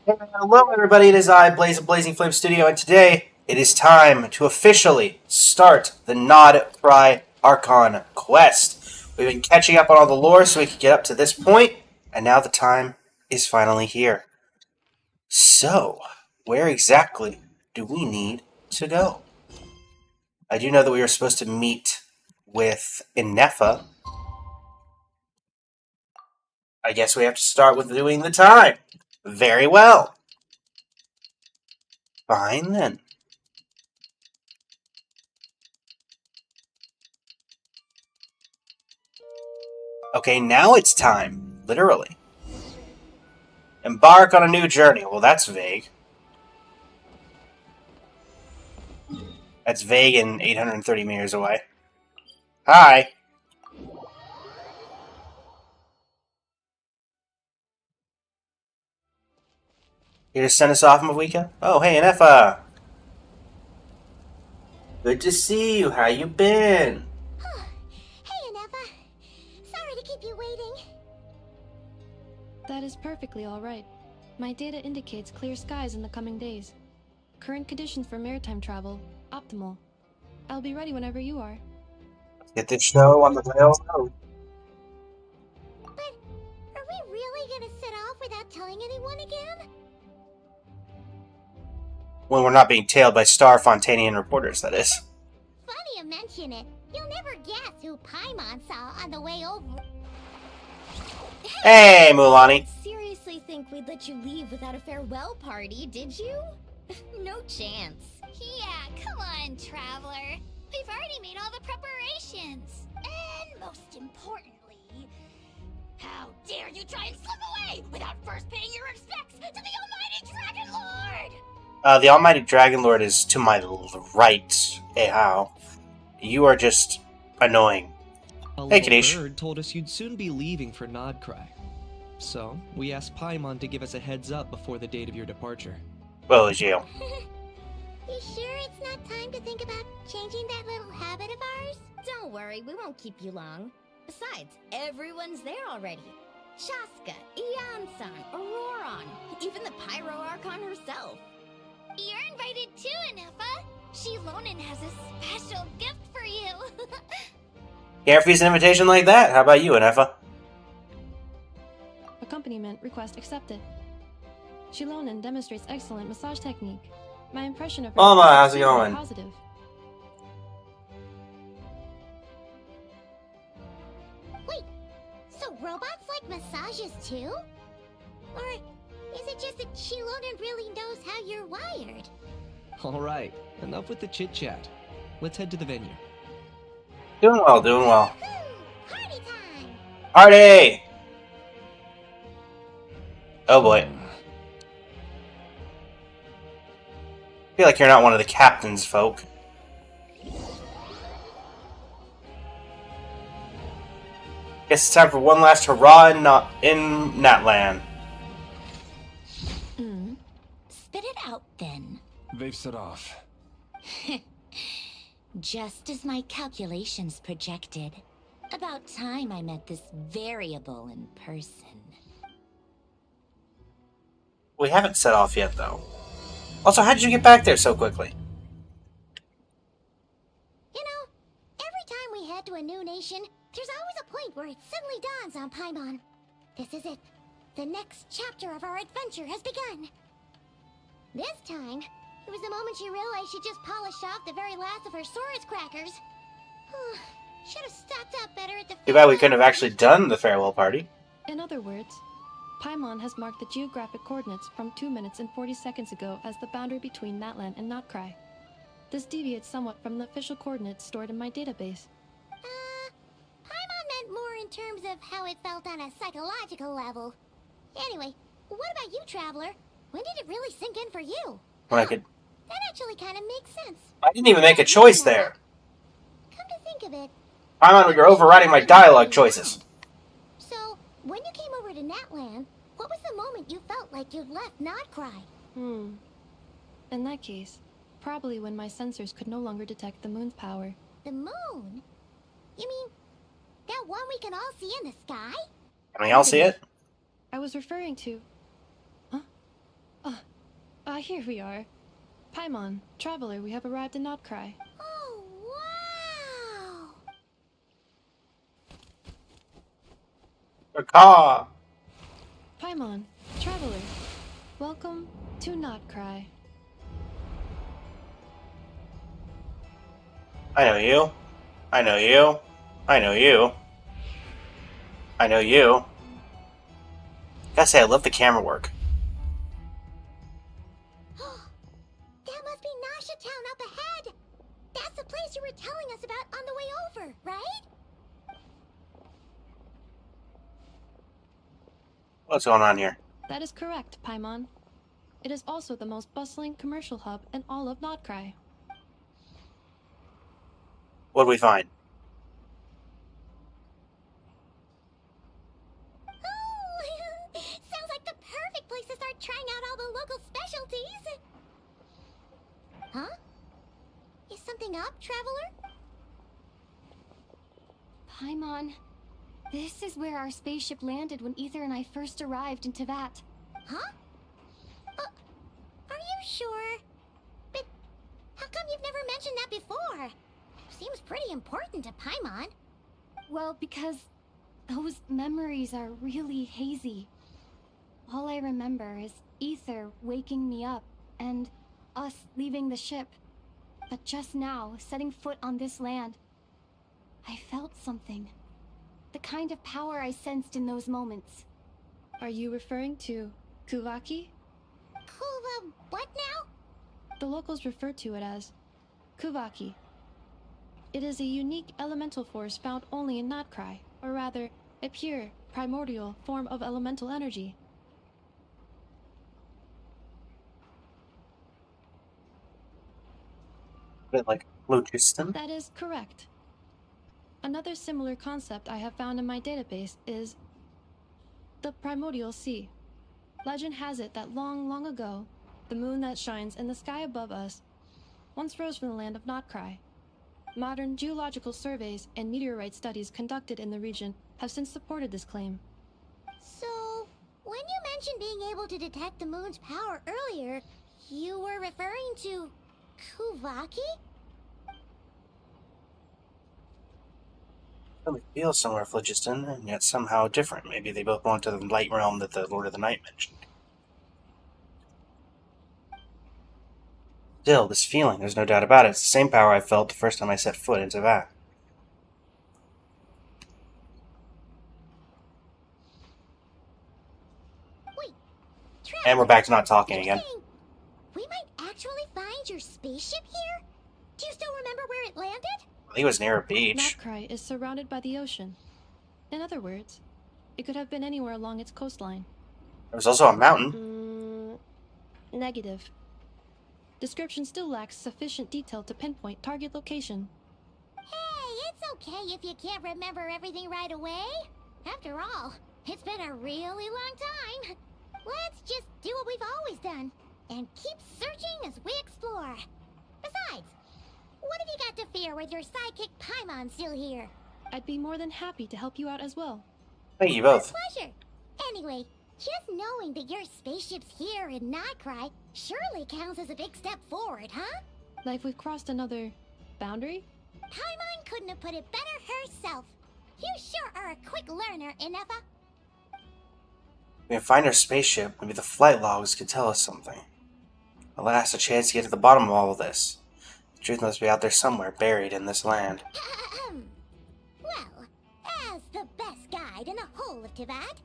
Hello, everybody. It is I, Blaze of Blazing Flame Studio, and today it is time to officially start the NOD-KRAI Archon quest. We've been catching up on all the lore so we could get up to this point, and now the time is finally here. So, where exactly do we need to go? I do know that we were supposed to meet with Inefa. I guess we have to start with doing the time. Very well. Fine then. Okay, now it's time. Literally. Embark on a new journey. Well, that's vague. That's vague and 830 meters away. Hi. You just send us off, Mavika? Oh, hey, Nefa. Good to see you. How you been? Hey, Inefa. Sorry to keep you waiting. That is perfectly all right. My data indicates clear skies in the coming days. Current conditions for maritime travel, optimal. I'll be ready whenever you are. Get this show on the rails road. But are we really gonna set off without telling anyone again? When we're not being tailed by Star Fontanian reporters, that is. Funny you mention it. You'll never guess who Paimon saw on the way over. Hey, Mulani. Seriously think we'd let you leave without a farewell party, did you? No chance. Yeah, come on, Traveler. We've already made all the preparations. And most importantly, how dare you try and slip away without first paying your respects to the Almighty Dragon Lord! The Almighty Dragon Lord is to my right. Hey, how? You are just annoying. A Hey, little Kadesh. bird told us you'd soon be leaving for NOD-KRAI. So, we asked Paimon to give us a heads up before the date of your departure. Well, is you. You sure it's not time to think about changing that little habit of ours? Don't worry, we won't keep you long. Besides, everyone's there already. Shaska, Ian-san, Auroron, even the Pyro Archon herself. You're invited too, Inefa. Shilonen has a special gift for you. Can't refuse an invitation like that. How about you, Inefa? Accompaniment request accepted. Shilonen demonstrates excellent massage technique. My impression of her Mama, is how's it extremely going? positive. Wait, so robots like massages too? Or is it just that Shilonen really knows how you're wired? Alright, enough with the chit-chat. Let's head to the venue. Doing well, doing well. Party time! Party! Oh boy. I feel like you're not one of the captain's folk. Guess it's time for one last hurrah in Natlan. Spit it out then. They've set off. Just as my calculations projected. About time I met this variable in person. We haven't set off yet, though. Also, how did you get back there so quickly? You know, every time we head to a new nation, there's always a point where it suddenly dawns on Paimon. This is it. The next chapter of our adventure has begun. This time, it was the moment she realized she just polished off the very last of her Saurus crackers. Should have stocked up better at the. Too bad we couldn't have actually done the farewell party. In other words, Paimon has marked the geographic coordinates from 2 minutes and 40 seconds ago as the boundary between Natlan and NOD-KRAI. This deviates somewhat from the official coordinates stored in my database. Paimon meant more in terms of how it felt on a psychological level. Anyway, what about you, Traveler? When did it really sink in for you? When I could. That actually kind of makes sense. I didn't even make a choice there. Come to think of it. I'm you're overriding my dialogue choices. So, when you came over to Natlan, what was the moment you felt like you'd left NOD-KRAI? In that case, probably when my sensors could no longer detect the moon's power. The moon? You mean that one we can all see in the sky? Can we all see it? I was referring to... Huh? Here we are. Paimon, traveler, we have arrived in NOD-KRAI. Oh, wow! Caw. Paimon, traveler, welcome to NOD-KRAI. I know you. I know you. I know you. I know you. Gotta say, I love the camera work. That must be Nasha Town up ahead! That's the place you were telling us about on the way over, right? What's going on here? That is correct, Paimon. It is also the most bustling commercial hub in all of NOD-KRAI. What'd we find? Oh, sounds like the perfect place to start trying out all the local specialties. Huh? Is something up, traveler? Paimon, this is where our spaceship landed when Ether and I first arrived in Tevat. Huh? Are you sure? But how come you've never mentioned that before? Seems pretty important to Paimon. Well, because those memories are really hazy. All I remember is Ether waking me up and us leaving the ship. But just now, setting foot on this land, I felt something. The kind of power I sensed in those moments. Are you referring to Kuvaki? Kuva, what now? The locals refer to it as Kuvaki. It is a unique elemental force found only in NOD-KRAI, or rather, a pure, primordial form of elemental energy. A bit like phlogiston? That is correct. Another similar concept I have found in my database is the primordial sea. Legend has it that long, long ago, the moon that shines in the sky above us once rose from the land of NOD-KRAI. Modern geological surveys and meteorite studies conducted in the region have since supported this claim. So, when you mentioned being able to detect the moon's power earlier, you were referring to Kuvaki? Really feels somewhere phlogiston, and yet somehow different. Maybe they both belong to the light realm that the Lord of the Night mentioned. Still, this feeling, there's no doubt about it. It's the same power I felt the first time I set foot into that. Wait, And we're back to not talking again. saying we might actually find your spaceship here? Do you still remember where it landed? I think it was near a beach. NOD-KRAI is surrounded by the ocean. In other words, it could have been anywhere along its coastline. There was also a mountain. Negative. Description still lacks sufficient detail to pinpoint target location. Hey, it's okay if you can't remember everything right away. After all, it's been a really long time. Let's just do what we've always done and keep searching as we explore. Besides, what have you got to fear with your sidekick Paimon still here? I'd be more than happy to help you out as well. Thank you both. Pleasure. Anyway, just knowing that your spaceship's here in NOD-KRAI surely counts as a big step forward, huh? Like we've crossed another boundary? Paimon couldn't have put it better herself. You sure are a quick learner, Inefa. We can find our spaceship. Maybe the flight logs could tell us something. At last, a chance to get to the bottom of all of this. The truth must be out there somewhere, buried in this land. Well, as the best guide in the whole of Tevat,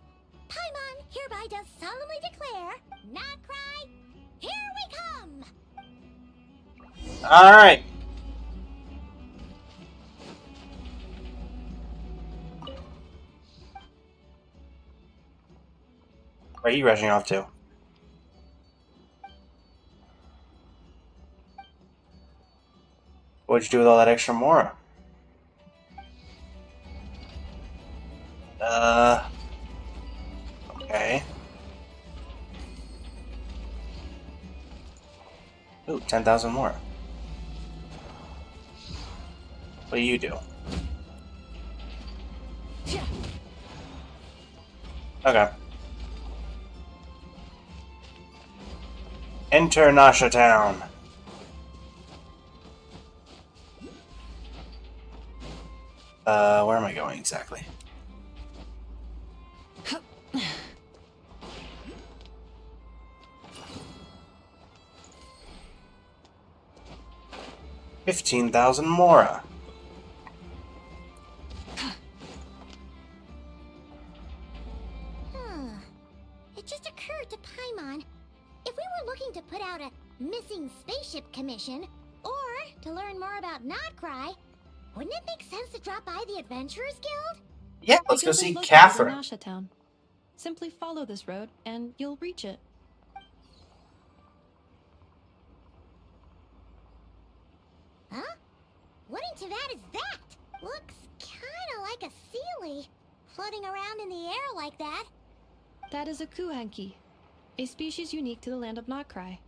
Paimon hereby does solemnly declare, NOD-KRAI, here we come! Alright. Where are you rushing off to? What'd you do with all that extra Mora? Okay. Ooh, 10,000 more. What do you do? Okay. Enter Nasha Town. Where am I going exactly? $15,000 Mora. It just occurred to Paimon, if we were looking to put out a missing spaceship commission, or to learn more about NOD-KRAI, wouldn't it make sense to drop by the Adventurers Guild? Yeah, let's The go guild is see located in Catherine. Nasha Town. Simply follow this road, and you'll reach it. Huh? What in Teyvat is that? Looks kinda like a Sealy, floating around in the air like that. That is a Kuhenki, a species unique to the land of NOD-KRAI.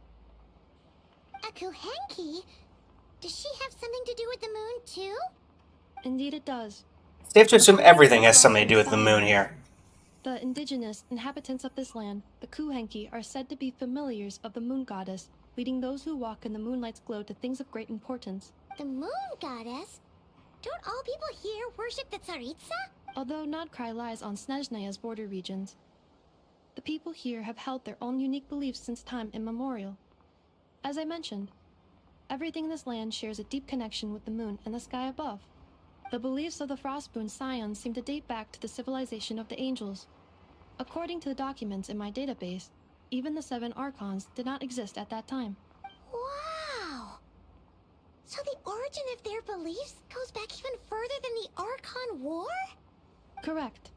A Kuhenki? Does she have something to do with the moon, too? Indeed it does. Safe to assume everything has something to do with the moon here. The indigenous inhabitants of this land, the Kuhenki, are said to be familiars of the moon goddess, leading those who walk in the moonlight's glow to things of great importance. The moon goddess? Don't all people here worship the Tsaritsa? Although NOD-KRAI lies on Snezhnaya's border regions, the people here have held their own unique beliefs since time immemorial. As I mentioned, everything in this land shares a deep connection with the moon and the sky above. The beliefs of the Frostmoon Scions seem to date back to the civilization of the angels. According to the documents in my database, even the 7 Archons did not exist at that time. Wow! So the origin of their beliefs goes back even further than the Archon War? Correct.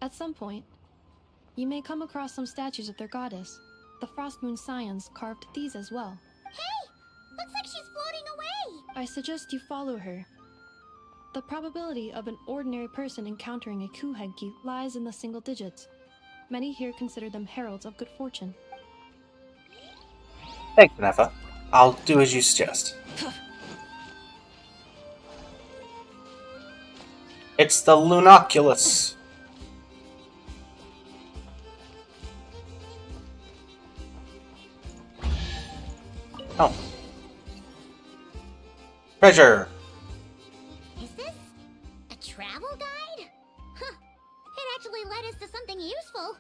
At some point, you may come across some statues of their goddess. The Frostmoon Scions carved these as well. Hey! Looks like she's floating away! I suggest you follow her. The probability of an ordinary person encountering a Kuhenki lies in the single digits. Many here consider them heralds of good fortune. Thanks, Nefa. I'll do as you suggest. It's the Lunoculus. Oh. Treasure. Is this a travel guide? Huh. It actually led us to something useful.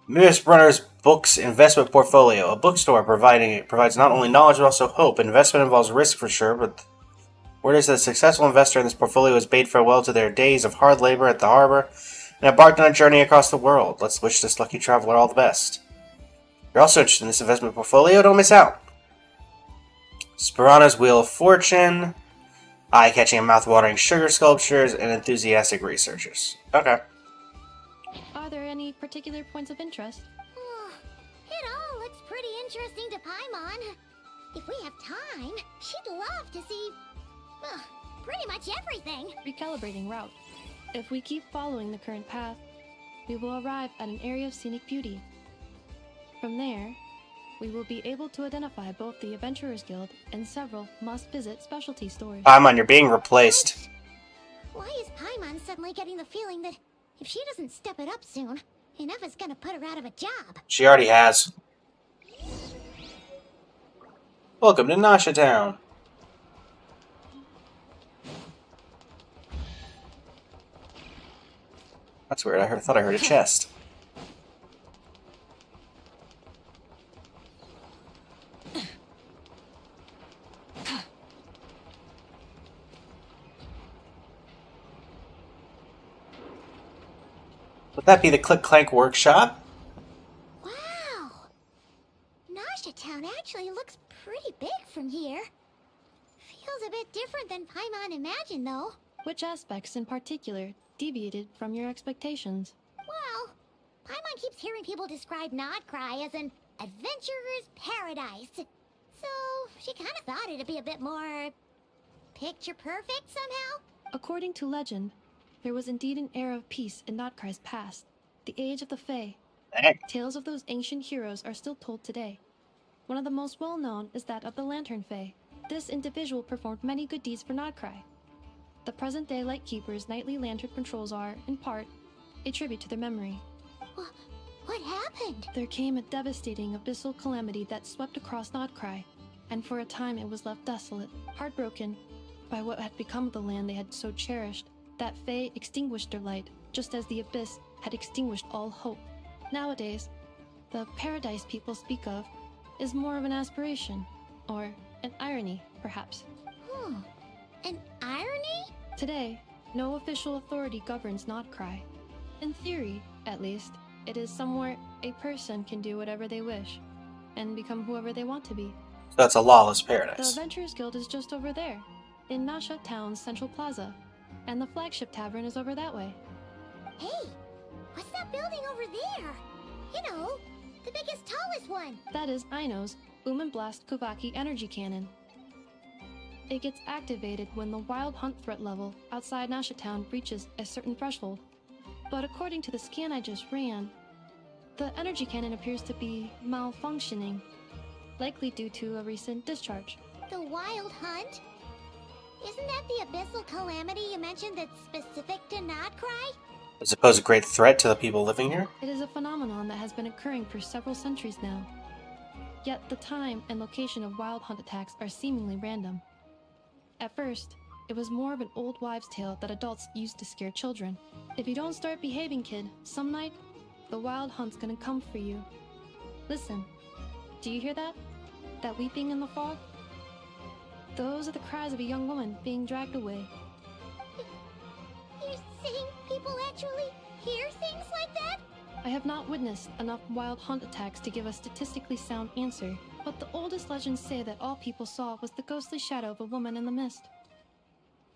Miss Brunner's Books Investment Portfolio. A bookstore provides not only knowledge but also hope. Investment involves risk for sure, but word is that a successful investor in this portfolio has bade farewell to their days of hard labor at the harbor and embarked on a journey across the world. Let's wish this lucky traveler all the best. If you're also interested in this investment portfolio, don't miss out. Sperana's Wheel of Fortune, eye-catching and mouth-watering sugar sculptures, and enthusiastic researchers. Okay. Are there any particular points of interest? It all looks pretty interesting to Paimon. If we have time, she'd love to see, pretty much everything. Recalibrating route. If we keep following the current path, we will arrive at an area of scenic beauty. From there, we will be able to identify both the Adventurers Guild and several must-visit specialty stores. Paimon, you're being replaced. Why is Paimon suddenly getting the feeling that if she doesn't step it up soon, Ineva's gonna put her out of a job? She already has. Welcome to Nasha Town. That's weird. I thought I heard a chest. Would that be the Click Clank workshop? Wow! Nasha Town actually looks pretty big from here. Feels a bit different than Paimon imagined, though. Which aspects in particular deviated from your expectations? Well, Paimon keeps hearing people describe NOD-KRAI as an adventurer's paradise. So, she kind of thought it'd be a bit more picture-perfect somehow. According to legend, there was indeed an era of peace in NOD-KRAI's past, the Age of the Fae. Tales of those ancient heroes are still told today. One of the most well-known is that of the Lantern Fae. This individual performed many good deeds for NOD-KRAI. The present-day Lightkeeper's nightly lantern patrols are, in part, a tribute to their memory. What happened? There came a devastating abyssal calamity that swept across NOD-KRAI, and for a time it was left desolate, heartbroken by what had become of the land they had so cherished. That Fae extinguished their light, just as the abyss had extinguished all hope. Nowadays, the paradise people speak of is more of an aspiration, or an irony, perhaps. An irony? Today, no official authority governs NOD-KRAI. In theory, at least, it is somewhere a person can do whatever they wish, and become whoever they want to be. So that's a lawless The paradise. Adventurers Guild is just over there, in Nasha Town's Central Plaza, and the flagship tavern is over that way. Hey, what's that building over there? You know, the biggest, tallest one. That is Aino's Boom and Blast Kuvaki energy cannon. It gets activated when the wild hunt threat level outside Nasha Town reaches a certain threshold. But according to the scan I just ran, the energy cannon appears to be malfunctioning, likely due to a recent discharge. The wild hunt? Isn't that the abyssal calamity you mentioned that's specific to NOD-KRAI? Does it pose a great threat to the people living here? It is a phenomenon that has been occurring for several centuries now. Yet the time and location of wild hunt attacks are seemingly random. At first, it was more of an old wives' tale that adults used to scare children. If you don't start behaving, kid, some night, the wild hunt's gonna come for you. Listen, do you hear that? That weeping in the fog? Those are the cries of a young woman being dragged away. You're saying people actually hear things like that? I have not witnessed enough wild hunt attacks to give a statistically sound answer, but the oldest legends say that all people saw was the ghostly shadow of a woman in the mist.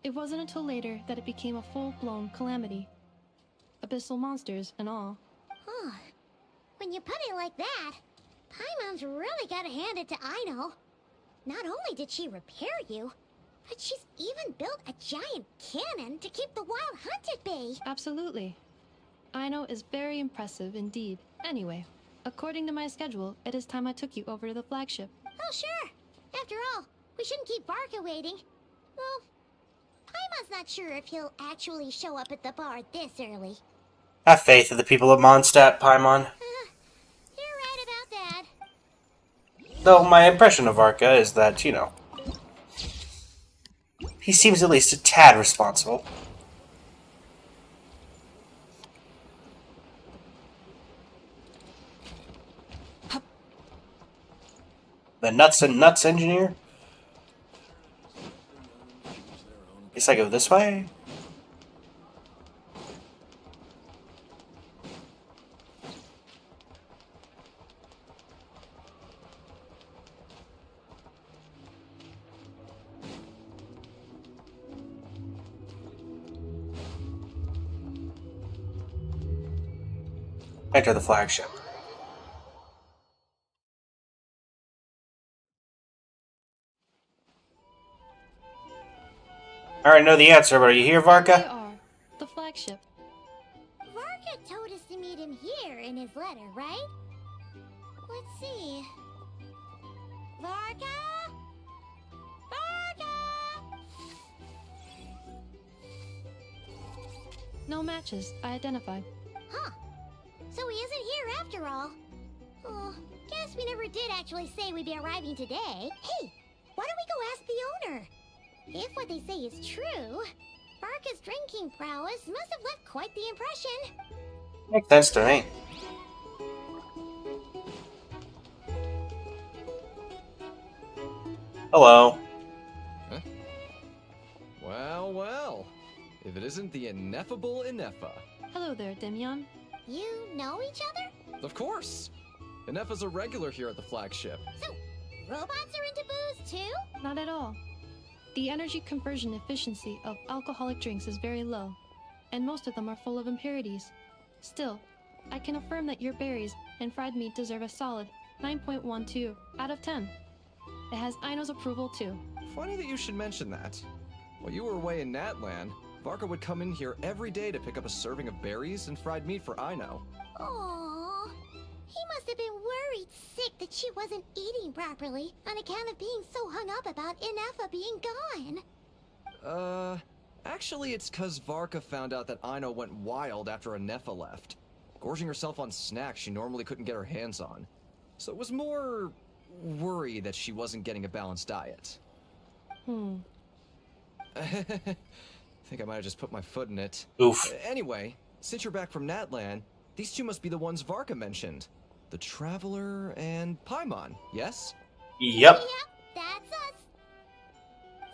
It wasn't until later that it became a full-blown calamity. Abyssal monsters and all. Huh. When you put it like that, Paimon's really gotta hand it to Aino. Not only did she repair you, but she's even built a giant cannon to keep the wild hunt at bay. Absolutely. Aino is very impressive indeed. Anyway, according to my schedule, it is time I took you over to the flagship. Oh, sure. After all, we shouldn't keep Varka waiting. Well, Paimon's not sure if he'll actually show up at the bar this early. Have faith in the people of Mondstadt, Paimon. You're right about that. Though my impression of Arca is that, you know, he seems at least a tad responsible. The Nuts and Nuts engineer? Guess I go this way? Enter the flagship. I already know the answer, but are you here, They Varka? are. The flagship. Varka told us to meet him here in his letter, right? Let's see. Varka? Varka! No matches. I identified. Huh. So he isn't here after all. Oh, guess we never did actually say we'd be arriving today. Hey, why don't we go ask the owner? If what they say is true, Varka's drinking prowess must have left quite the impression. Makes sense to me. Hello. Huh? Well, well. If it isn't the ineffable Inefa. Hello there, Demion. You know each other? Of course! Inefa's a regular here at the flagship. So, robots are into booze too? Not at all. The energy conversion efficiency of alcoholic drinks is very low, and most of them are full of impurities. Still, I can affirm that your berries and fried meat deserve a solid 9.12 out of 10. It has Aino's approval too. Funny that you should mention that. While you were away in Natland, Varka would come in here every day to pick up a serving of berries and fried meat for Aino. Aww. He must have been worried sick that she wasn't eating properly on account of being so hung up about Inefa being gone. Actually it's 'cause Varka found out that Aino went wild after Inefa left. gorging herself on snacks she normally couldn't get her hands on. So it was more worry that she wasn't getting a balanced diet. I think I might have just put my foot in it. Oof. Anyway, since you're back from Natlan, these two must be the ones Varka mentioned. The Traveler and Paimon, yes? Yep. Yep, that's us.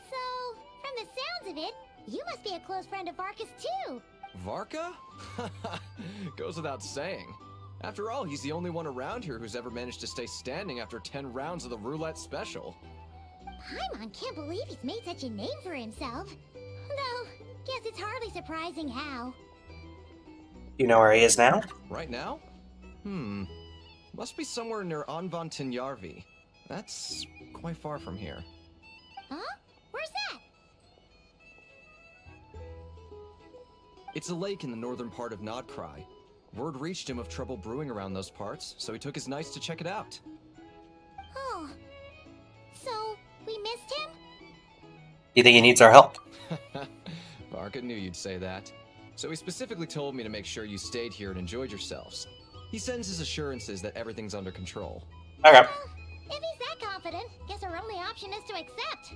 So, from the sounds of it, you must be a close friend of Varka's too. Varka? Goes without saying. After all, he's the only one around here who's ever managed to stay standing after 10 rounds of the roulette special. Paimon can't believe he's made such a name for himself. Though, guess it's hardly surprising how. You know where he is now? Right now? Must be somewhere near Anvantinyarvi. That's quite far from here. Huh? Where's that? It's a lake in the northern part of NOD-KRAI. Word reached him of trouble brewing around those parts, so he took his knights to check it out. Oh. So, we missed him? You think he needs our help? Varka knew you'd say that. So he specifically told me to make sure you stayed here and enjoyed yourselves. He sends his assurances that everything's under control. Okay. Well, if he's that confident, guess our only option is to accept.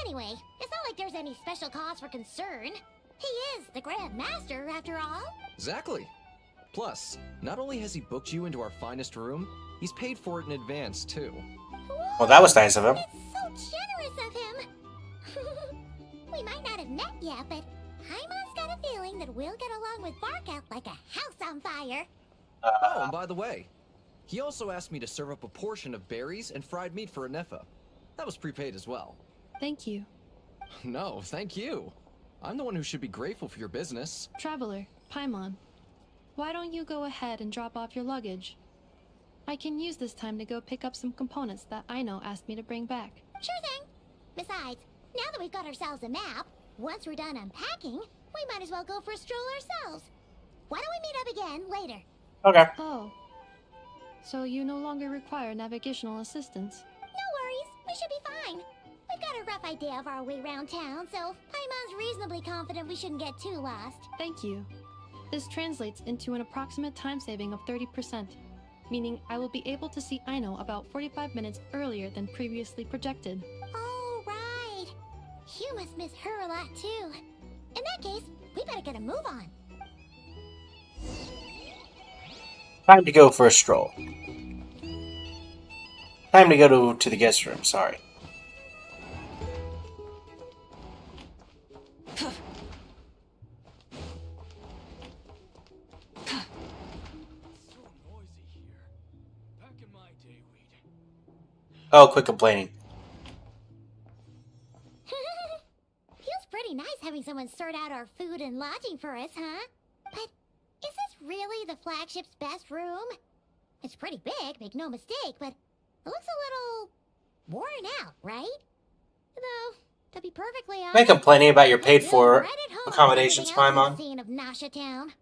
Anyway, it's not like there's any special cause for concern. He is the Grand Master, after all. Exactly. Plus, not only has he booked you into our finest room, he's paid for it in advance, too. Well, that was nice of him. It's so generous of him. We might not have met yet, but Paimon's got a feeling that we'll get along with Varka like a house on fire. Oh, and by the way, he also asked me to serve up a portion of berries and fried meat for Anefa. That was prepaid as well. Thank you. No, thank you. I'm the one who should be grateful for your business. Traveler, Paimon, why don't you go ahead and drop off your luggage? I can use this time to go pick up some components that Aino asked me to bring back. Sure thing. Besides, now that we've got ourselves a map, once we're done unpacking, we might as well go for a stroll ourselves. Why don't we meet up again later? Okay. Oh. So you no longer require navigational assistance? No worries, we should be fine. We've got a rough idea of our way around town, so Paimon's reasonably confident we shouldn't get too lost. Thank you. This translates into an approximate time saving of 30%, meaning I will be able to see Aino about 45 minutes earlier than previously projected. Oh, right. You must miss her a lot, too. In that case, we better get a move on. Time to go for a stroll. Time to go to the guest room, sorry. Oh, quit complaining. Feels pretty nice having someone sort out our food and lodging for us, huh? But is this really the flagship's best room? It's pretty big, make no mistake, but it looks a little worn out, right? Though, to be perfectly honest, Am I complaining about your I paid feel for right at home accommodations, with everything else Paimon? we've seen of Nasha Town.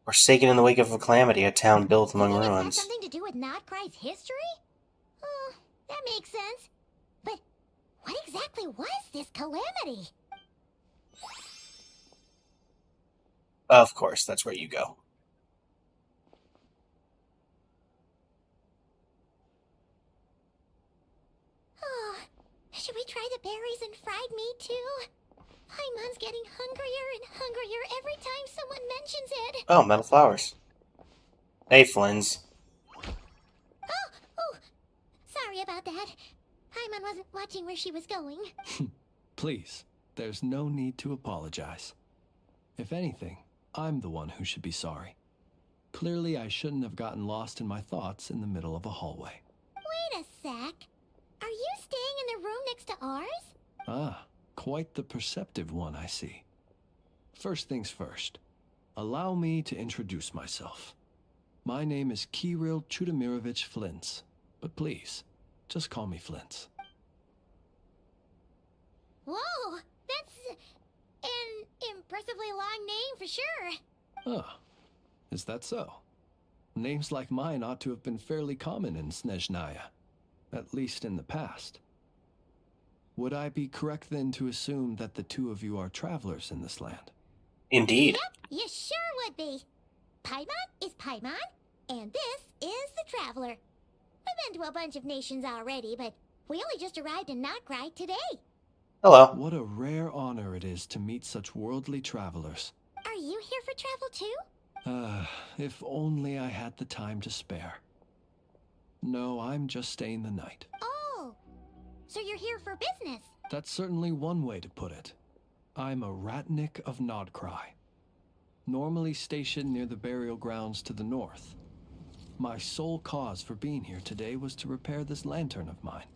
Forsaken in the wake of a calamity, a town built among You think ruins. This has something to do with NOD-KRAI's history? Oh, that makes sense. But what exactly was this calamity? Of course, that's where you go. Oh, should we try the berries and fried meat too? Paimon's getting hungrier and hungrier every time someone mentions it. Oh, metal flowers. Hey, Flins. Oh, sorry about that. Paimon wasn't watching where she was going. Please, there's no need to apologize. If anything, I'm the one who should be sorry. Clearly, I shouldn't have gotten lost in my thoughts in the middle of a hallway. Wait a sec. Are you staying in the room next to ours? Ah, quite the perceptive one, I see. First things first, allow me to introduce myself. My name is Kirill Chudamirovich Flintz, but please, just call me Flintz. Whoa, that's an impressively long name for sure. Ah, is that so? Names like mine ought to have been fairly common in Snezhnaya, at least in the past. Would I be correct then to assume that the two of you are travelers in this land? Indeed. Yep, you sure would be. Paimon is Paimon, and this is the Traveler. We've been to a bunch of nations already, but we only just arrived in NOD-KRAI today. Hello. What a rare honor it is to meet such worldly travelers. Are you here for travel too? If only I had the time to spare. No, I'm just staying the night. Oh, so you're here for business? That's certainly one way to put it. I'm a Ratnik of NOD-KRAI, normally stationed near the burial grounds to the north. My sole cause for being here today was to repair this lantern of mine.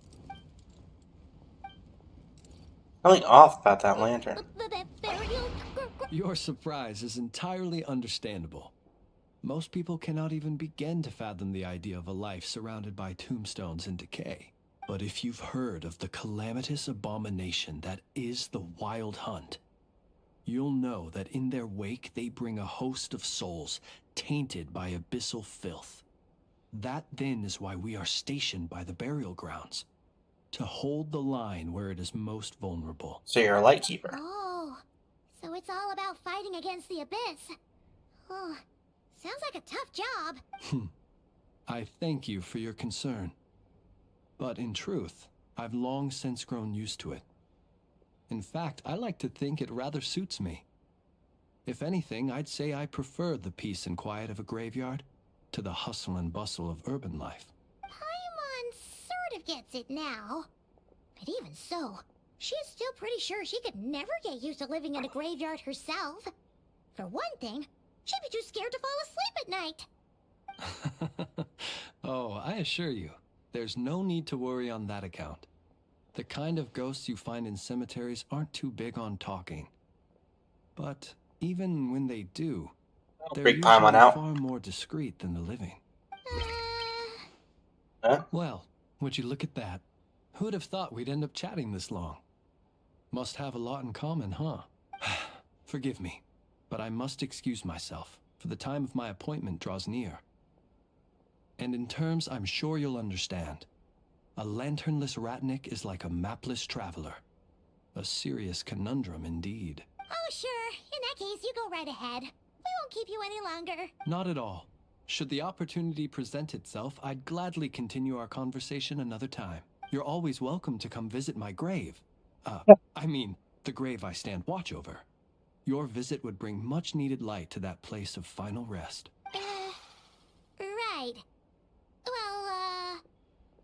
Something off about that lantern. Your surprise is entirely understandable. Most people cannot even begin to fathom the idea of a life surrounded by tombstones and decay. But if you've heard of the calamitous abomination that is the Wild Hunt, you'll know that in their wake they bring a host of souls tainted by abyssal filth. That then is why we are stationed by the burial grounds, to hold the line where it is most vulnerable. So you're a lightkeeper. Oh, so it's all about fighting against the abyss. Oh, sounds like a tough job. I thank you for your concern. But in truth, I've long since grown used to it. In fact, I like to think it rather suits me. If anything, I'd say I prefer the peace and quiet of a graveyard to the hustle and bustle of urban life. Paimon sort of gets it now. But even so, she's still pretty sure she could never get used to living in a graveyard herself. For one thing, she'd be too scared to fall asleep at night. Oh, I assure you, there's no need to worry on that account. The kind of ghosts you find in cemeteries aren't too big on talking. But even when they do, they're Freak usually Paimon out. far more discreet than the living. Huh? Well, would you look at that? Who'd have thought we'd end up chatting this long? Must have a lot in common, huh? Forgive me, but I must excuse myself, for the time of my appointment draws near. And in terms I'm sure you'll understand, a lanternless Ratnik is like a mapless traveler. A serious conundrum indeed. Oh, sure. In that case, you go right ahead. We won't keep you any longer. Not at all. Should the opportunity present itself, I'd gladly continue our conversation another time. You're always welcome to come visit my grave. I mean, the grave I stand watch over. Your visit would bring much needed light to that place of final rest. Right. Well,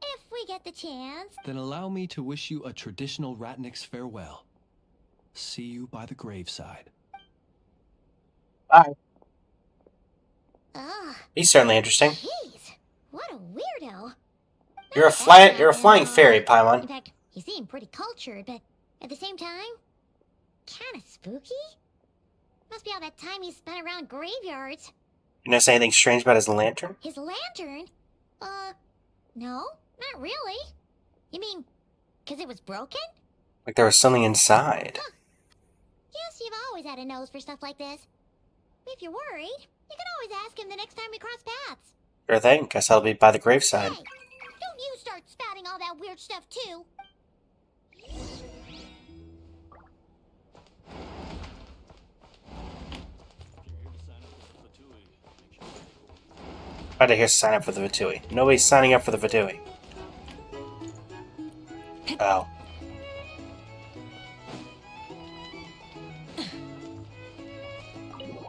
if we get the chance. Then allow me to wish you a traditional Ratnik's farewell. See you by the graveside. Bye. Ugh, He's certainly interesting. jeez. What a weirdo. You're a flying fairy, Paimon. In fact, he seemed pretty cultured, but at the same time, kinda spooky? Must be all that time he spent around graveyards. You notice anything strange about his lantern? His lantern? No, not really. You mean, 'cause it was broken? Like there was something inside. Guess you've always had a nose for stuff like this. If you're worried, you can always ask him the next time we cross paths. Sure thing, guess I'll be by the graveside. Hey, don't you start spouting all that weird stuff too. I had to hear sign up for the Vitui. Nobody's signing up for the Vitui. Oh.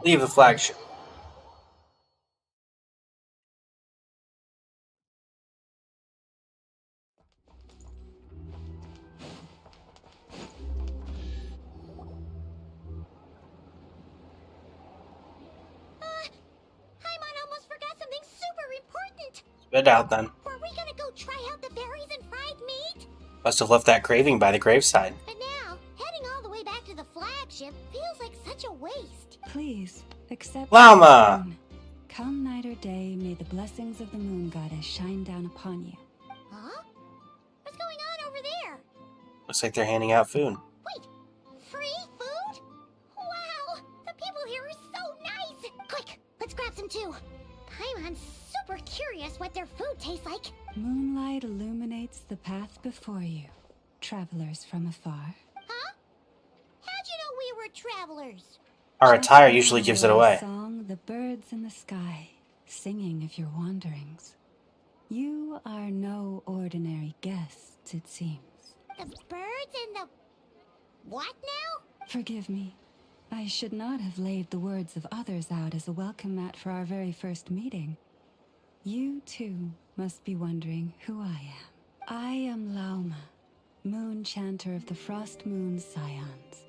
Leave the flagship. Paimon almost forgot something super important. Spit out then. Were we gonna go try out the berries and fried meat? Must have left that craving by the graveside. But now, heading all the way back to the flagship feels like such a waste. Please, accept Llama! the moon. Come night or day, may the blessings of the moon goddess shine down upon you. Huh? What's going on over there? Looks like they're handing out food. Wait, free food? Wow, the people here are so nice! Quick, let's grab some too. Paimon's super curious what their food tastes like. Moonlight illuminates the path before you, travelers from afar. Huh? How'd you know we were travelers? Our Just attire now usually gives it were away. Song the birds in the sky, singing of your wanderings. You are no ordinary guests, it seems. The birds and the... what now? Forgive me. I should not have laid the words of others out as a welcome mat for our very first meeting. You, too, must be wondering who I am. I am Lauma, moon chanter of the Frost Moon's scions.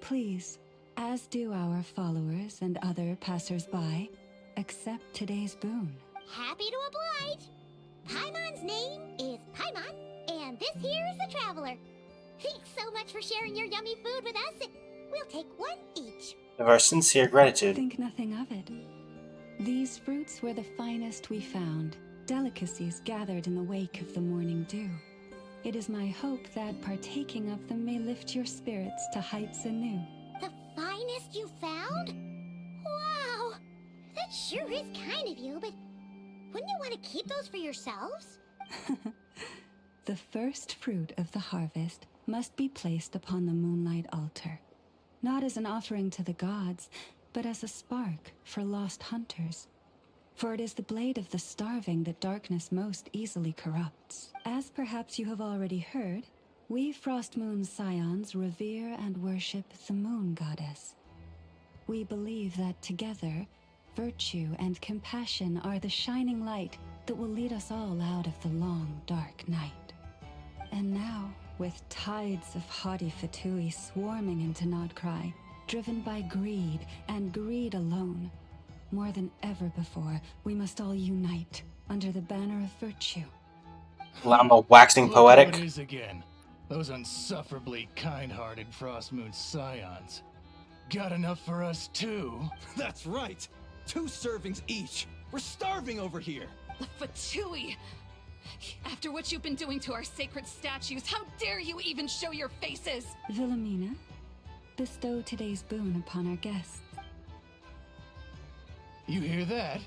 Please, as do our followers and other passers-by, accept today's boon. Happy to oblige. Paimon's name is Paimon, and this here is the Traveler. Thanks so much for sharing your yummy food with us. We'll take one each. Of our sincere gratitude. Think nothing of it. These fruits were the finest we found, delicacies gathered in the wake of the morning dew. It is my hope that partaking of them may lift your spirits to heights anew. The finest you found? Wow! That sure is kind of you, but wouldn't you want to keep those for yourselves? The first fruit of the harvest must be placed upon the moonlight altar, not as an offering to the gods, but as a spark for lost hunters. For it is the blade of the starving that darkness most easily corrupts. As perhaps you have already heard, we Frost Moon's scions revere and worship the moon goddess. We believe that together, virtue and compassion are the shining light that will lead us all out of the long, dark night. And now, with tides of haughty Fatui swarming into NOD-KRAI, driven by greed and greed alone, more than ever before, we must all unite under the banner of virtue. Llama waxing Look poetic. who it is again. Those unsufferably kind-hearted Frost Moon scions. Got enough for us too? That's right! 2 servings each! We're starving over here! The Fatui! After what you've been doing to our sacred statues, how dare you even show your faces? Wilhelmina, bestow today's boon upon our guests. You hear that?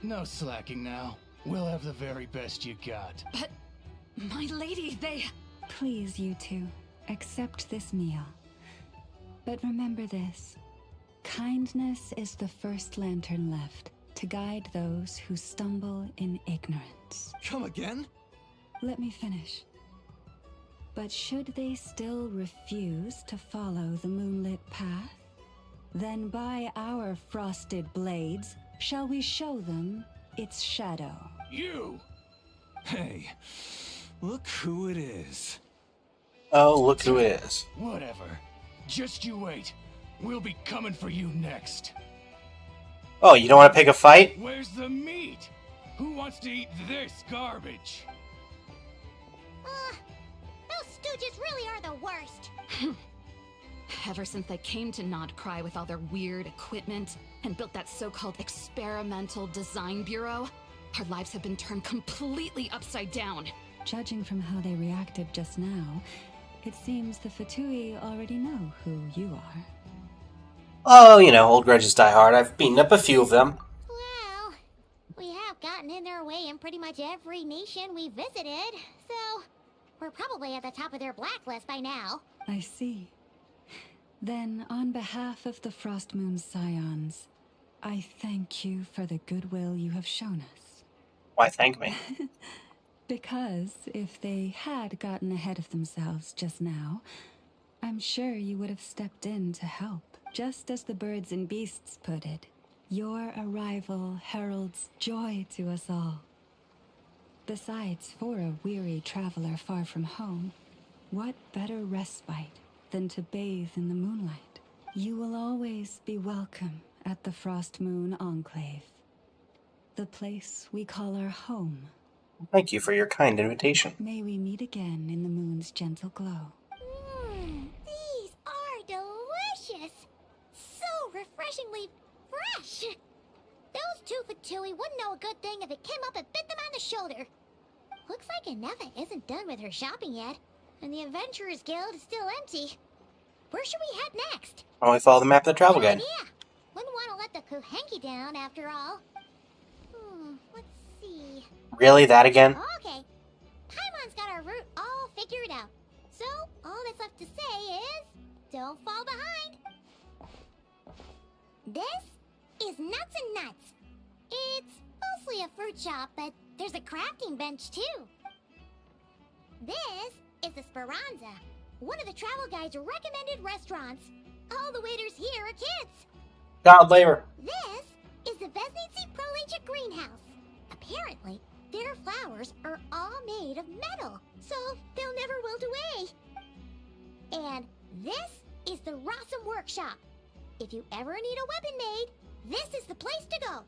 No slacking now. We'll have the very best you got. But, my lady, they... Please, you two, accept this meal. But remember this. Kindness is the first lantern left to guide those who stumble in ignorance. Come again? Let me finish. But should they still refuse to follow the moonlit path, then by our frosted blades shall we show them its shadow. You! Hey, look who it is. Oh, look who it is. Whatever. Just you wait. We'll be coming for you next. Oh, you don't want to pick a fight? Where's the meat? Who wants to eat this garbage? Those stooges really are the worst. Ever since they came to NOD-KRAI with all their weird equipment and built that so-called experimental design bureau, our lives have been turned completely upside down. Judging from how they reacted just now, it seems the Fatui already know who you are. Oh, you know, old grudges die hard. I've beaten up a few of them. Well, we have gotten in their way in pretty much every nation we visited, so we're probably at the top of their blacklist by now. I see. Then, on behalf of the Frost Moon scions, I thank you for the goodwill you have shown us. Why thank me? Because if they had gotten ahead of themselves just now, I'm sure you would have stepped in to help. Just as the birds and beasts put it, your arrival heralds joy to us all. Besides, for a weary traveler far from home, what better respite than to bathe in the moonlight? You will always be welcome at the Frost Moon Enclave, the place we call our home. Thank you for your kind invitation. May we meet again in the moon's gentle glow. These are delicious! So refreshingly fresh! Those two Fatui wouldn't know a good thing if it came up and bit them on the shoulder. Looks like Inefa isn't done with her shopping yet, and the Adventurers Guild is still empty. Where should we head next? Why don't we follow the map of the travel guide? Yeah, wouldn't want to let the Kuhenki down after all. Let's see. Really? That again? Okay. Paimon's got our route all figured out. So, all that's left to say is, don't fall behind. This is Nuts and Nuts. It's mostly a fruit shop, but there's a crafting bench too. This is the Speranza, one of the travel guide's recommended restaurants. All the waiters here are kids. Child labor. This is the Vesnici Prolegia greenhouse. Apparently, their flowers are all made of metal, so they'll never wilt away. And this is the Rossum workshop. If you ever need a weapon made, this is the place to go.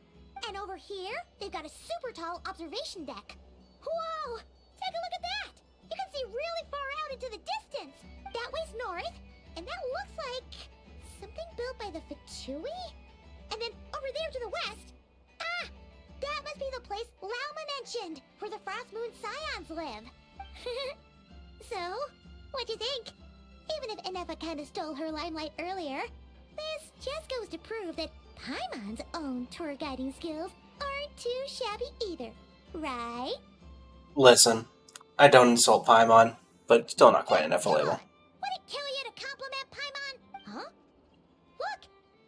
And over here, they've got a super tall observation deck. Whoa! Take a look at that! You can see really far out into the distance. That way's north, and that looks like something built by the Fatui? And then over there to the west, that must be the place Lauma mentioned, where the Frost Moon Scions live. So, what'd you think? Even if Enefa kinda stole her limelight earlier, this just goes to prove that Paimon's own tour guiding skills aren't too shabby either, right? Listen, I don't insult Paimon, but still not quite enough a label. Would it kill you to compliment Paimon? Huh? Look,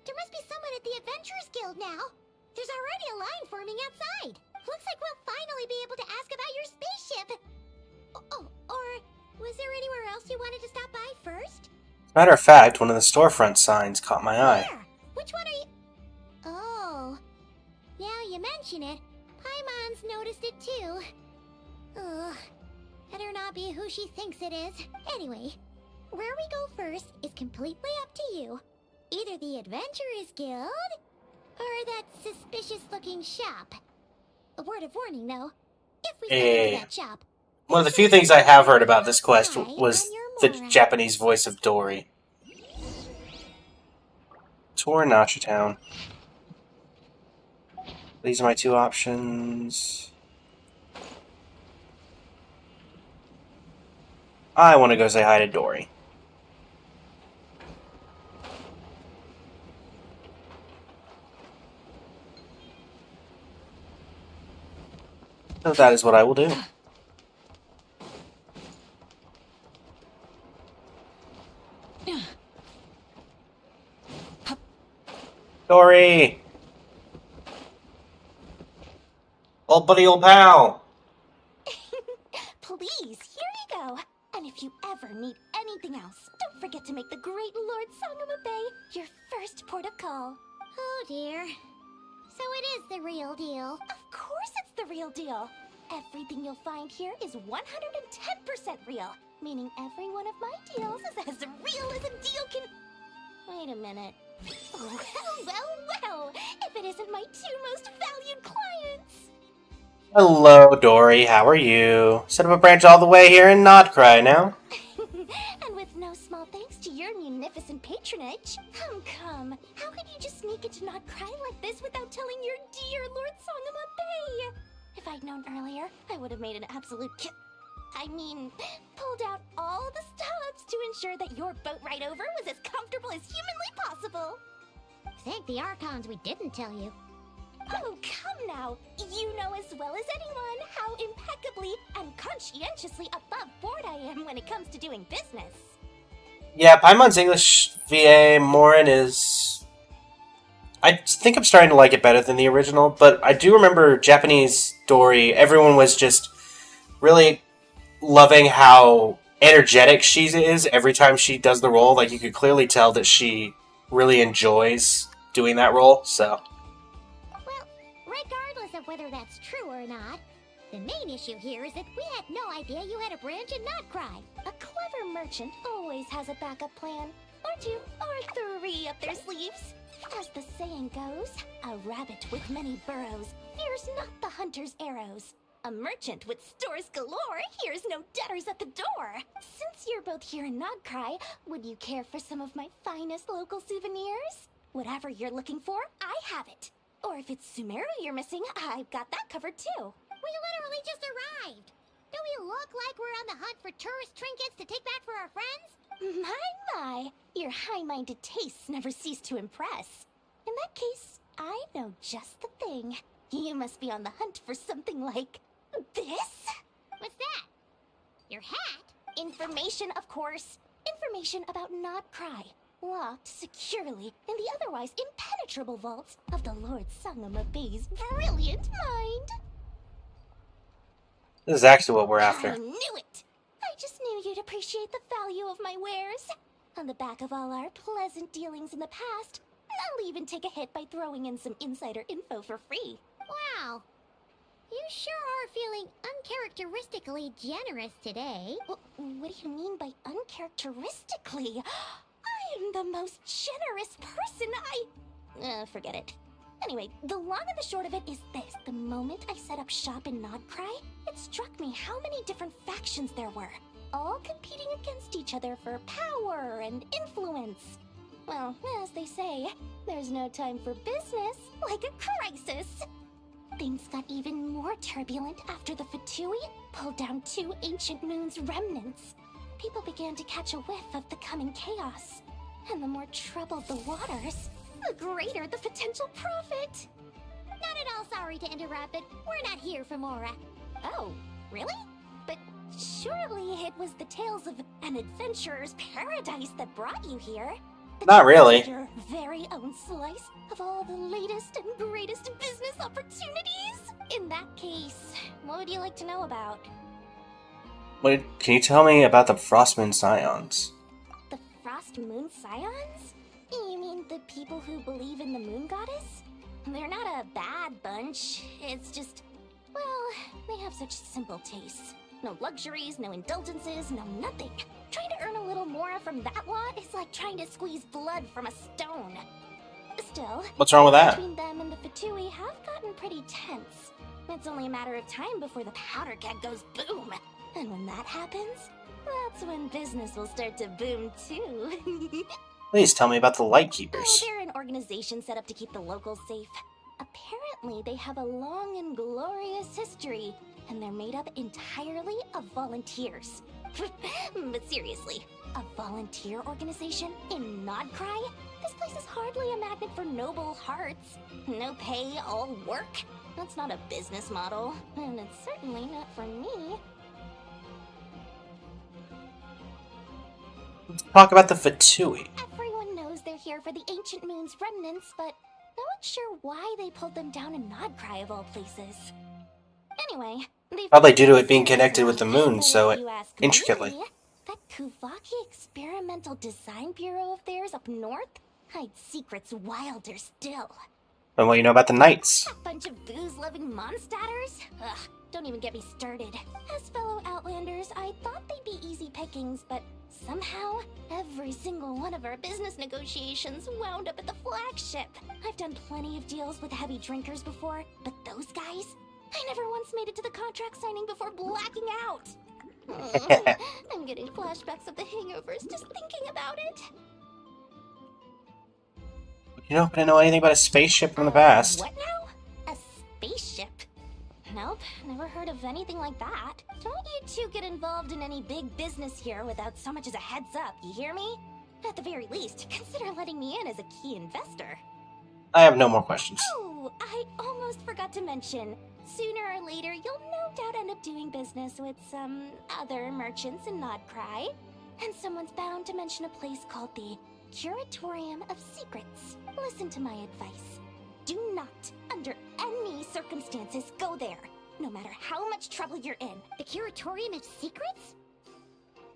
there must be someone at the Adventurers Guild now. There's already a line forming outside. Looks like we'll finally be able to ask about your spaceship. Oh, or was there anywhere else you wanted to stop by first? As a matter of fact, one of the storefront signs caught my eye. Where? Which one are you? Oh, now you mention it, Paimon's noticed it too. Ugh, better not be who she thinks it is. Anyway, where we go first is completely up to you. Either the Adventurers Guild, or that suspicious-looking shop. A word of warning, though. If we step into that shop... One of the few things I have heard about this quest was the Japanese voice of Dory. Tour Nacha Town. These are my two options. I want to go say hi to Dory. So that is what I will do. Dory! Old buddy, old pal! Please, here you go. And if you ever need anything else, don't forget to make the great Lord Sangama Bay your first port of call. Oh dear. So it is the real deal. Of course it's the real deal. Everything you'll find here is 110% real. Meaning every one of my deals is as real as a deal can... Wait a minute. Well, if it isn't my two most valued clients. Hello, Dory. How are you? Set up a branch all the way here in NOD-KRAI now. And with no small thanks to your munificent patronage. Come. How could you just sneak into NOD-KRAI like this without telling your dear Lord Sangama Bay? If I'd known earlier, I would have made an absolute pulled out all the stops to ensure that your boat ride over was as comfortable as humanly possible. Thank the Archons we didn't tell you. Oh, come now. You know as well as anyone how impeccably and conscientiously above board I am when it comes to doing business. Yeah, Paimon's English VA Morin is... I think I'm starting to like it better than the original, but I do remember Japanese Dory, everyone was just really loving how energetic she is every time she does the role. Like, you could clearly tell that she really enjoys doing that role, so... Well, regardless of whether that's true or not, the main issue here is that we had no idea you had a branch in NOD-KRAI. A clever merchant always has a backup plan, or two, or three up their sleeves. As the saying goes, a rabbit with many burrows fears not the hunter's arrows. A merchant with stores galore hears no debtors at the door. Since you're both here in NOD-KRAI, would you care for some of my finest local souvenirs? Whatever you're looking for, I have it. Or if it's Sumeru you're missing, I've got that covered too. We literally just arrived. Do we look like we're on the hunt for tourist trinkets to take back for our friends? My, your high-minded tastes never cease to impress. In that case, I know just the thing. You must be on the hunt for something like this? What's that? Your hat? Information, of course. Information about NOD-KRAI. locked securely in the otherwise impenetrable vaults of the Lord Sangama Bey's brilliant mind. This is actually what we're I after. knew it! I just knew you'd appreciate the value of my wares. On the back of all our pleasant dealings in the past, I'll even take a hit by throwing in some insider info for free. Wow. You sure are feeling uncharacteristically generous today. What do you mean by uncharacteristically? I am the most generous person. Forget it. Anyway, the long and the short of it is this. The moment I set up shop in NOD-KRAI, it struck me how many different factions there were, all competing against each other for power and influence. Well, as they say, there's no time for business like a crisis. Things got even more turbulent after the Fatui pulled down 2 ancient moon's remnants. People began to catch a whiff of the coming chaos. And the more troubled the waters, the greater the potential profit. Not at all sorry to interrupt, but we're not here for Mora. Oh, really? But surely it was the tales of an adventurer's paradise that brought you here. Not really. Your very own slice of all the latest and greatest business opportunities? In that case, what would you like to know about? Can you tell me about the Frostmoon Scions? The Frost Moon Scions? You mean the people who believe in the moon goddess? They're not a bad bunch. It's just, well, they have such simple tastes. No luxuries, no indulgences, no nothing. Trying to earn a little more from that lot is like trying to squeeze blood from a stone. Still, What's wrong with that? Between them and the Fatui have gotten pretty tense. It's only a matter of time before the powder keg goes boom. And when that happens, that's when business will start to boom too. Please tell me about the Oh, Lightkeepers. they're an organization set up to keep the locals safe. Apparently, they have a long and glorious history, and they're made up entirely of volunteers. But seriously, a volunteer organization in NOD-KRAI? This place is hardly a magnet for noble hearts. No pay, all work. That's not a business model, and it's certainly not for me. Let's talk about the Fatui. Everyone knows they're here for the Ancient Moon's remnants, but no one's sure why they pulled them down in NOD-KRAI of all places. Anyway, Probably due to it being connected with the moon so if you ask intricately. me, that Kuvaki Experimental Design Bureau of theirs up north hides secrets wilder still. And what do you know about the Knights? A bunch of booze-loving monsters? Ugh, don't even get me started. As fellow Outlanders, I thought they'd be easy pickings, but somehow, every single one of our business negotiations wound up at the flagship. I've done plenty of deals with heavy drinkers before, but those guys? I never once made it to the contract signing before blacking out. I'm getting flashbacks of the hangovers just thinking about it. You don't know anything about a spaceship from the past. What now? A spaceship? Nope, never heard of anything like that. Don't you two get involved in any big business here without so much as a heads up, you hear me? At the very least, consider letting me in as a key investor. I have no more questions. Oh, I almost forgot to mention. Sooner or later, you'll no doubt end up doing business with some other merchants in NOD-KRAI. And someone's bound to mention a place called the Curatorium of Secrets. Listen to my advice. Do not, under any circumstances, go there, no matter how much trouble you're in. The Curatorium of Secrets?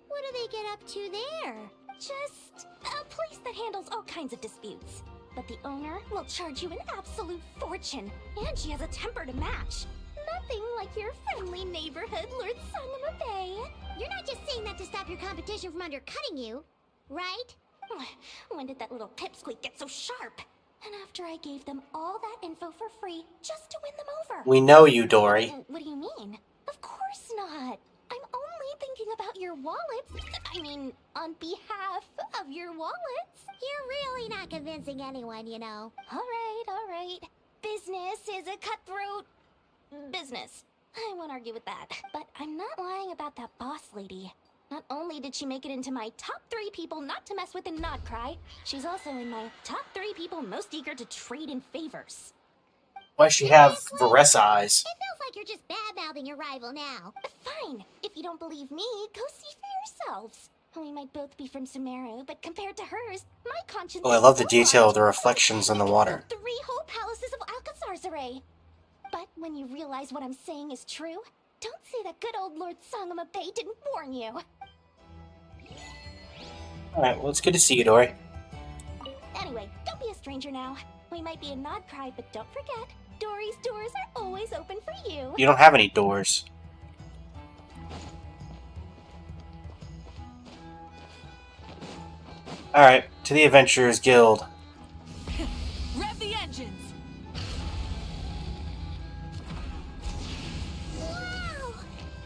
What do they get up to there? Just a place that handles all kinds of disputes. But the owner will charge you an absolute fortune, and she has a temper to match. Nothing like your friendly neighborhood Lord Sangama Bey. You're not just saying that to stop your competition from undercutting you, right? When did that little pipsqueak get so sharp? And after I gave them all that info for free just to win them over. We know you, Dory. What do you mean? Of course not. I'm only thinking about your wallets. I mean, on behalf of your wallets. You're really not convincing anyone, you know. All right. Business is a cutthroat business. I won't argue with that. But I'm not lying about that boss lady. Not only did she make it into my top 3 people not to mess with in NOD-KRAI, she's also in my top 3 people most eager to trade in favors. Why she have Varessa eyes? It feels like you're just bad-mouthing your rival now. Fine. If you don't believe me, go see for yourselves. We might both be from Sumeru, but compared to hers, my conscience Oh, I is love the so detail large. of the reflections in the It can water. fill 3 whole palaces of Alcazar's array. But when you realize what I'm saying is true, don't say that good old Lord Sangama Bay didn't warn you. Alright, well, it's good to see you, Dory. Anyway, don't be a stranger now. We might be a NOD-KRAI, but don't forget, Dory's doors are always open for you. You don't have any doors. Alright, to the Adventurers Guild. Rev the engines! Wow!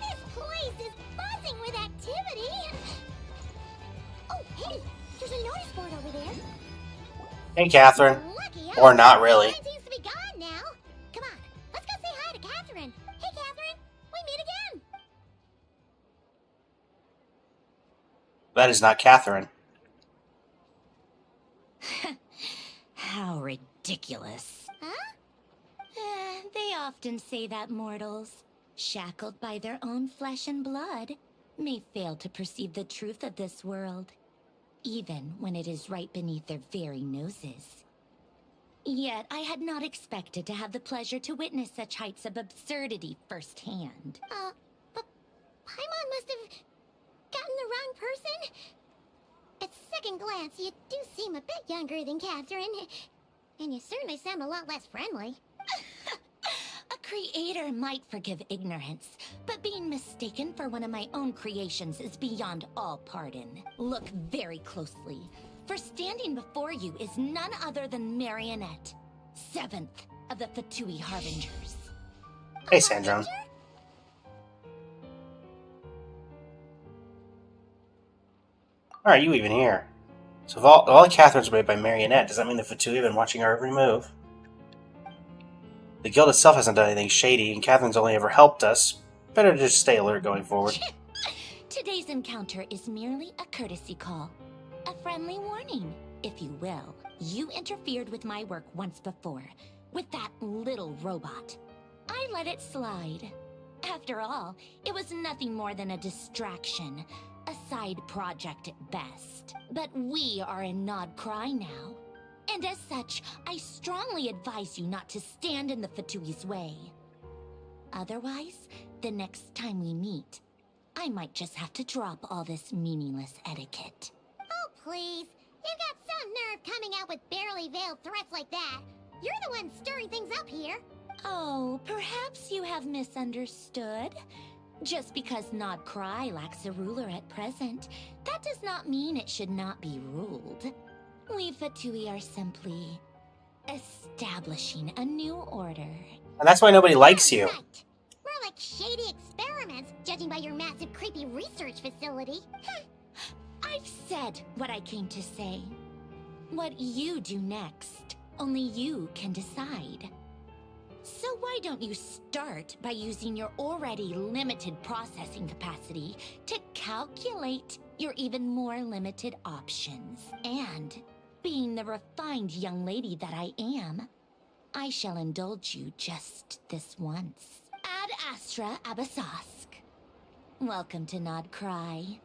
This place is buzzing with activity! Oh, hey! There's a notice board over there. Hey, Catherine. Lucky Or not really. Mine seems to be gone now. Come on, let's go say hi to Catherine. Hey, Catherine! We meet again! That is not Catherine. How ridiculous. Huh? They often say that mortals, shackled by their own flesh and blood, may fail to perceive the truth of this world, even when it is right beneath their very noses. Yet I had not expected to have the pleasure to witness such heights of absurdity firsthand. But Paimon must have gotten the wrong person? At second glance, you do seem a bit younger than Catherine. And you certainly sound a lot less friendly. A creator might forgive ignorance, but being mistaken for one of my own creations is beyond all pardon. Look very closely, for standing before you is none other than Marionette, 7th of the Fatui Harbingers. Hey, Sandrone. Why are you even here? So if all the Catherines were made by Marionette, does that mean the Fatui have been watching our every move? The guild itself hasn't done anything shady, and Catherine's only ever helped us. Better to just stay alert going forward. Today's encounter is merely a courtesy call. A friendly warning, if you will. You interfered with my work once before, with that little robot. I let it slide. After all, it was nothing more than a distraction, a side project at best. But we are in NOD-KRAI now. And as such, I strongly advise you not to stand in the Fatui's way. Otherwise, the next time we meet, I might just have to drop all this meaningless etiquette. Oh, please. You've got some nerve coming out with barely veiled threats like that. You're the one stirring things up here. Oh, perhaps you have misunderstood. Just because NOD-KRAI lacks a ruler at present, that does not mean it should not be ruled. We Fatui are simply establishing a new order. And that's why nobody likes you. Right. We're like shady experiments, judging by your massive, creepy research facility. I've said what I came to say. What you do next, only you can decide. So why don't you start by using your already limited processing capacity to calculate your even more limited options? And, being the refined young lady that I am, I shall indulge you just this once. Ad Astra Abasask. Welcome to NOD-KRAI,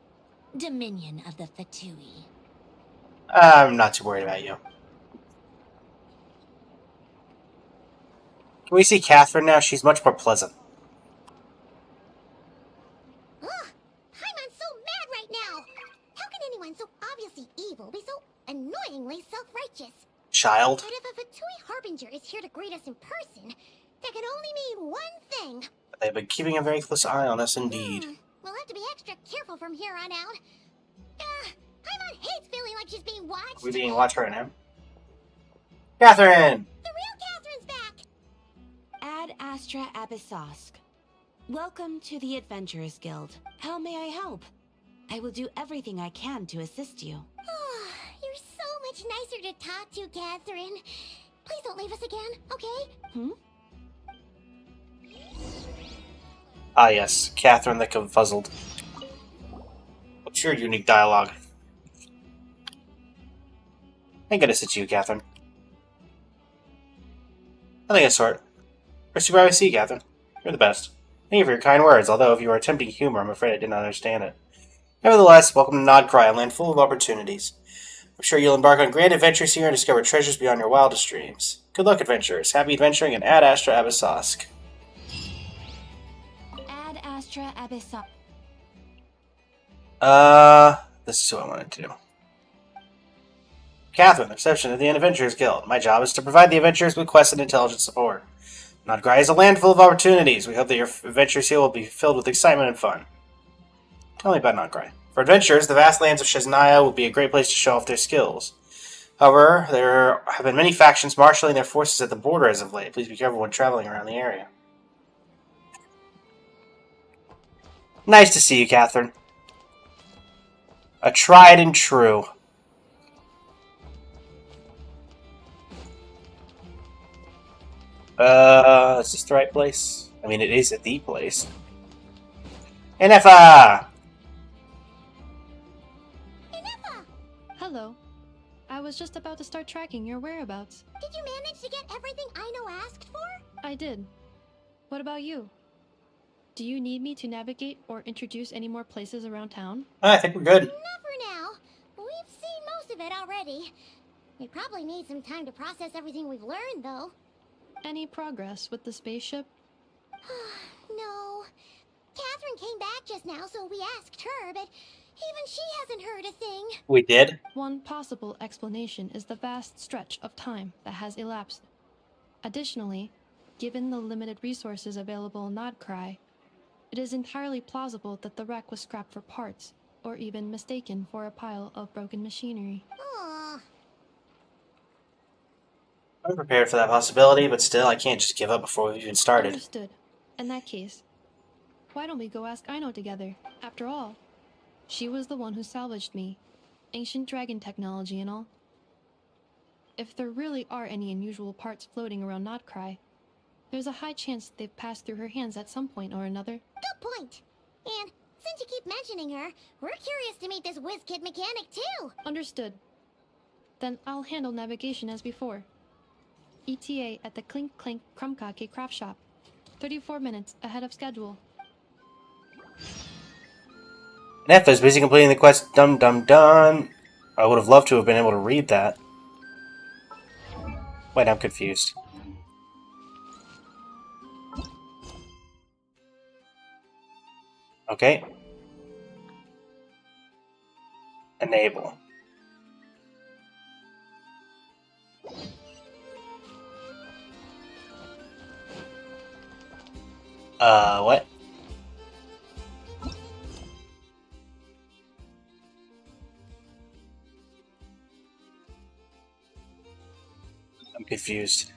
Dominion of the Fatui. I'm not too worried about you. Can we see Catherine now? She's much more pleasant. Ugh, Paimon's so mad right now. How can anyone so obviously evil be so annoyingly self-righteous? Child. But if a Fatui Harbinger is here to greet us in person, that can only mean one thing. They've been keeping a very close eye on us indeed. We'll have to be extra careful from here on out. Paimon hates feeling like she's being watched. Are we being watched right now? Catherine! The real Catherine's back! Ad Astra Abyssosque. Welcome to the Adventurers Guild. How may I help? I will do everything I can to assist you. You're so much nicer to talk to, Catherine. Please don't leave us again, okay? Ah yes, Catherine the Confuzzled. What's your unique dialogue? Thank goodness it's you, Catherine. Nothing of the sort. We're super happy to see you, Catherine. You're the best. Thank you for your kind words, although if you were attempting humor, I'm afraid I did not understand it. Nevertheless, welcome to NOD-KRAI, a land full of opportunities. I'm sure you'll embark on grand adventures here and discover treasures beyond your wildest dreams. Good luck, adventurers. Happy adventuring, and Ad Astra Abyssosk. Ad Astra Abyssal. This is what I wanted to do. Catherine, the reception of the Adventurers Guild. My job is to provide the adventurers with quest and intelligence support. NOD-KRAI is a land full of opportunities. We hope that your adventures here will be filled with excitement and fun. Tell me about NOD-KRAI. For adventurers, the vast lands of Shesnaya will be a great place to show off their skills. However, there have been many factions marshalling their forces at the border as of late. Please be careful when traveling around the area. Nice to see you, Catherine. A tried and true. Is this the right place? I mean, it is at the place. Inefa! Hello. I was just about to start tracking your whereabouts. Did you manage to get everything Aino asked for? I did. What about you? Do you need me to navigate or introduce any more places around town? I think we're good. Not for now. We've seen most of it already. We probably need some time to process everything we've learned, though. Any progress with the spaceship? No. Catherine came back just now, so we asked her, but even she hasn't heard a thing. We did? One possible explanation is the vast stretch of time that has elapsed. Additionally, given the limited resources available in NOD-KRAI, it is entirely plausible that the wreck was scrapped for parts, or even mistaken for a pile of broken machinery. Aw. I'm prepared for that possibility, but still, I can't just give up before we've even started. Understood. In that case, why don't we go ask Aino together? After all, she was the one who salvaged me. Ancient dragon technology and all. If there really are any unusual parts floating around NOD-KRAI, there's a high chance they've passed through her hands at some point or another. Good point. And since you keep mentioning her, we're curious to meet this whiz-kid mechanic, too. Understood. Then I'll handle navigation as before. ETA at the Clink Clink Krumkake craft shop. 34 minutes ahead of schedule. Nefa is busy completing the quest Dum Dum Dun. I would have loved to have been able to read that. Wait, I'm confused. Okay. Enable. What? I'm confused.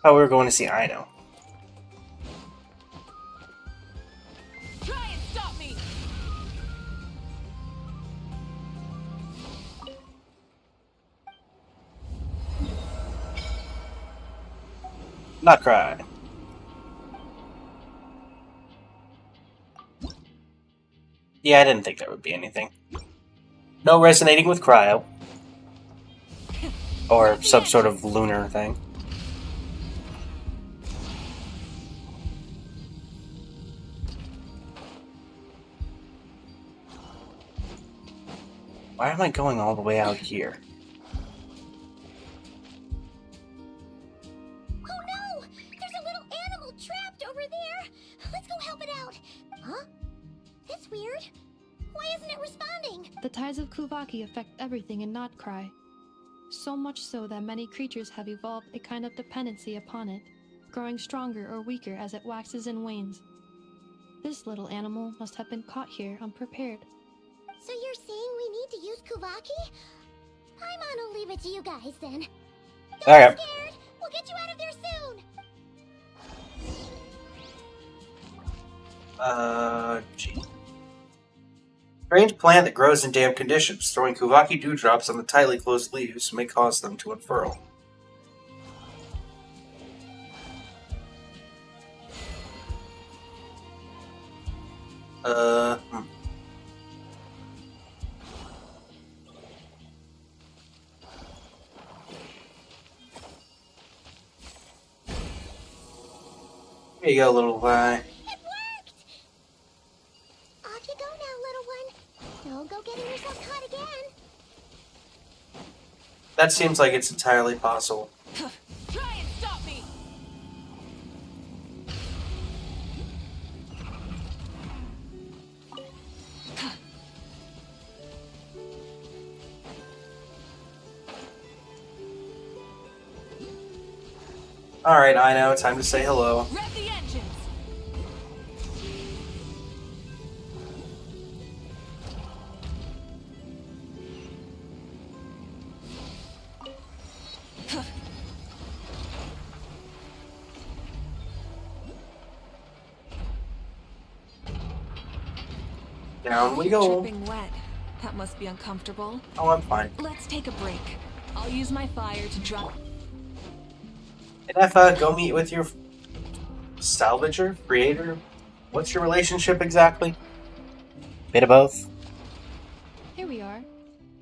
Oh, we were going to see Aino. Try and stop me! NOD-KRAI. Yeah, I didn't think there would be anything. No resonating with cryo. Or some sort of lunar thing. Why am I going all the way out here? Oh no! There's a little animal trapped over there! Let's go help it out! Huh? That's weird. Why isn't it responding? The tides of Kuvaki affect everything in NOD-KRAI. So much so that many creatures have evolved a kind of dependency upon it, growing stronger or weaker as it waxes and wanes. This little animal must have been caught here unprepared. So you're saying we need to use Kuvaki? Paimon will leave it to you guys then. Don't Alright. be scared! We'll get you out of there soon! Gee. Strange plant that grows in damp conditions. Throwing Kuvaki dewdrops on the tightly closed leaves may cause them to unfurl. Here you go, little guy. It worked! Off you go now, little one. Don't go getting yourself caught again. That seems like it's entirely possible. Try and stop me! Alright, I know. Time to say hello. Rev the engines! Down we go. Dripping wet. That must be uncomfortable. Oh, I'm fine. Let's take a break. I'll use my fire to drop. And go meet with your salvager, creator. What's your relationship exactly? Bit of both. Here we are.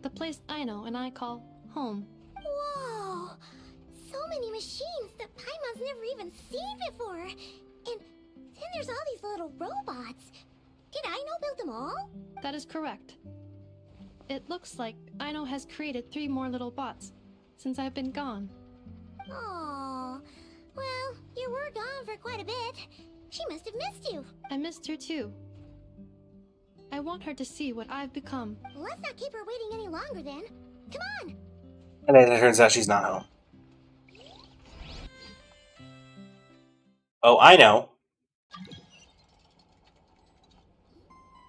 The place I know and I call home. Whoa! So many machines that Paimon's never even seen before. And then there's all these little robots. Did Aino build them all? That is correct. It looks like Aino has created 3 more little bots since I've been gone. Aww. Well, you were gone for quite a bit. She must have missed you. I missed her too. I want her to see what I've become. Let's not keep her waiting any longer then. Come on! And then it turns out she's not home. Oh, I know.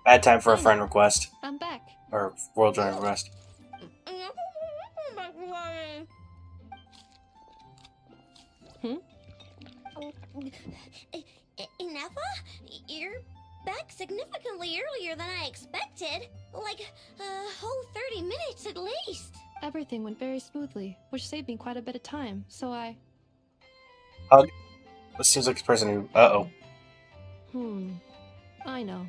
Bad time for a friend request. I'm back. Or world join request. Ineffa? You're back significantly earlier than I expected. Like a whole 30 minutes at least. Everything went very smoothly, which saved me quite a bit of time, so I... Hug. This seems like the person who... Uh-oh. I know.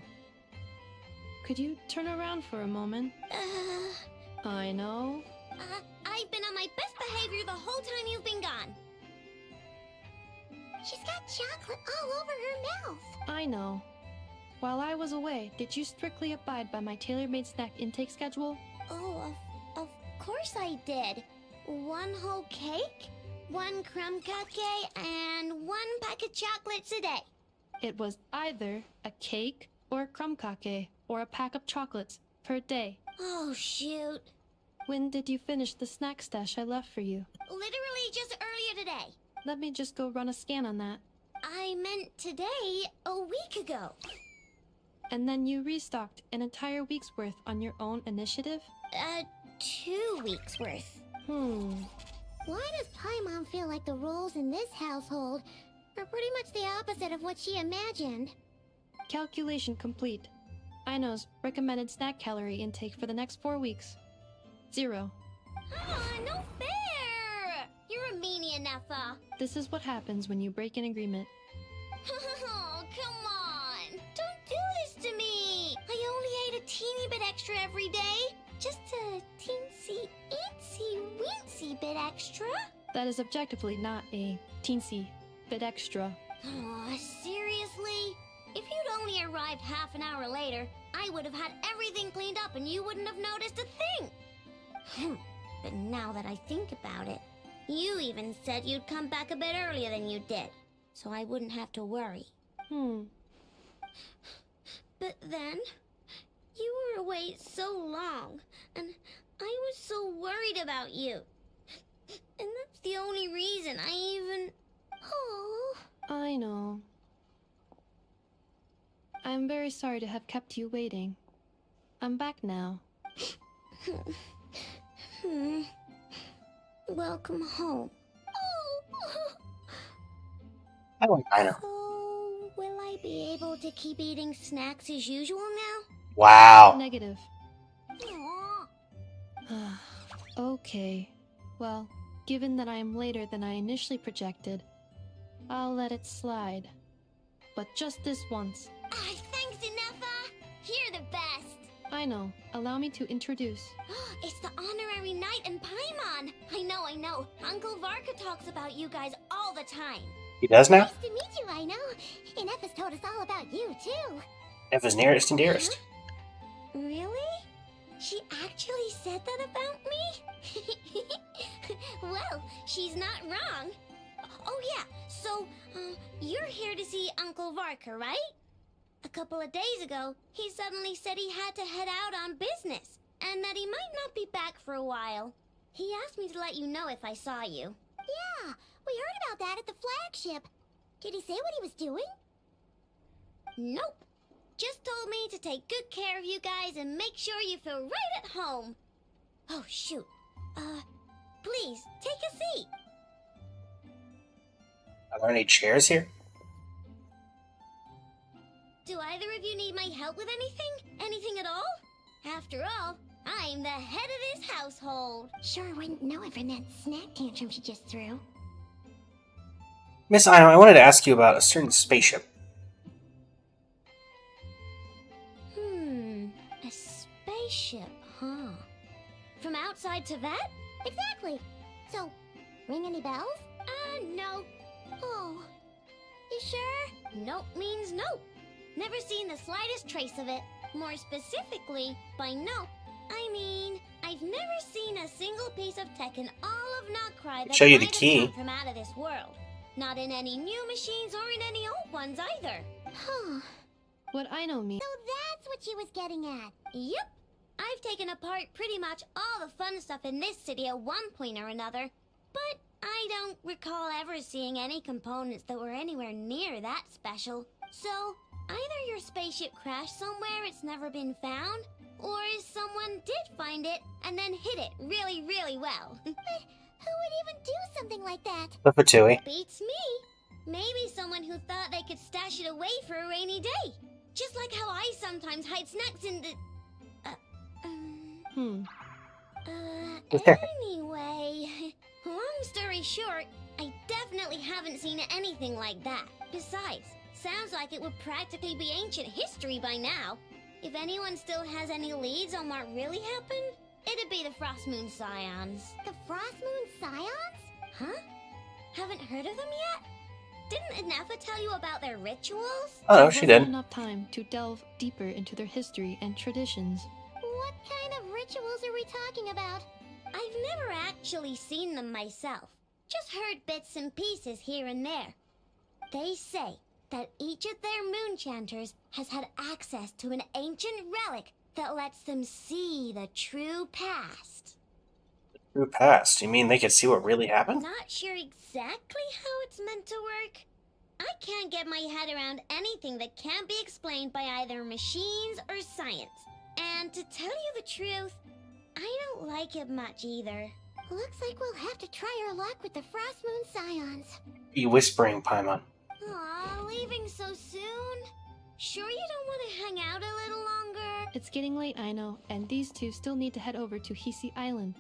Could you turn around for a moment? I know. I've been on my best behavior the whole time you've been gone. She's got chocolate all over her mouth. I know. While I was away, did you strictly abide by my tailor-made snack intake schedule? Oh, of course I did. 1 whole cake, 1 crumb cupcake, and 1 pack of chocolates a day. It was either a cake or a crumb cake or a pack of chocolates per day. Oh, shoot. When did you finish the snack stash I left for you? Literally just earlier today. Let me just go run a scan on that. I meant today, a week ago. And then you restocked an entire week's worth on your own initiative? 2 weeks worth. Why does Paimon feel like the roles in this household are pretty much the opposite of what she imagined? Calculation complete. Aino's recommended snack calorie intake for the next 4 weeks. 0. No fair! You're a meanie, Ineffa. This is what happens when you break an agreement. Oh, come on! Don't do this to me! I only ate a teeny bit extra every day. Just a teensy, itsy, weensy bit extra. That is objectively not a teensy bit extra. Oh, seriously? If you'd only arrived half an hour later, I would have had everything cleaned up and you wouldn't have noticed a thing. But now that I think about it, you even said you'd come back a bit earlier than you did, so I wouldn't have to worry. But then, you were away so long, and I was so worried about you. And that's the only reason I even... Oh. I know. I'm very sorry to have kept you waiting. I'm back now. Welcome home. I like Aino. So, will I be able to keep eating snacks as usual now? Wow. Negative. Aw. Okay. Well, given that I am later than I initially projected, I'll let it slide. But just this once. Thanks, Ineffa! You're the best! I know. Allow me to introduce. It's the honorary knight and Paimon! I know. Uncle Varka talks about you guys all the time. He does now? Nice to meet you, I know. And F has told us all about you, too. F is nearest and dearest. Really? She actually said that about me? Well, she's not wrong. Oh yeah, so, you're here to see Uncle Varka, right? A couple of days ago, he suddenly said he had to head out on business, and that he might not be back for a while. He asked me to let you know if I saw you. Yeah, we heard about that at the flagship. Did he say what he was doing? Nope. Just told me to take good care of you guys and make sure you feel right at home. Oh, shoot. Please, take a seat. Are there any chairs here? Do either of you need my help with anything? Anything at all? After all, I'm the head of this household. Sure wouldn't know it from that snack tantrum she just threw. Miss Ino, I wanted to ask you about a certain spaceship. A spaceship, huh? From outside to that? Exactly. So, ring any bells? No. Oh. You sure? Nope means nope. Never seen the slightest trace of it. More specifically, by nope, I mean, I've never seen a single piece of tech in all of NOD-KRAI that Show you the might have key. come from out of this world. Not in any new machines or in any old ones either. Huh. What Ino means. So that's what she was getting at. Yep. I've taken apart pretty much all the fun stuff in this city at one point or another, but I don't recall ever seeing any components that were anywhere near that special. So, either your spaceship crashed somewhere it's never been found, or someone did find it and then hid it really, really well. But who would even do something like that? The Fatui. Beats me. Maybe someone who thought they could stash it away for a rainy day. Just like how I sometimes hide snacks in the... Anyway, long story short, I definitely haven't seen anything like that. Besides, sounds like it would practically be ancient history by now. If anyone still has any leads on what really happened, it'd be the Frost Moon Scions. The Frost Moon Scions? Huh? Haven't heard of them yet? Didn't Anafa tell you about their rituals? Oh, no, she There did. wasn't enough time to delve deeper into their history and traditions. What kind of rituals are we talking about? I've never actually seen them myself. Just heard bits and pieces here and there. They say that each of their moon chanters has had access to an ancient relic that lets them see the true past. True past. You mean they could see what really happened? Not sure exactly how it's meant to work. I can't get my head around anything that can't be explained by either machines or science. And to tell you the truth, I don't like it much either. Looks like we'll have to try our luck with the Frost Moon Scions. You whispering, Paimon. Aw, leaving so soon? Sure you don't want to hang out a little longer? It's getting late, I know, and these two still need to head over to Hisi Island.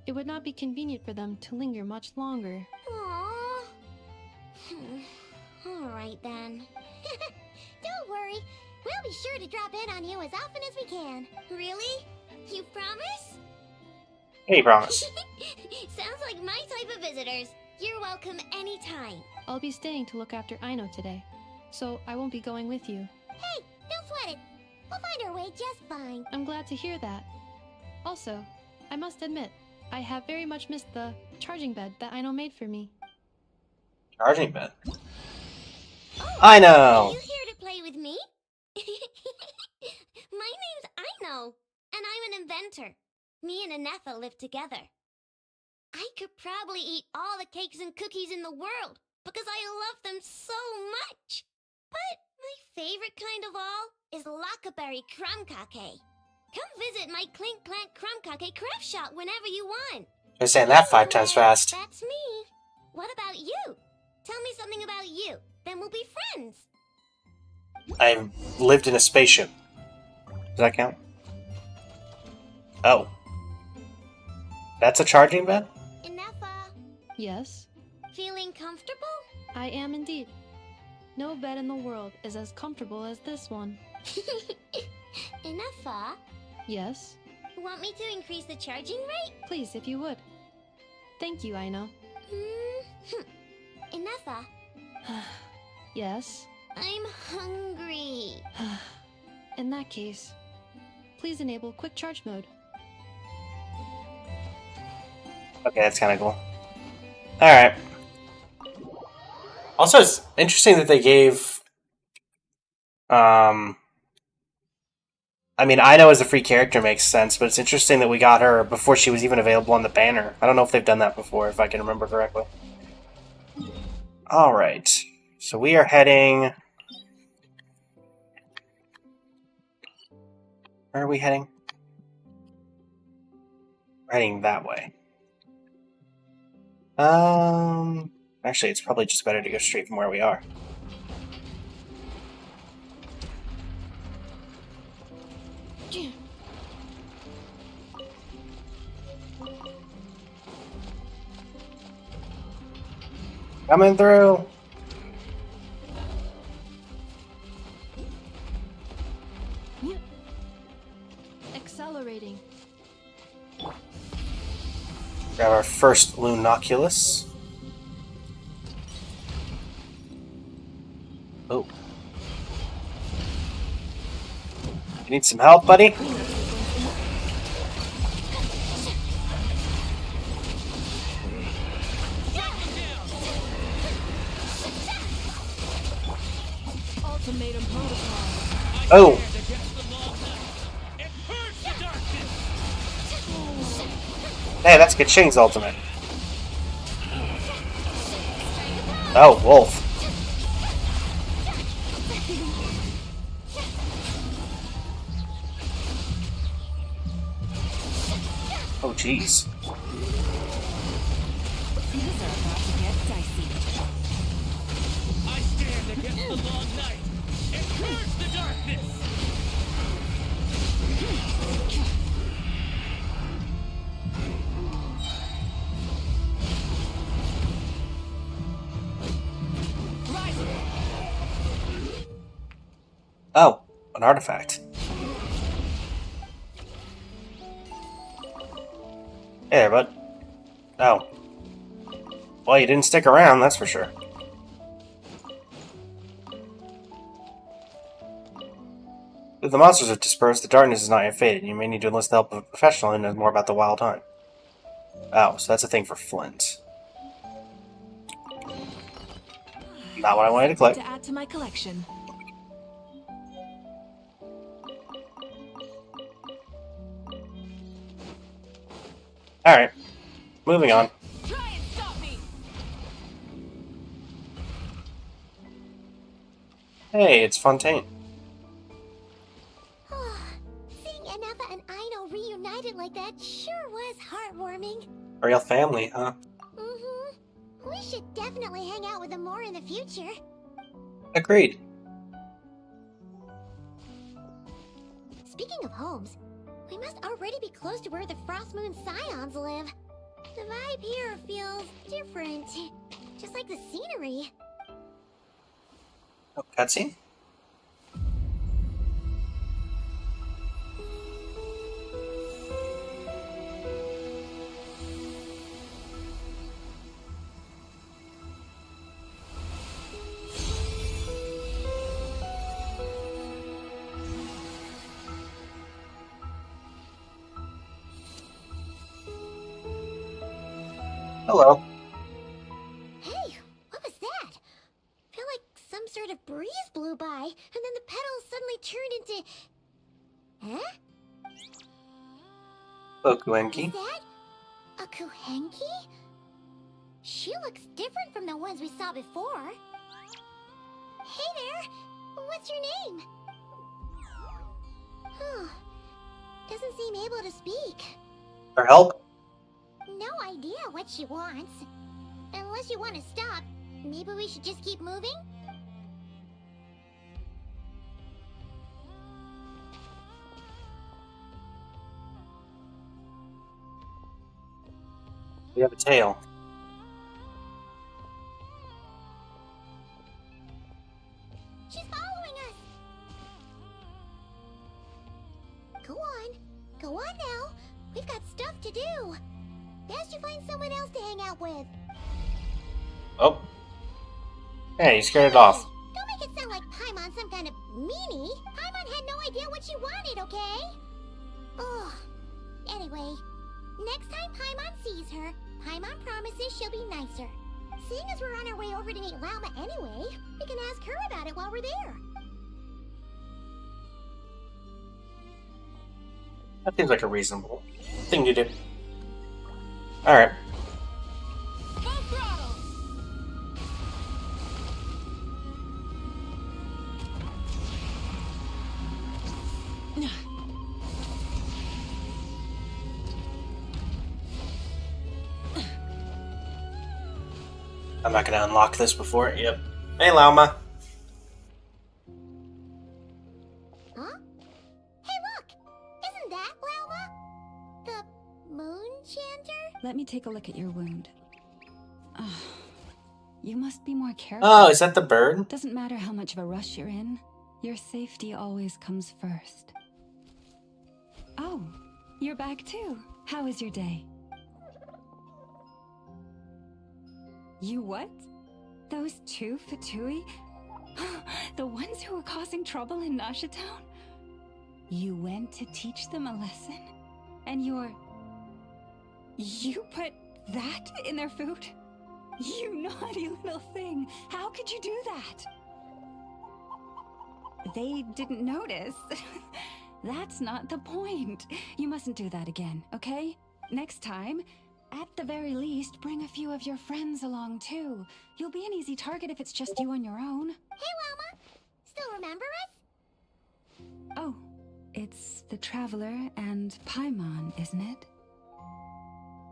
It would not be convenient for them to linger much longer. Aww. Alright then. Don't worry. We'll be sure to drop in on you as often as we can. Really? You promise? Hey, promise. Sounds like my type of visitors. You're welcome anytime. I'll be staying to look after Ino today, so I won't be going with you. Hey, don't sweat it. We'll find our way just fine. I'm glad to hear that. Also, I must admit, I have very much missed the charging bed that Ino made for me. Charging bed. Oh, Ino! Are you here to play with me? My name's Ino, and I'm an inventor. Me and Anafa live together. I could probably eat all the cakes and cookies in the world because I love them so much. But my favorite kind of all is Lockaberry Crumb Cake. Come visit my Clink Clank Crumb Cake craft shop whenever you want. You're saying that 5 times fast. That's me. What about you? Tell me something about you. Then we'll be friends. I've lived in a spaceship. Does that count? Oh. That's a charging bed? Anafa, Yes, feeling comfortable? I am indeed. No bed in the world is as comfortable as this one. Anafa, Yes, want me to increase the charging rate? please, if you would. Thank you, Ino. Inefa, Yes? I'm hungry. In that case, please enable quick charge mode. Okay, that's kind of cool. Alright. Also, it's interesting that they gave... I mean, I know as a free character makes sense, but it's interesting that we got her before she was even available on the banner. I don't know if they've done that before, if I can remember correctly. Alright. So we are heading... Where are we heading? We're heading that way. Actually, it's probably just better to go straight from where we are. Coming through! Accelerating. Grab our first Lunoculus. Oh. You need some help, buddy? Ultimatum protocol. Oh! Hey, that's Kaching's ultimate. Oh, Wolf. Oh, jeez. Things are about to get dicey. I stand against the long night and curse the darkness! Oh, an artifact. Hey there, bud. Oh. Well, you didn't stick around, that's for sure. If the monsters have dispersed, the darkness is not yet faded. You may need to enlist the help of a professional who knows more about the Wild Hunt. Oh, so that's a thing for Flint. Not what I wanted to click. To add to my collection. Alright. Moving on. Try and stop me. Hey, it's Fontaine. Seeing Inefa and Aino reunited like that sure was heartwarming. A real family, huh? Mm-hmm. We should definitely hang out with them more in the future. Agreed. Speaking of homes, we must already be close to where the Frost Moon Scions live. The vibe here feels different. Just like the scenery. Oh, cutscene? Hello. Hey, what was that? I feel like some sort of breeze blew by, and then the petals suddenly turned into... Huh? Okuenki. Is that a Kuhenki? She looks different from the ones we saw before. Hey there! What's your name? Huh. Doesn't seem able to speak. For help? No idea what she wants. Unless you want to stop, maybe we should just keep moving? We have a tail. She's following us! Go on. Go on now. We've got stuff to do. Best you find someone else to hang out with. Oh. Hey, you scared it off. Don't make it sound like Paimon's some kind of meanie. Paimon had no idea what she wanted, okay? Ugh. Anyway, next time Paimon sees her, Paimon promises she'll be nicer. Seeing as we're on our way over to meet Lauma anyway, we can ask her about it while we're there. That seems like a reasonable thing to do. Alright. Full throttle! I'm not gonna unlock this before. Yep. Hey, Lauma. Huh? Hey, look! Isn't that Lauma? The moon chanter? Let me take a look at your wound. You must be more careful. Oh, is that the bird? Doesn't matter how much of a rush you're in, your safety always comes first. Oh, you're back too. How was your day? You what? Those two Fatui? The ones who were causing trouble in Nasha Town? You went to teach them a lesson? And you put that in their food? You naughty little thing! How could you do that? They didn't notice. That's not the point. You mustn't do that again, okay? Next time, at the very least, bring a few of your friends along too. You'll be an easy target if it's just you on your own. Hey, Lauma! Still remember us? Oh, it's the Traveler and Paimon, isn't it?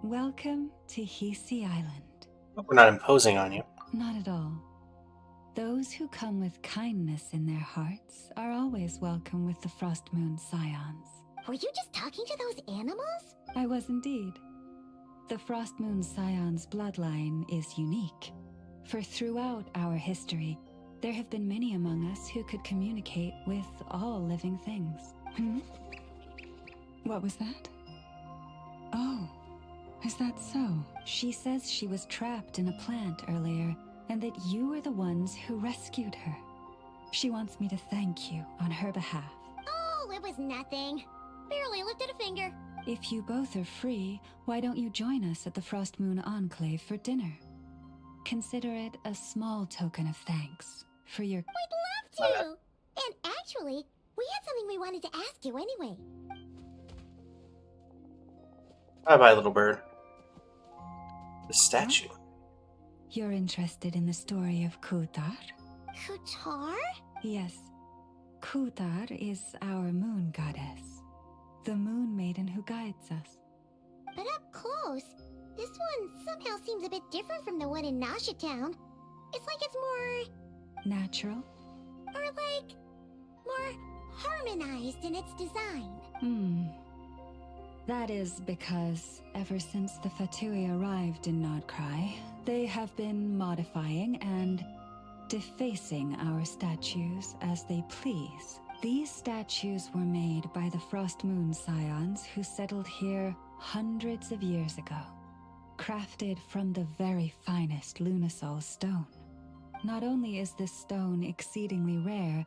Welcome to Hisi Island. Hope we're not imposing on you. Not at all. Those who come with kindness in their hearts are always welcome with the Frost Moon Scions. Were you just talking to those animals? I was indeed. The Frost Moon Scions bloodline is unique, for throughout our history, there have been many among us who could communicate with all living things. What was that? Oh, is that so? She says she was trapped in a plant earlier, and that you were the ones who rescued her. She wants me to thank you on her behalf. Oh, it was nothing. Barely lifted a finger. If you both are free, why don't you join us at the Frost Moon Enclave for dinner? Consider it a small token of thanks for your— We'd love to! And actually, we had something we wanted to ask you anyway. Bye-bye, little bird. The statue. You're interested in the story of Kutar? Kutar? Yes. Kutar is our moon goddess, the moon maiden who guides us. But up close, this one somehow seems a bit different from the one in Nasha Town. It's like it's more... natural? Or like... more harmonized in its design. That is because ever since the Fatui arrived in NOD-KRAI, they have been modifying and defacing our statues as they please. These statues were made by the Frost Moon Scions who settled here hundreds of years ago, crafted from the very finest Lunasol stone. Not only is this stone exceedingly rare,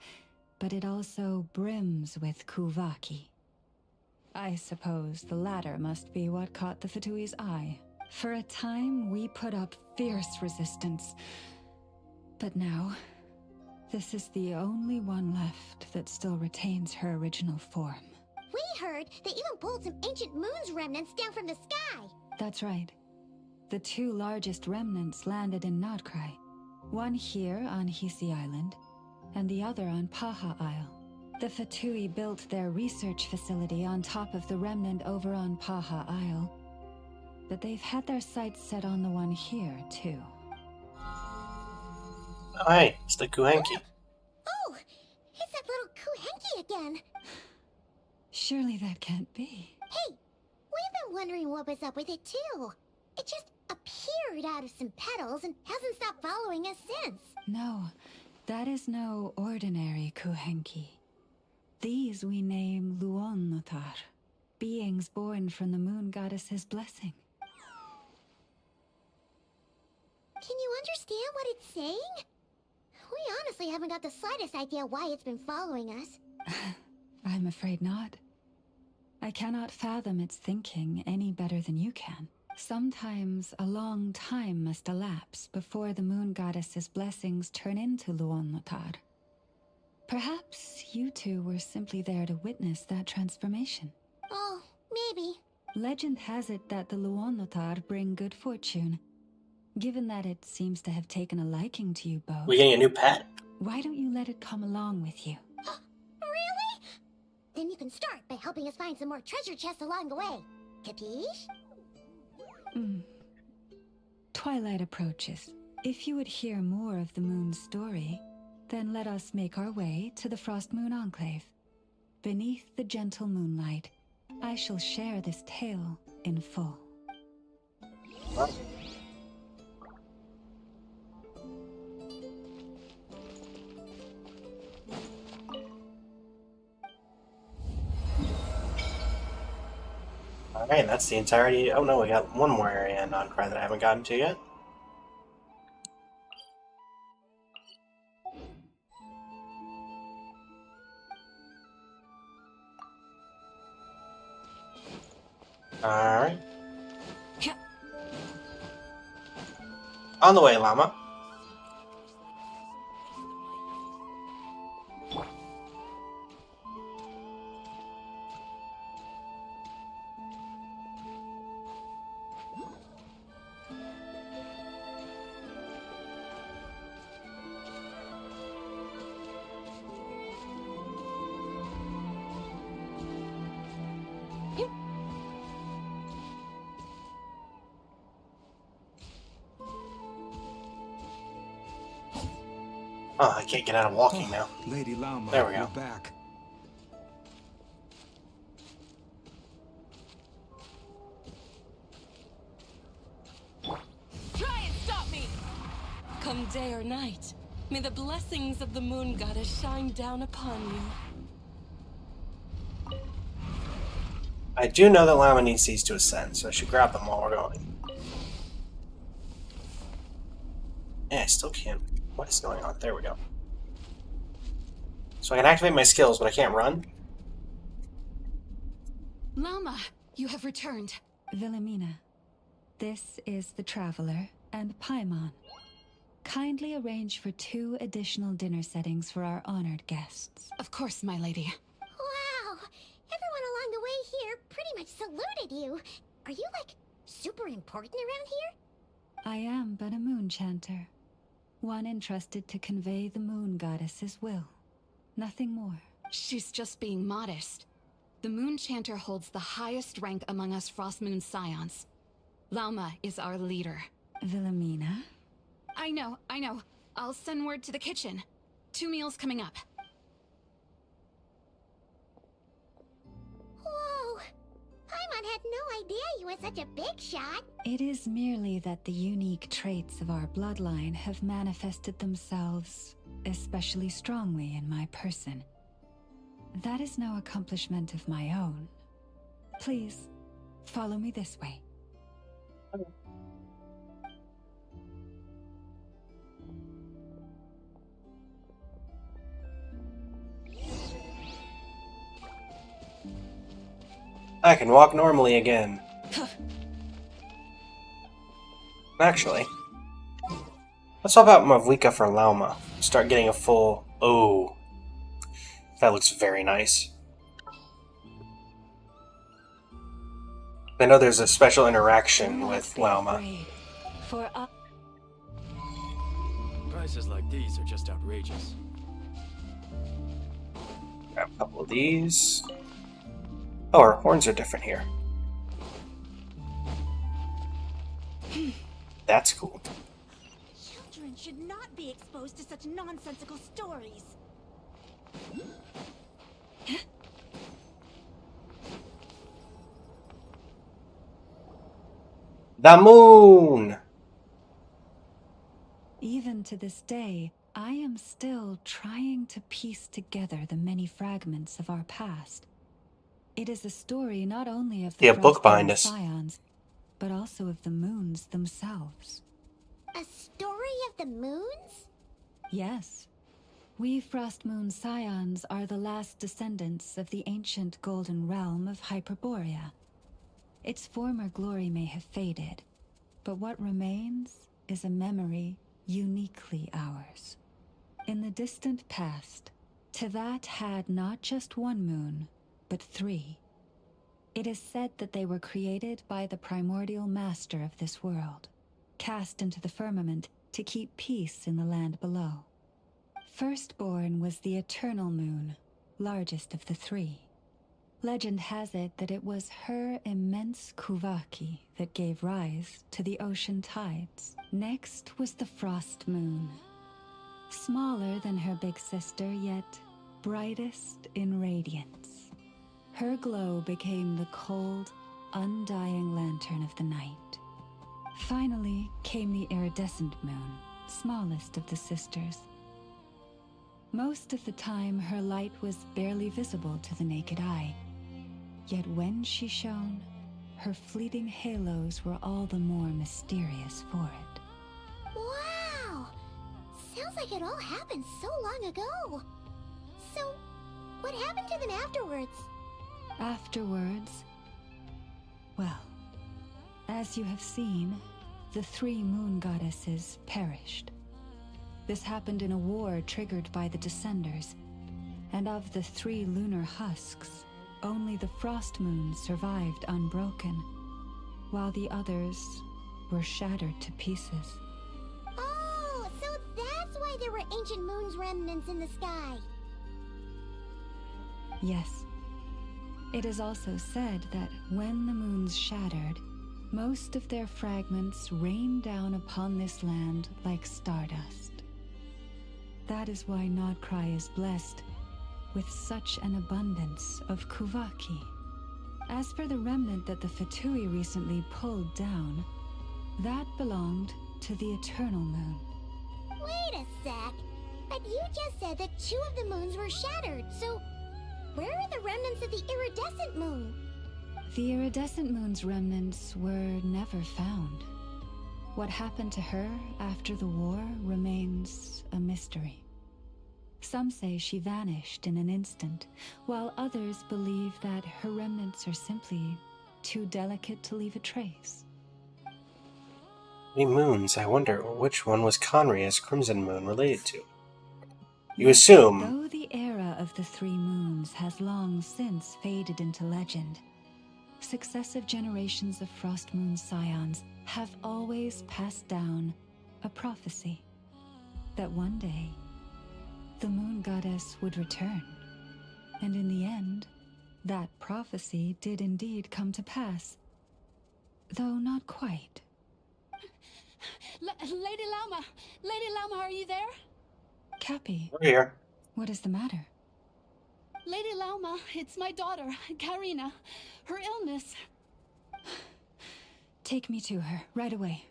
but it also brims with Kuvaki. I suppose the latter must be what caught the Fatui's eye. For a time, we put up fierce resistance. But now, this is the only one left that still retains her original form. We heard they even pulled some ancient moon's remnants down from the sky. That's right. The two largest remnants landed in NOD-KRAI. One here on Hisi Island, and the other on Paha Isle. The Fatui built their research facility on top of the remnant over on Paha Isle, but they've had their sights set on the one here, too. Oh, hey, it's the Kuhenki. Oh, it's that little Kuhenki again. Surely that can't be. Hey, we've been wondering what was up with it, too. It just appeared out of some petals and hasn't stopped following us since. No, that is no ordinary Kuhenki. These we name Luonnotar, beings born from the moon goddess's blessing. Can you understand what it's saying? We honestly haven't got the slightest idea why it's been following us. I'm afraid not. I cannot fathom its thinking any better than you can. Sometimes a long time must elapse before the moon goddess's blessings turn into Luon-Lotar. Perhaps you two were simply there to witness that transformation. Oh, maybe. Legend has it that the Luon-Lotar bring good fortune. Given that it seems to have taken a liking to you both, We getting a new pet? why don't you let it come along with you? Really? Then you can start by helping us find some more treasure chests along the way. Capiche? Twilight approaches. If you would hear more of the moon's story, then let us make our way to the Frost Moon Enclave. Beneath the gentle moonlight, I shall share this tale in full. Alright, that's the entirety. Oh no, we got one more area in NOD-KRAI that I haven't gotten to yet. Alright. On the way, llama. Oh, I can't get out of walking now. Lady Llama, There we go. you're back. Try and stop me! Come day or night, may the blessings of the moon goddess shine down upon you. I do know that llama needs these to ascend, so I should grab them while we're going. Yeah, I still can't. What is going on? There we go. So I can activate my skills, but I can't run? Llama, you have returned. Wilhelmina, this is the Traveler and Paimon. Kindly arrange for 2 additional dinner settings for our honored guests. Of course, my lady. Wow! Everyone along the way here pretty much saluted you. Are you, like, super important around here? I am but a moon chanter. One entrusted to convey the moon goddess's will. Nothing more. She's just being modest. The moon chanter holds the highest rank among us Frost Moon Scions. Lauma is our leader. Wilhelmina? I know. I'll send word to the kitchen. 2 meals coming up. Whoa! Paimon had no idea you were such a big shot. It is merely that the unique traits of our bloodline have manifested themselves especially strongly in my person. That is no accomplishment of my own. Please, follow me this way. I can walk normally again. Actually, let's swap out Mavlika for Lauma. Start getting a full... Oh. That looks very nice. I know there's a special interaction with Lauma. Prices like these are just outrageous. Grab a couple of these. Oh, our horns are different here. That's cool. Children should not be exposed to such nonsensical stories. The moon! Even to this day, I am still trying to piece together the many fragments of our past. It is a story not only of the Yeah, book behind Frostmoon us. Scions, but also of the moons themselves. A story of the moons? Yes. We Frost Moon Scions are the last descendants of the ancient golden realm of Hyperborea. Its former glory may have faded, but what remains is a memory uniquely ours. In the distant past, Tevat had not just one moon, but 3. It is said that they were created by the primordial master of this world, cast into the firmament to keep peace in the land below. Firstborn was the Eternal Moon, largest of the 3. Legend has it that it was her immense Kuvaki that gave rise to the ocean tides. Next was the Frost Moon. Smaller than her big sister, yet brightest in radiance. Her glow became the cold, undying lantern of the night. Finally came the Iridescent Moon, smallest of the sisters. Most of the time, her light was barely visible to the naked eye. Yet when she shone, her fleeting halos were all the more mysterious for it. Wow! Sounds like it all happened so long ago. So, what happened to them afterwards? Afterwards, well, as you have seen, the 3 moon goddesses perished. This happened in a war triggered by the Descenders, and of the 3 lunar husks, only the Frost Moon survived unbroken, while the others were shattered to pieces. Oh, so that's why there were ancient moon's remnants in the sky. Yes. It is also said that when the moons shattered, most of their fragments rained down upon this land like stardust. That is why NOD-KRAI is blessed with such an abundance of Kuvaki. As for the remnant that the Fatui recently pulled down, that belonged to the Eternal Moon. Wait a sec. But you just said that 2 of the moons were shattered, so where are the remnants of the Iridescent Moon? The Iridescent Moon's remnants were never found. What happened to her after the war remains a mystery. Some say she vanished in an instant, while others believe that her remnants are simply too delicate to leave a trace. 3 moons. I wonder which one was Conria's Crimson Moon related to. You assume... Though the era of the 3 moons has long since faded into legend, successive generations of Frost Moon Scions have always passed down a prophecy that one day the moon goddess would return. And in the end, that prophecy did indeed come to pass. Though not quite. Lady Lauma! Lady Lauma, are you there? Cappy. We're here. What is the matter? Lady Lauma, it's my daughter, Karina. Her illness. Take me to her, right away.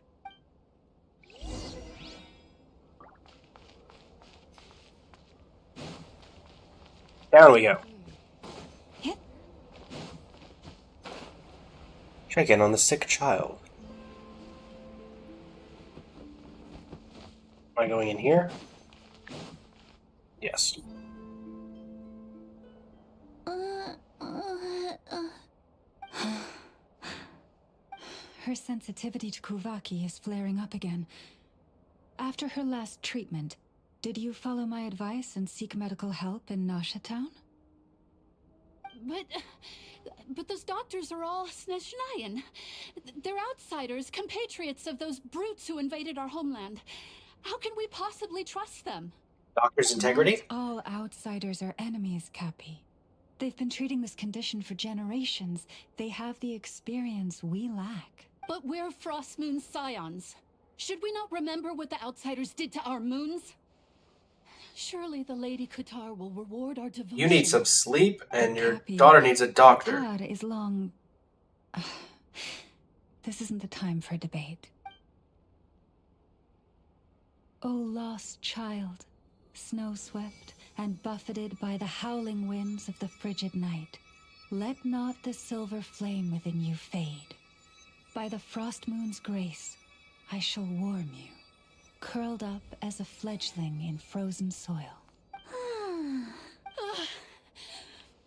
Down we go. Check in on the sick child. Am I going in here? Yes. Her sensitivity to Kuvaki is flaring up again. After her last treatment, did you follow my advice and seek medical help in Nasha Town? But those doctors are all Snezhnayan. They're outsiders, compatriots of those brutes who invaded our homeland. How can we possibly trust them? Doctor's integrity? Not all outsiders are enemies, Cappy. They've been treating this condition for generations. They have the experience we lack. But we're Frost Moon Scions. Should we not remember what the outsiders did to our moons? Surely the Lady Kutar will reward our devotion. You need some sleep, and your daughter needs a doctor. God is long... This isn't the time for debate. O lost child, snow-swept and buffeted by the howling winds of the frigid night, let not the silver flame within you fade. By the frost moon's grace, I shall warm you, curled up as a fledgling in frozen soil.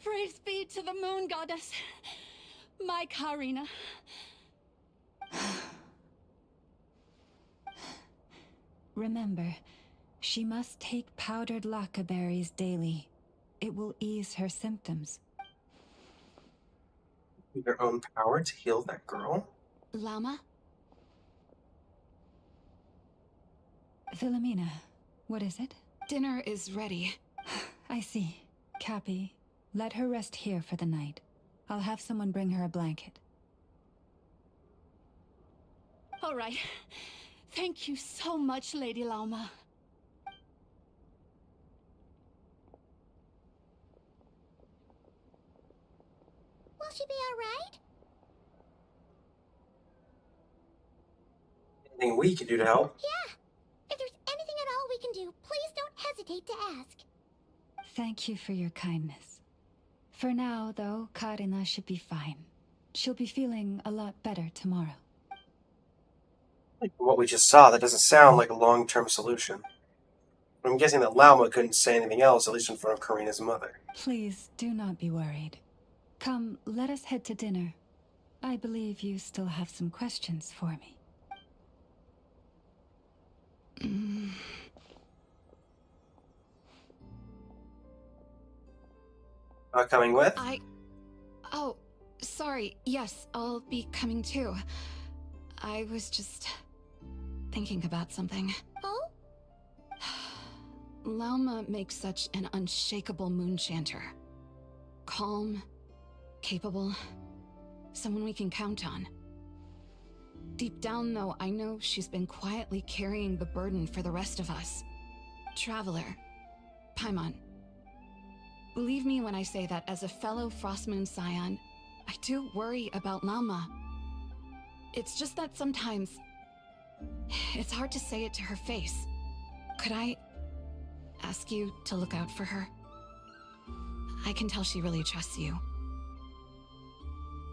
Praise be to the moon goddess, my Karina. Remember, she must take powdered lacca berries daily. It will ease her symptoms. Your own power to heal that girl? Llama? Philomena, what is it? Dinner is ready. I see. Cappy, let her rest here for the night. I'll have someone bring her a blanket. All right. Thank you so much, Lady Llama. Will she be alright? Anything we can do to help? Yeah. If there's anything at all we can do, please don't hesitate to ask. Thank you for your kindness. For now, though, Karina should be fine. She'll be feeling a lot better tomorrow. Like what we just saw, that doesn't sound like a long-term solution. I'm guessing that Lauma couldn't say anything else, at least in front of Karina's mother. Please do not be worried. Come, let us head to dinner. I believe you still have some questions for me. Not coming with? Oh, sorry. Yes, I'll be coming too. I was just thinking about something. Oh? Lauma makes such an unshakable moonchanter. Calm, capable, someone we can count on. Deep down, though, I know she's been quietly carrying the burden for the rest of us. Traveler, Paimon, believe me when I say that as a fellow Frostmoon Scion, I do worry about Lauma. It's just that sometimes it's hard to say it to her face. Could I ask you to look out for her? I can tell she really trusts you.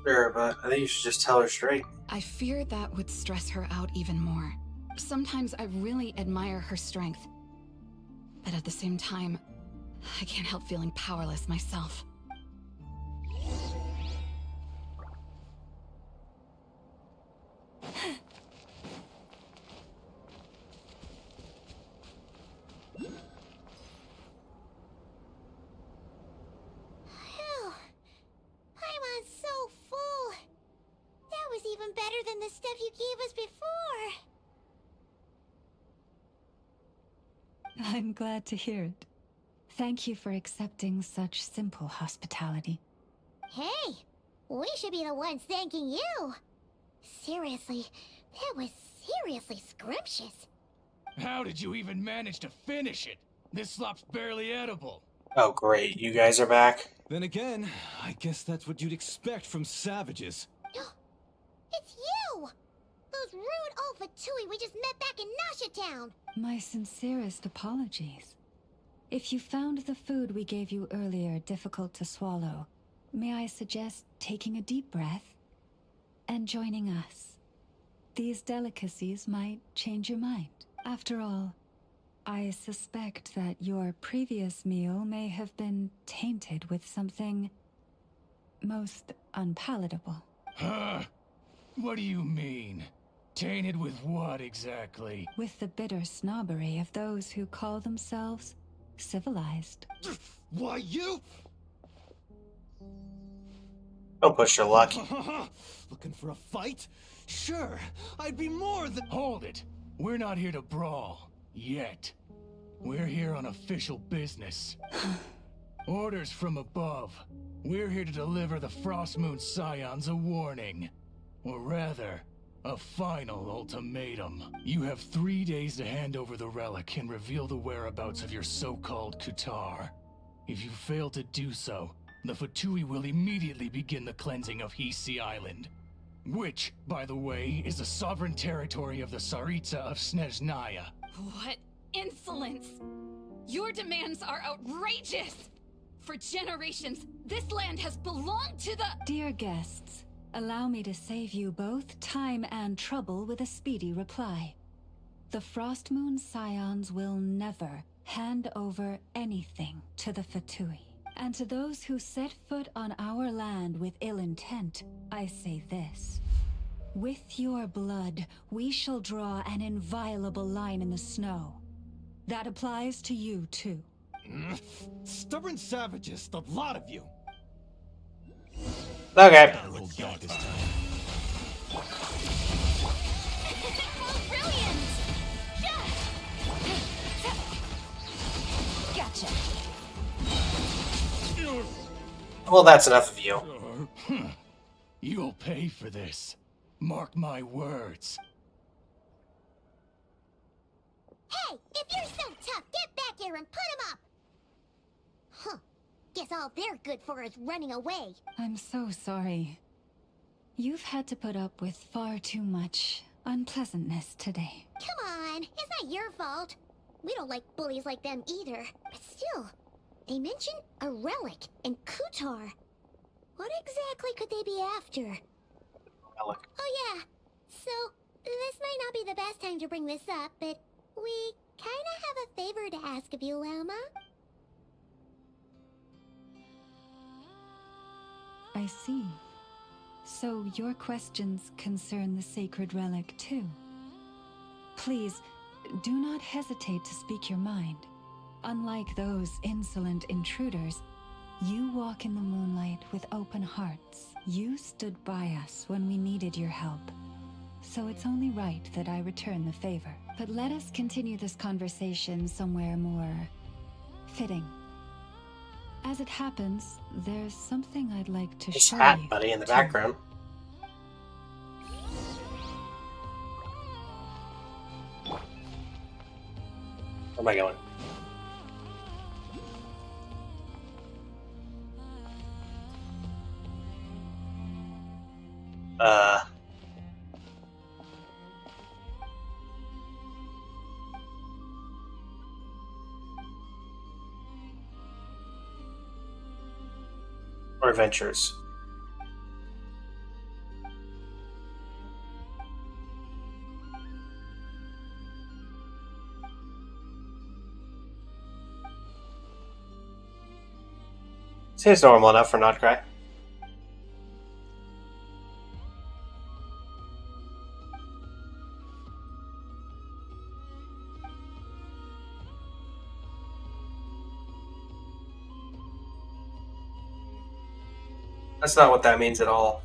Sure, but I think you should just tell her straight. I fear that would stress her out even more. Sometimes I really admire her strength. But at the same time, I can't help feeling powerless myself. Phew. Paimon's so full. That was even better than the stuff you gave us before. I'm glad to hear it. Thank you for accepting such simple hospitality. Hey, we should be the ones thanking you. Seriously, that was seriously scrumptious. How did you even manage to finish it? This slop's barely edible. Oh great, you guys are back? Then again, I guess that's what you'd expect from savages. It's you! Those rude old Fatui we just met back in Nasha Town! My sincerest apologies. If you found the food we gave you earlier difficult to swallow, may I suggest taking a deep breath and joining us? These delicacies might change your mind. After all, I suspect that your previous meal may have been tainted with something most unpalatable. Huh? What do you mean? Tainted with what exactly? With the bitter snobbery of those who call themselves civilized. Why, you? Don't push your luck. Looking for a fight? Sure, I'd be more than— Hold it! We're not here to brawl. Yet. We're here on official business. Orders from above. We're here to deliver the Frostmoon Scions a warning. Or rather, a final ultimatum. You have 3 days to hand over the relic and reveal the whereabouts of your so-called Kutar. If you fail to do so, the Fatui will immediately begin the cleansing of Hisi Island. Which, by the way, is the sovereign territory of the Tsaritsa of Snezhnaya. What insolence! Your demands are outrageous! For generations, this land has belonged to the— Dear guests, allow me to save you both time and trouble with a speedy reply. The Frost Moon Scions will never hand over anything to the Fatui. And to those who set foot on our land with ill intent, I say this. With your blood, we shall draw an inviolable line in the snow. That applies to you, too. Stubborn savages, the lot of you. Okay. Hold back this time. Brilliant! Gotcha. Well, that's enough of you. You'll pay for this. Mark my words. Hey, if you're so tough, get back here and put him up! Huh. Guess all they're good for is running away. I'm so sorry. You've had to put up with far too much unpleasantness today. Come on, it's not your fault. We don't like bullies like them either. But still, they mentioned a relic and Kutar. What exactly could they be after? Relic. Oh yeah, so this might not be the best time to bring this up, but we kinda have a favor to ask of you, Lama. I see. So your questions concern the sacred relic too. Please, do not hesitate to speak your mind. Unlike those insolent intruders, you walk in the moonlight with open hearts. You stood by us when we needed your help. So it's only right that I return the favor. But let us continue this conversation somewhere more fitting. As it happens, there's something I'd like to His show hat, you. buddy, in the too. background. Where am I going? Or adventures. Seems normal enough for NOD-KRAI. That's not what that means at all.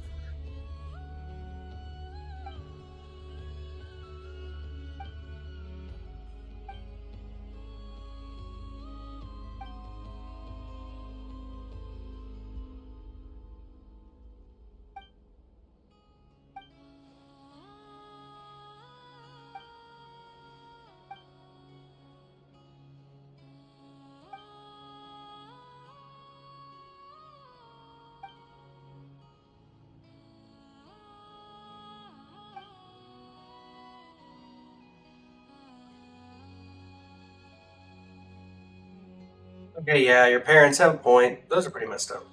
Okay, yeah, your parents have a point. Those are pretty messed up.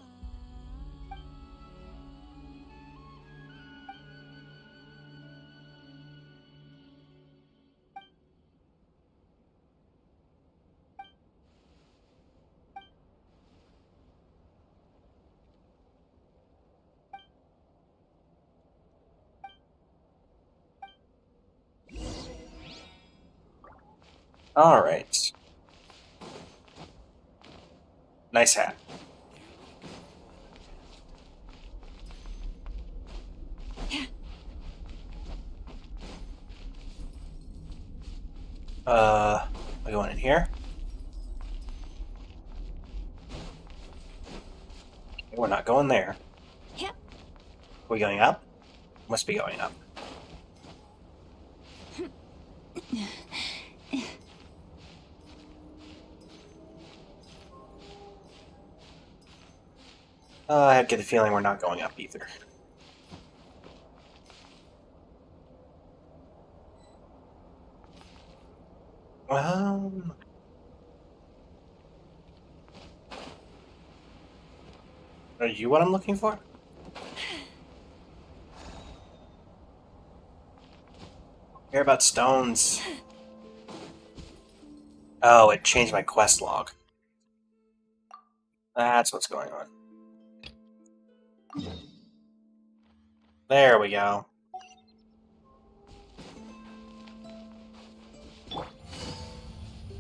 All right. Nice hat. We going in here? Okay, we're not going there. Yep. Are we going up? Must be going up. I get the feeling we're not going up either. Are you what I'm looking for? Care about stones. Oh, it changed my quest log. That's what's going on. There we go.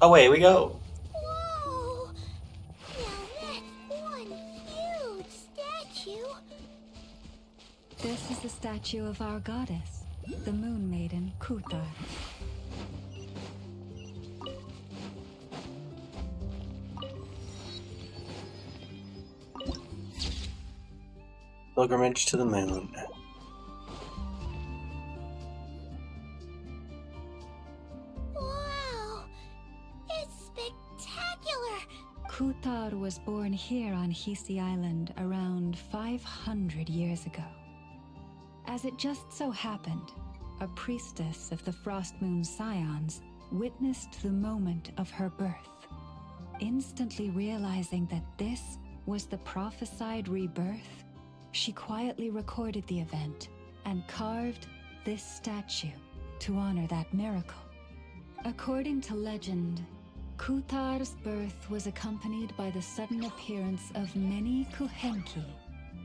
Away we go. Whoa! Now that's one huge statue. This is the statue of our goddess, the Moon Maiden Kutar. Pilgrimage to the moon. Wow! It's spectacular! Kutar was born here on Hisi Island around 500 years ago. As it just so happened, a priestess of the Frost Moon Scions witnessed the moment of her birth. Instantly realizing that this was the prophesied rebirth, she quietly recorded the event and carved this statue to honor that miracle. According to legend, Kutar's birth was accompanied by the sudden appearance of many Kuhenki,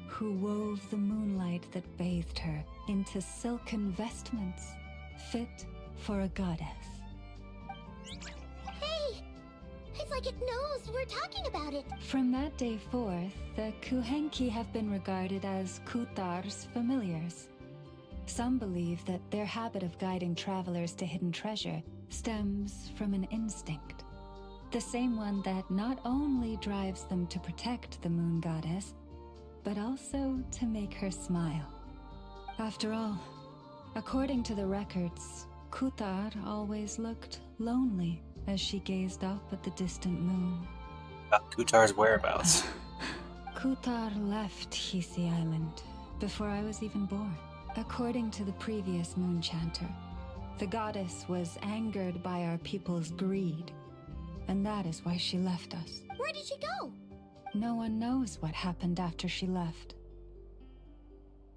who wove the moonlight that bathed her into silken vestments fit for a goddess. Hey! It's like it knows we're talking about it. From that day forth, the Kuhenki have been regarded as Kutar's familiars. Some believe that their habit of guiding travelers to hidden treasure stems from an instinct. The same one that not only drives them to protect the moon goddess, but also to make her smile. After all, according to the records, Kutar always looked lonely as she gazed up at the distant moon. About Kutar's whereabouts. Kutar left Hisi Island before I was even born. According to the previous moon chanter, the goddess was angered by our people's greed, and that is why she left us. Where did she go? No one knows what happened after she left.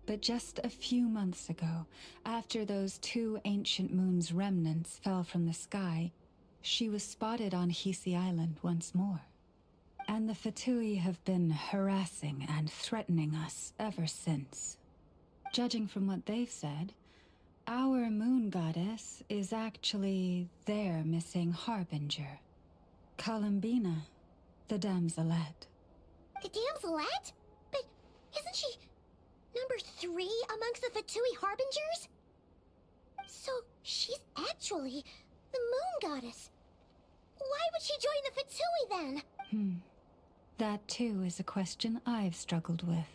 But just a few months ago, after those two ancient moon's remnants fell from the sky, she was spotted on Hisi Island once more. And the Fatui have been harassing and threatening us ever since. Judging from what they've said, our moon goddess is actually their missing harbinger, Columbina, the damselette. The damselette? But isn't she number 3 amongst the Fatui harbingers? So she's actually the moon goddess. Why would she join the Fatui then? That too is a question I've struggled with.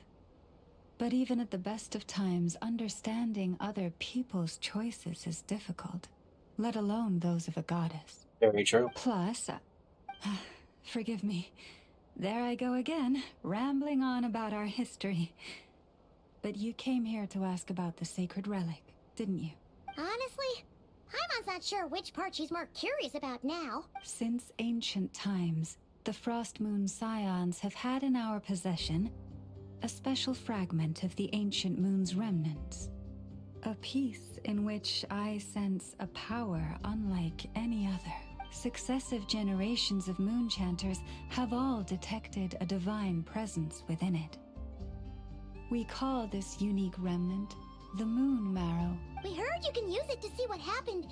But even at the best of times, understanding other people's choices is difficult, let alone those of a goddess. Very true. Plus, forgive me, there I go again, rambling on about our history. But you came here to ask about the sacred relic, didn't you? Honestly, I'm not sure which part she's more curious about now. Since ancient times, the Frost Moon Scions have had in our possession a special fragment of the ancient moon's remnants. A piece in which I sense a power unlike any other. Successive generations of moon chanters have all detected a divine presence within it. We call this unique remnant the Moon Marrow. We heard you can use it to see what happened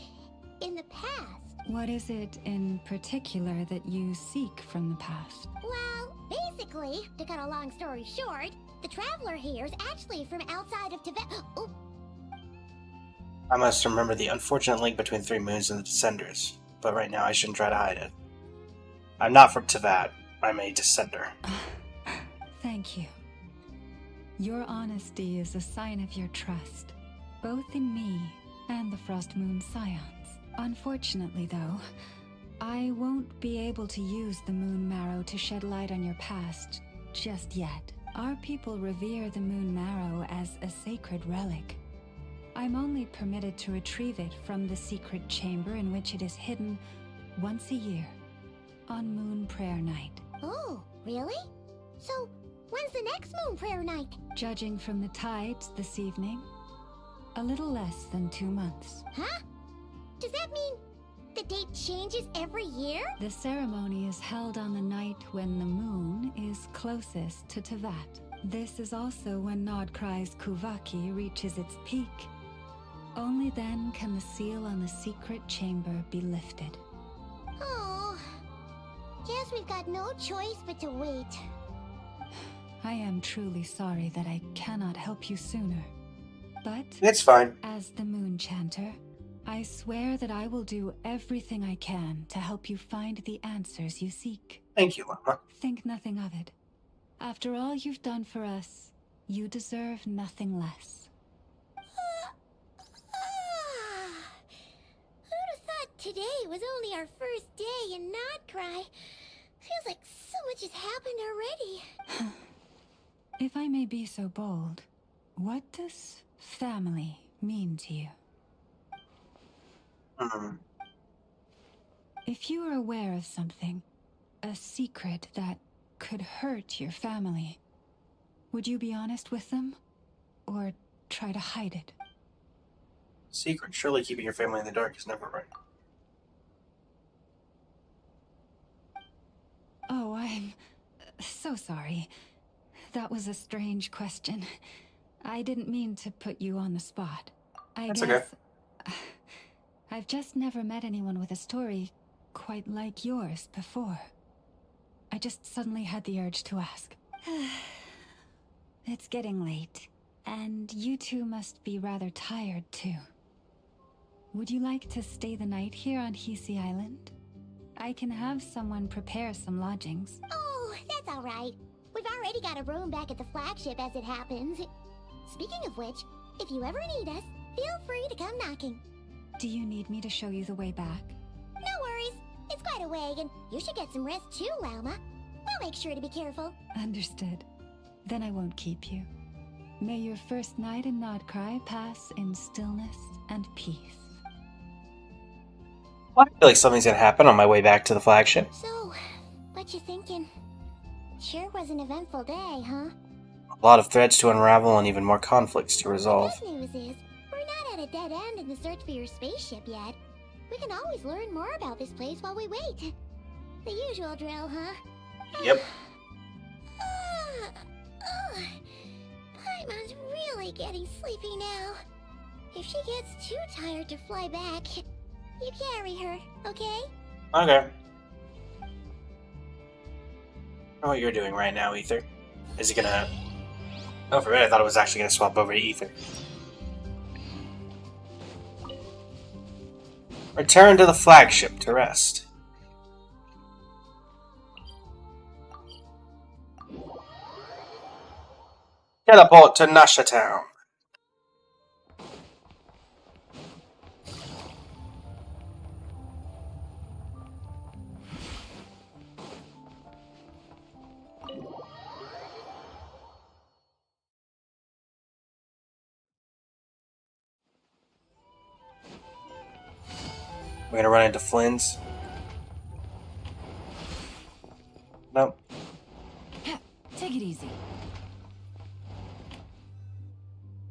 in the past. What is it in particular that you seek from the past? Well, basically, to cut a long story short, the traveler here is actually from outside of Tibet. Oh. I must remember the unfortunate link between Three Moons and the Descenders, but right now I shouldn't try to hide it. I'm not from Tibet. I'm a Descender. Thank you. Your honesty is a sign of your trust, both in me and the Frost Moon Scions. Unfortunately, though, I won't be able to use the Moon Marrow to shed light on your past just yet. Our people revere the Moon Marrow as a sacred relic. I'm only permitted to retrieve it from the secret chamber in which it is hidden once a year, on Moon Prayer Night. Oh, really? So, when's the next Moon Prayer Night? Judging from the tides this evening, a little less than 2 months. Huh? Does that mean The date changes every year? The ceremony is held on the night when the moon is closest to Tevat. This is also when NOD-KRAI's Kuvaki reaches its peak. Only then can the seal on the secret chamber be lifted. Oh, guess we've got no choice but to wait. I am truly sorry that I cannot help you sooner. But It's fine. as the Moon Chanter, I swear that I will do everything I can to help you find the answers you seek. Thank you, Llama. Think nothing of it. After all you've done for us, you deserve nothing less. Who'd have thought today was only our first day in NOD-KRAI? Feels like so much has happened already. If I may be so bold, what does family mean to you? If you are aware of something, a secret that could hurt your family, would you be honest with them? Or try to hide it? Secret. Surely keeping your family in the dark is never right. Oh, I'm so sorry. That was a strange question. I didn't mean to put you on the spot. That's okay. I've just never met anyone with a story quite like yours before. I just suddenly had the urge to ask. It's getting late, and you two must be rather tired too. Would you like to stay the night here on Hisi Island? I can have someone prepare some lodgings. Oh, that's all right. We've already got a room back at the flagship as it happens. Speaking of which, if you ever need us, feel free to come knocking. Do you need me to show you the way back? No worries. It's quite a way, and you should get some rest too, Llama. We'll make sure to be careful. Understood. Then I won't keep you. May your first night in NOD-KRAI pass in stillness and peace. Well, I feel like something's gonna happen on my way back to the flagship. So, what you thinking? Sure was an eventful day, huh? A lot of threads to unravel and even more conflicts to resolve. The good news is, we're not at a dead end in the search for your spaceship yet. We can always learn more about this place while we wait. The usual drill, huh? Yep. Paimon's really getting sleepy now. If she gets too tired to fly back, you carry her, okay? Okay. I know what you're doing right now, Ether. Is he gonna... Oh, for a minute, I thought it was actually gonna swap over to Ether. Return to the flagship to rest. Teleport to Nasha Town. We're gonna run into Flynn's. Nope. Take it easy.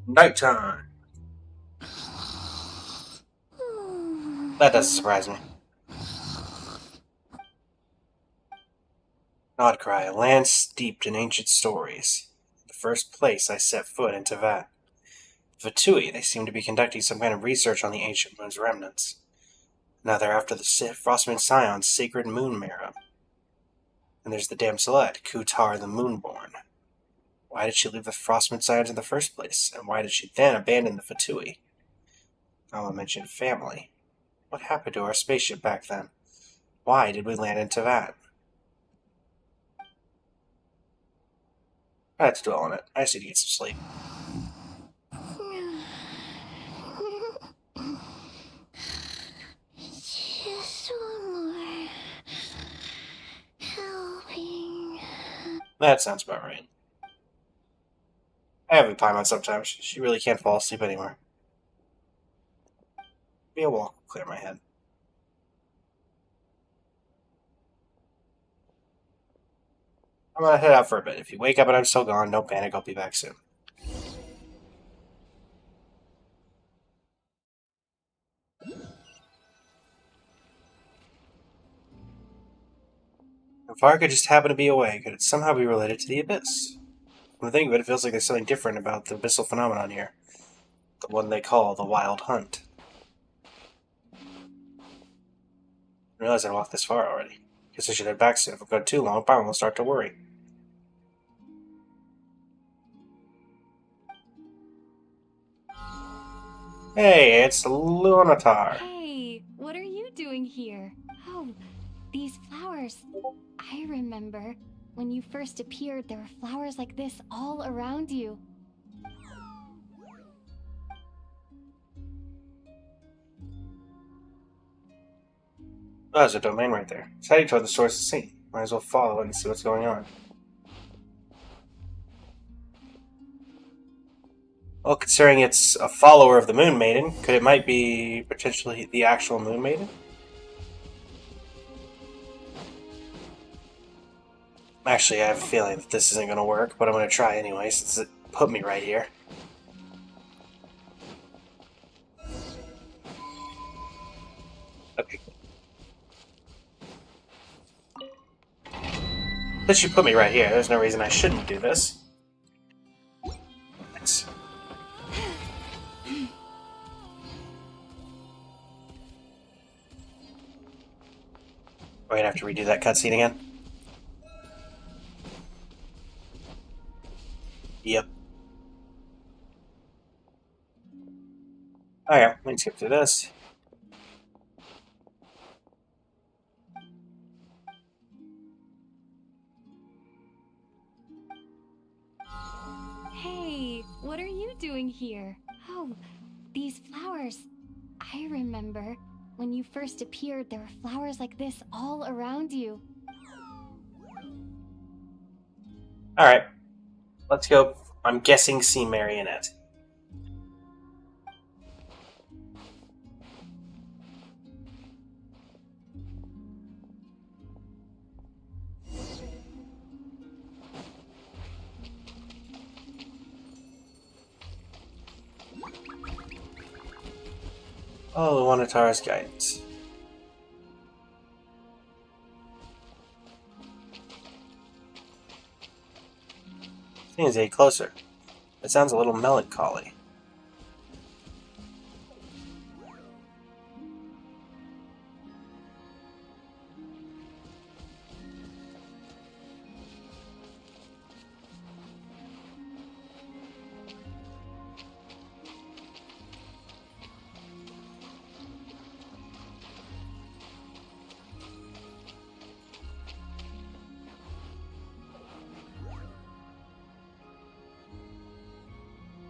Nighttime. That doesn't surprise me. NOD-KRAI, a land steeped in ancient stories. The first place I set foot into Vat. Vatui, they seem to be conducting some kind of research on the ancient moon's remnants. Now they're after the Frostmoon Scion's sacred moon mirror. And there's the damselette, Kutar the Moonborn. Why did she leave the Frostmoon Scions in the first place? And why did she then abandon the Fatui? I'll mention family. What happened to our spaceship back then? Why did we land in Tevat? I had to dwell on it. I just need to get some sleep. Just one more helping. That sounds about right. I have a Paimon sometimes. She really can't fall asleep anymore. Maybe a walk will clear my head. I'm gonna head out for a bit. If you wake up and I'm still gone, don't panic. I'll be back soon. If Varka just happened to be away, could it somehow be related to the Abyss? When I think of it, it feels like there's something different about the abyssal phenomenon here. The one they call the Wild Hunt. I realized I'd walked this far already. Guess I should head back soon. If I've gone too long, Byron will start to worry. Hey, it's Lunatar. Hey, what are you doing here? Oh, these flowers. I remember when you first appeared, there were flowers like this all around you. Oh, there's a domain right there. It's heading toward the source of the scene. Might as well follow it and see what's going on. Well, considering it's a follower of the Moon Maiden, it might be potentially the actual Moon Maiden? Actually, I have a feeling that this isn't going to work, but I'm going to try anyway, since it put me right here. Okay. Since you put me right here, there's no reason I shouldn't do this. Thanks. We're going to have to redo that cutscene again? Yep. Okay, let me skip through this. Hey, what are you doing here? Oh, these flowers. I remember when you first appeared, there were flowers like this all around you. Alright. Let's go. I'm guessing see Marionette. Oh, Luanatar's guidance. Seems a closer. It sounds a little melancholy.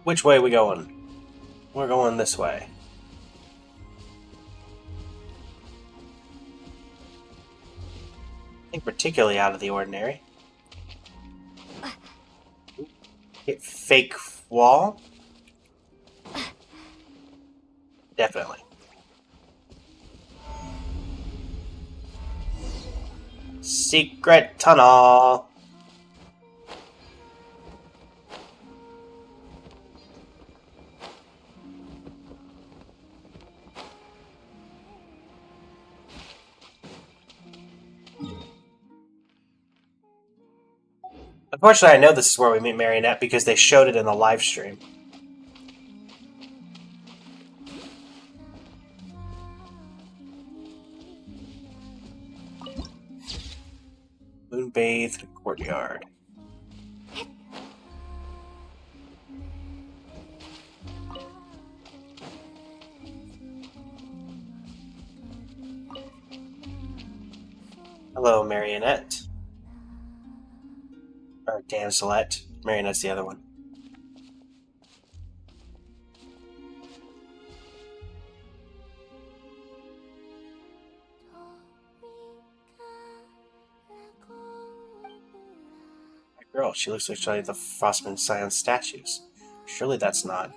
Which way are we going? We're going this way. I think particularly out of the ordinary. Hit fake wall? Definitely. Secret tunnel! Unfortunately, I know this is where we meet Marionette because they showed it in the live stream. Moon-bathed courtyard. Hello, Marionette. Or Damselette. Marionette's the other one. That girl, she looks like she's like the Frostman Scion statues. Surely that's not.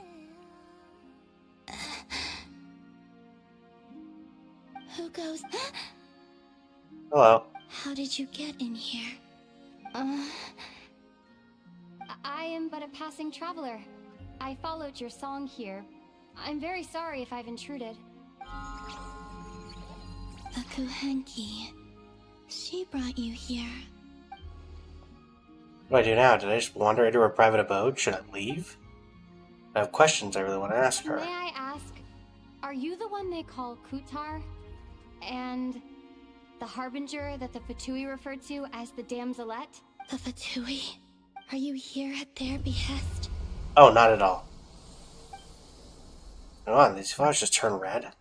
Who goes? Hello. How did you get in here? I am but a passing traveler. I followed your song here. I'm very sorry if I've intruded. The Kuhenki. She brought you here. What do I do now? Did I just wander into her private abode? Should I leave? I have questions I really want to ask her. May I ask, are you the one they call Kutar? And the harbinger that the Fatui referred to as the Damselette? The Fatui? Are you here at their behest? Oh, not at all. Come on, these flowers just turn red.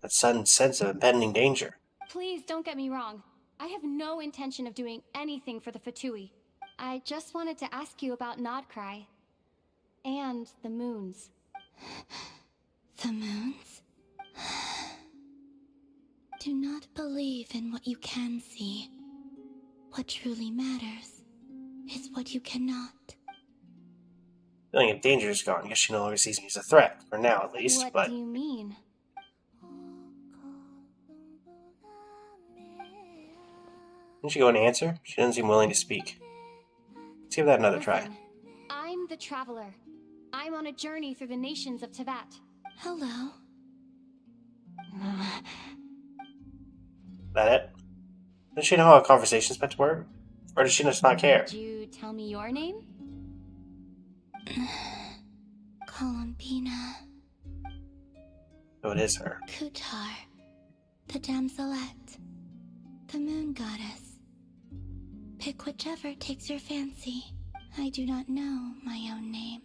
That sudden sense of impending danger. Please don't get me wrong. I have no intention of doing anything for the Fatui. I just wanted to ask you about NOD-KRAI. And the moons. The moons? Do not believe in what you can see. What truly matters is what you cannot. Feeling of danger is gone. Guess she no longer sees me as a threat, for now at least. What But do you mean? didn't she go and answer? She doesn't seem willing to speak. Let's give that another try. Listen, I'm the Traveler. I'm on a journey through the nations of Teyvat. Hello. That it? Does she know how a conversation's meant to work? Or does she just not care? Could you tell me your name? Columbina. Oh, it is her. Kutar. The Damselette. The moon goddess. Pick whichever takes your fancy. I do not know my own name.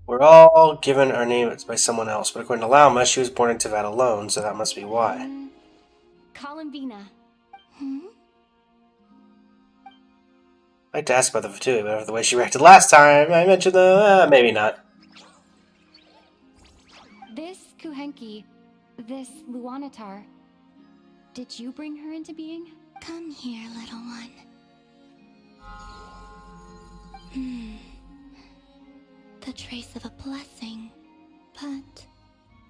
We're all given our names by someone else, but according to Lauma, she was born in Teyvat alone, so that must be why. Columbina. I'd like to ask about the Fatui, but after the way she reacted last time, I mentioned the... maybe not. This Kuhenki, this Luanatar, did you bring her into being? Come here, little one. The trace of a blessing, but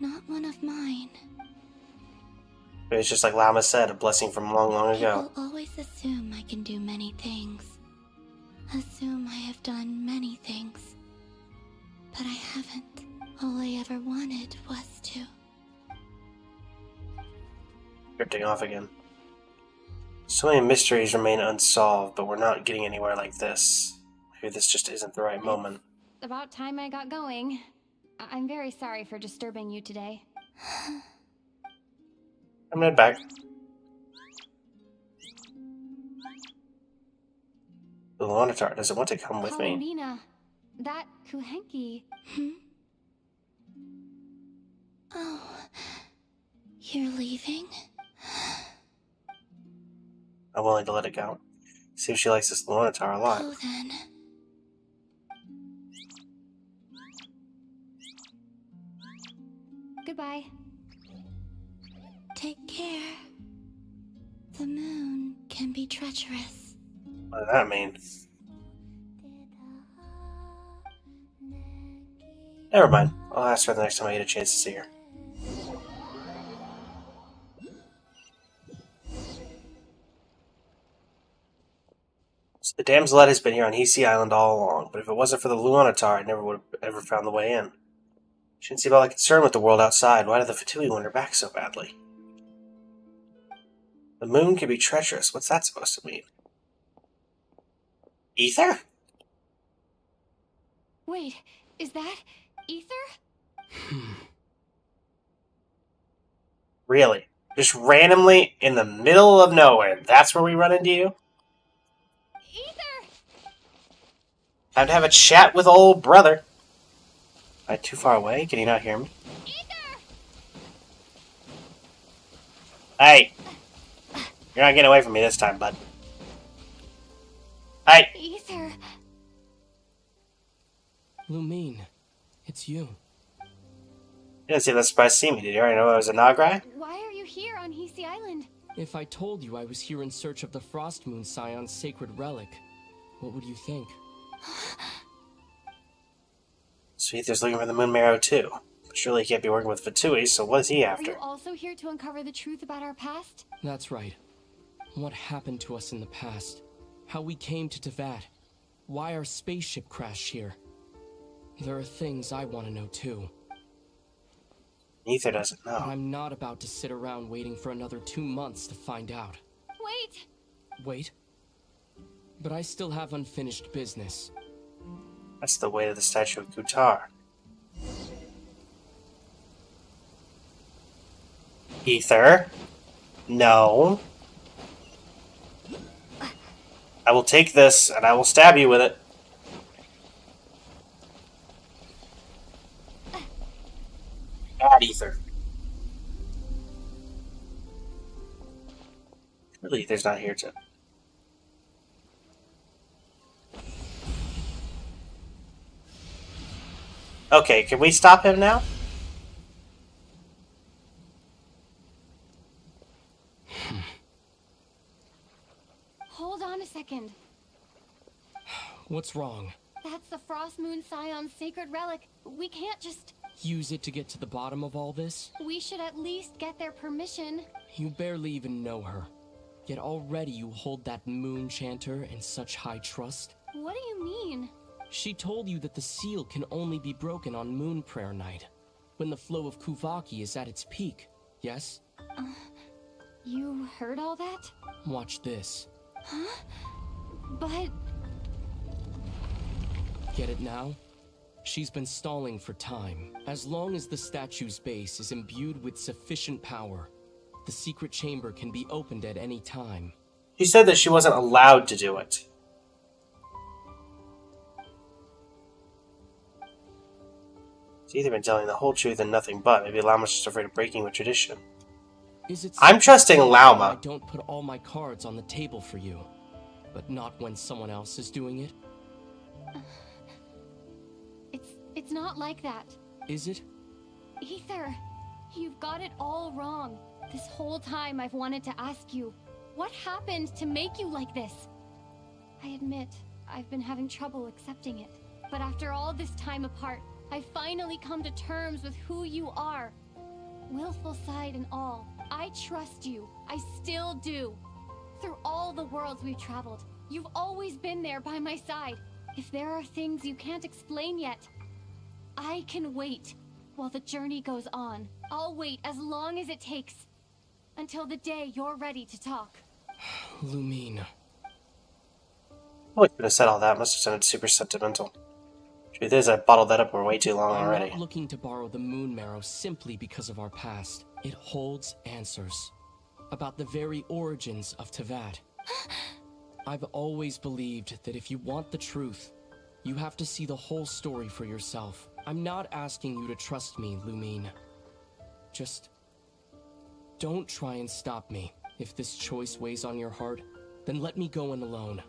not one of mine. Maybe it's just like Lauma said, a blessing from long, long ago. People always assume I can do many things. Assume I have done many things. But I haven't. All I ever wanted was to. Drifting off again. So many mysteries remain unsolved, but we're not getting anywhere like this. Maybe this just isn't the right moment. About time I got going. I'm very sorry for disturbing you today. I'm head back. The Luanatar, does it want to come with me? Columbina, that Kuhenki. Oh, you're leaving? I'm willing to let it go. Seems she likes this Luanatar a lot. Oh, then. Goodbye. Take care. The moon can be treacherous. What does that mean? Never mind. I'll ask her the next time I get a chance to see her. So the Damselette has been here on Hisi Island all along, but if it wasn't for the Luanatar, I never would have ever found the way in. She didn't seem all that concerned with the world outside. Why did the Fatui want her back so badly? The moon can be treacherous. What's that supposed to mean? Ether? Wait, is that Ether? Really? Just randomly in the middle of nowhere. That's where we run into you? Ether! Time to have a chat with old brother. Am I too far away? Can you not hear me? Ether! Hey! You're not getting away from me this time, bud. Hey! Ether! Lumine, it's you. You didn't seem that surprised to see me, did you? Already know I was a NOD-KRAI? Why are you here on Hisi Island? If I told you I was here in search of the Frost Moon Scion's sacred relic, what would you think? So Ether's looking for the Moon Marrow too. But surely he can't be working with Fatui, so what is he Are after? you also here to uncover the truth about our past? That's right. What happened to us in the past? How we came to Teyvat? Why our spaceship crashed here? There are things I want to know too. Ether doesn't But know. I'm not about to sit around waiting for another 2 months to find out. Wait! Wait? But I still have unfinished business. That's the weight of the statue of Kutar. Ether? No. I will take this and I will stab you with it. Bad Ether. Really, Ether's not here to. Okay, can we stop him now? Hold on a second. What's wrong? That's the Frost Moon Scion's sacred relic. We can't just... Use it to get to the bottom of all this? We should at least get their permission. You barely even know her. Yet already you hold that moon chanter in such high trust. What do you mean? She told you that the seal can only be broken on Moon Prayer Night, when the flow of Kuvaki is at its peak, yes? You heard all that? Watch this. Huh? But... Get it now? She's been stalling for time. As long as the statue's base is imbued with sufficient power, the secret chamber can be opened at any time. She said that she wasn't allowed to do it. She's either been telling the whole truth and nothing but. Maybe Lauma's just afraid of breaking with tradition. Is it I'm trusting Lauma. I don't put all my cards on the table for you, but not when someone else is doing it? It's not like that. Is it? Ether, you've got it all wrong. This whole time I've wanted to ask you, what happened to make you like this? I admit, I've been having trouble accepting it. But after all this time apart, I've finally come to terms with who you are. Willful side and all, I trust you. I still do. Through all the worlds we've traveled, you've always been there by my side. If there are things you can't explain yet, I can wait while the journey goes on. I'll wait as long as it takes. Until the day you're ready to talk. Lumine. Oh, I could have said all that. Must have sounded super sentimental. Truth is, I bottled that up for way too long I'm already. not looking to borrow the moon marrow simply because of our past. It holds answers about the very origins of Teyvat. I've always believed that if you want the truth, you have to see the whole story for yourself. I'm not asking you to trust me, Lumine. Just don't try and stop me. If this choice weighs on your heart, then let me go in alone.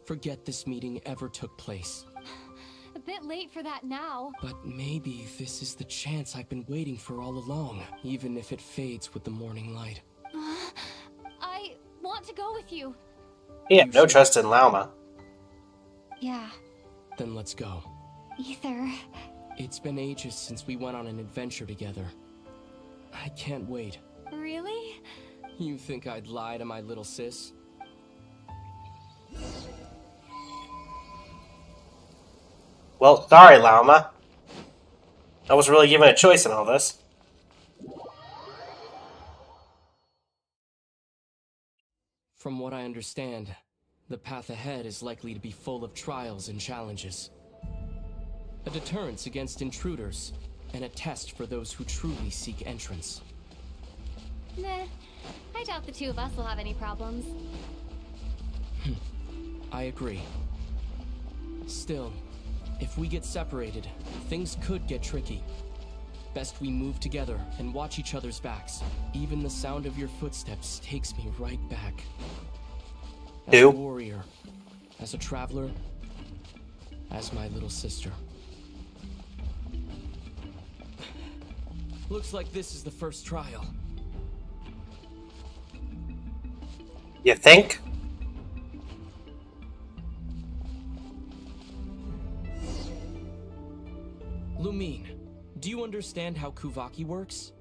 Forget this meeting ever took place. A bit late for that now. But maybe this is the chance I've been waiting for all along, even if it fades with the morning light. I want to go with you. Yeah, no trust in Lauma. Yeah. Then let's go. Ether. It's been ages since we went on an adventure together. I can't wait. Really? You think I'd lie to my little sis? Well, sorry, Lauma. I was really given a choice in all this. From what I understand, the path ahead is likely to be full of trials and challenges. A deterrence against intruders, and a test for those who truly seek entrance. Nah, I doubt the two of us will have any problems. I agree. Still, if we get separated, things could get tricky. Best we move together and watch each other's backs. Even the sound of your footsteps takes me right back. As a warrior, as a traveler, as my little sister. Looks like this is the first trial. You think? Lumine, do you understand how Kuvaki works?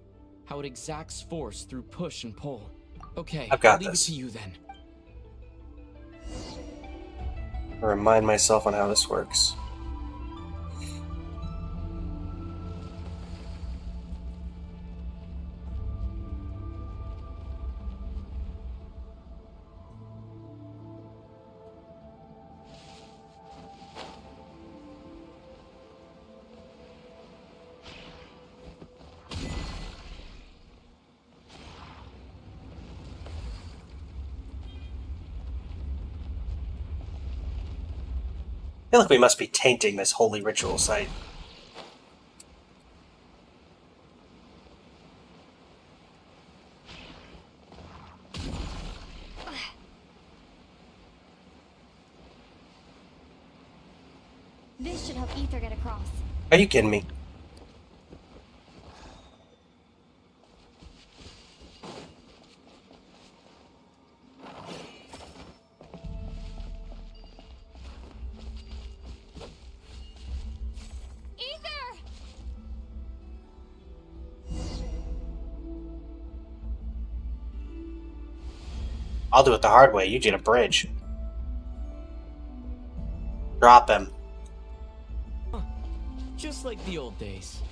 How it exacts force through push and pull? Okay, I've got I'll leave this. it to you then. I'll remind myself on how this works. feel like we must be tainting this holy ritual site. This should help Ether get across. Are you kidding me? Ether! I'll do it the hard way. You get a bridge. Drop him. Just like the old days.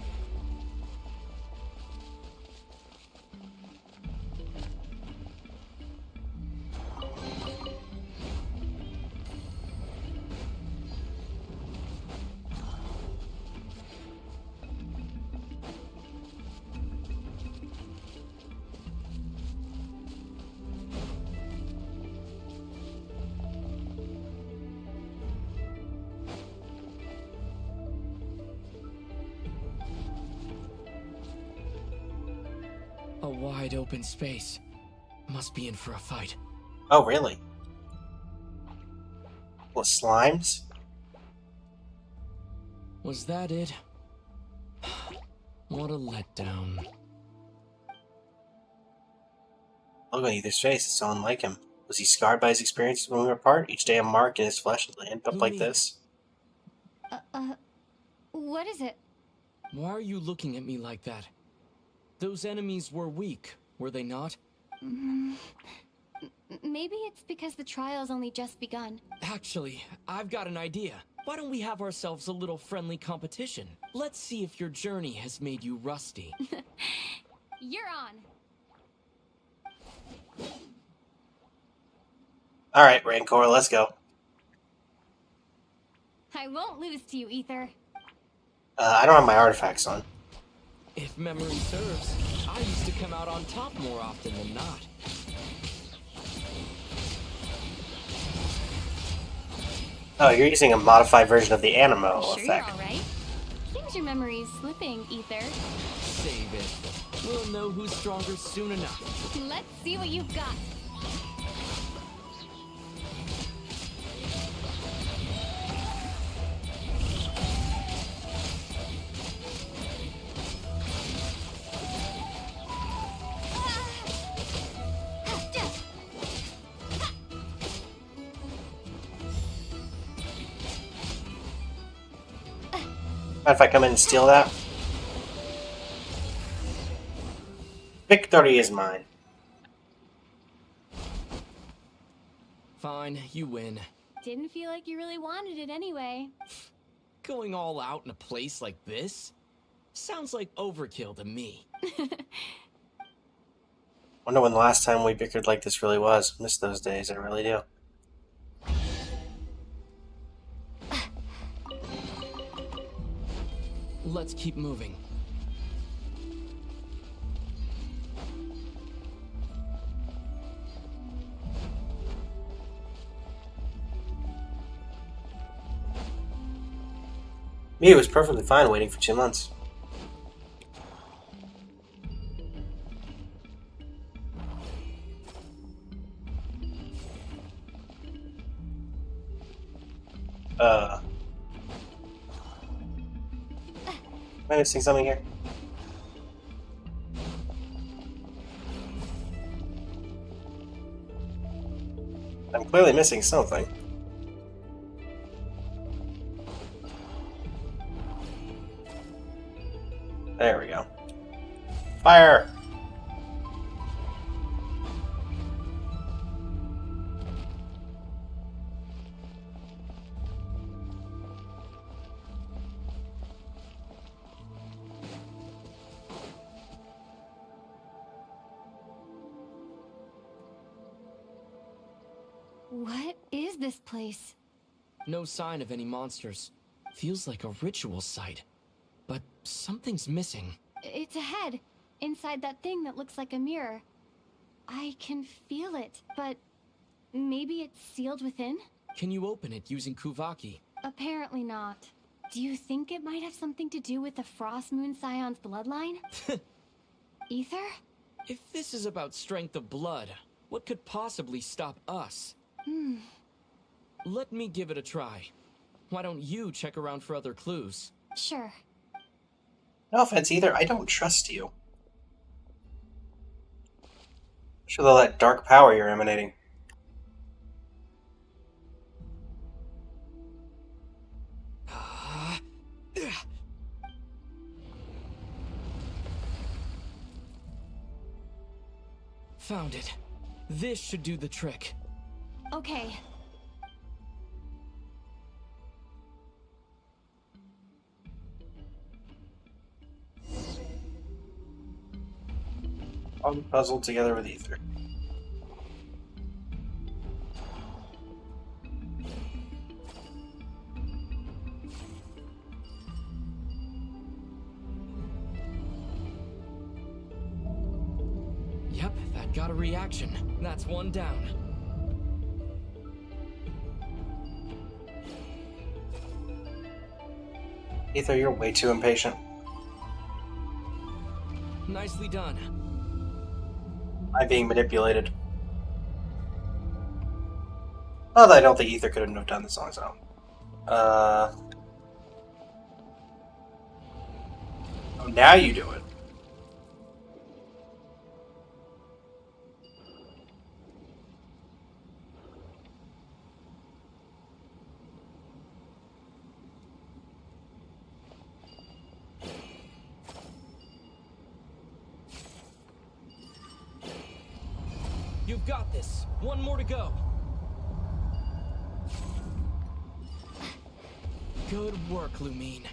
A wide open space. Must be in for a fight. Oh, really? What, slimes? Was that it? What a letdown. Look on Ether's face. It's so unlike him. Was he scarred by his experiences when we were apart? Each day a mark in his flesh and end up like this? What is it? Why are you looking at me like that? Those enemies were weak, were they not? Maybe it's because the trial's only just begun. Actually, I've got an idea. Why don't we have ourselves a little friendly competition? Let's see if your journey has made you rusty. You're on. Alright, Rancor, let's go. I won't lose to you, Ether. I don't have my artifacts on. If memory serves, I used to come out on top more often than not. Oh, you're using a modified version of the Animo Sure effect. you're all right. Seems your memory's slipping, Ether. Save it. We'll know who's stronger soon enough. Let's see what you've got. Mind if I come in and steal that? Victory is mine. Fine, you win. Didn't feel like you really wanted it anyway. Going all out in a place like this? Sounds like overkill to me. Wonder when the last time we bickered like this really was. Miss those days, I really do. Let's keep moving. Me, it was perfectly fine waiting for 2 months. Am I missing something here? I'm clearly missing something. There we go. Fire! What is this place? No sign of any monsters. Feels like a ritual site. But something's missing. It's ahead, inside that thing that looks like a mirror. I can feel it, but maybe it's sealed within? Can you open it using Kuvaki? Apparently not. Do you think it might have something to do with the Frost Moon Scion's bloodline? Ether? If this is about strength of blood, what could possibly stop us? Let me give it a try. Why don't you check around for other clues? Sure. No offense either, I don't trust you. Should all that dark power you're emanating. Found it. This should do the trick. Okay. All puzzled together with Ether. Yep, that got a reaction. That's one down. Ether, you're way too impatient. Nicely done. I'm being manipulated. Although I don't think Ether couldn't have done this on his own. Oh, now you do it. You've got this. One more to go. Good work, Lumine.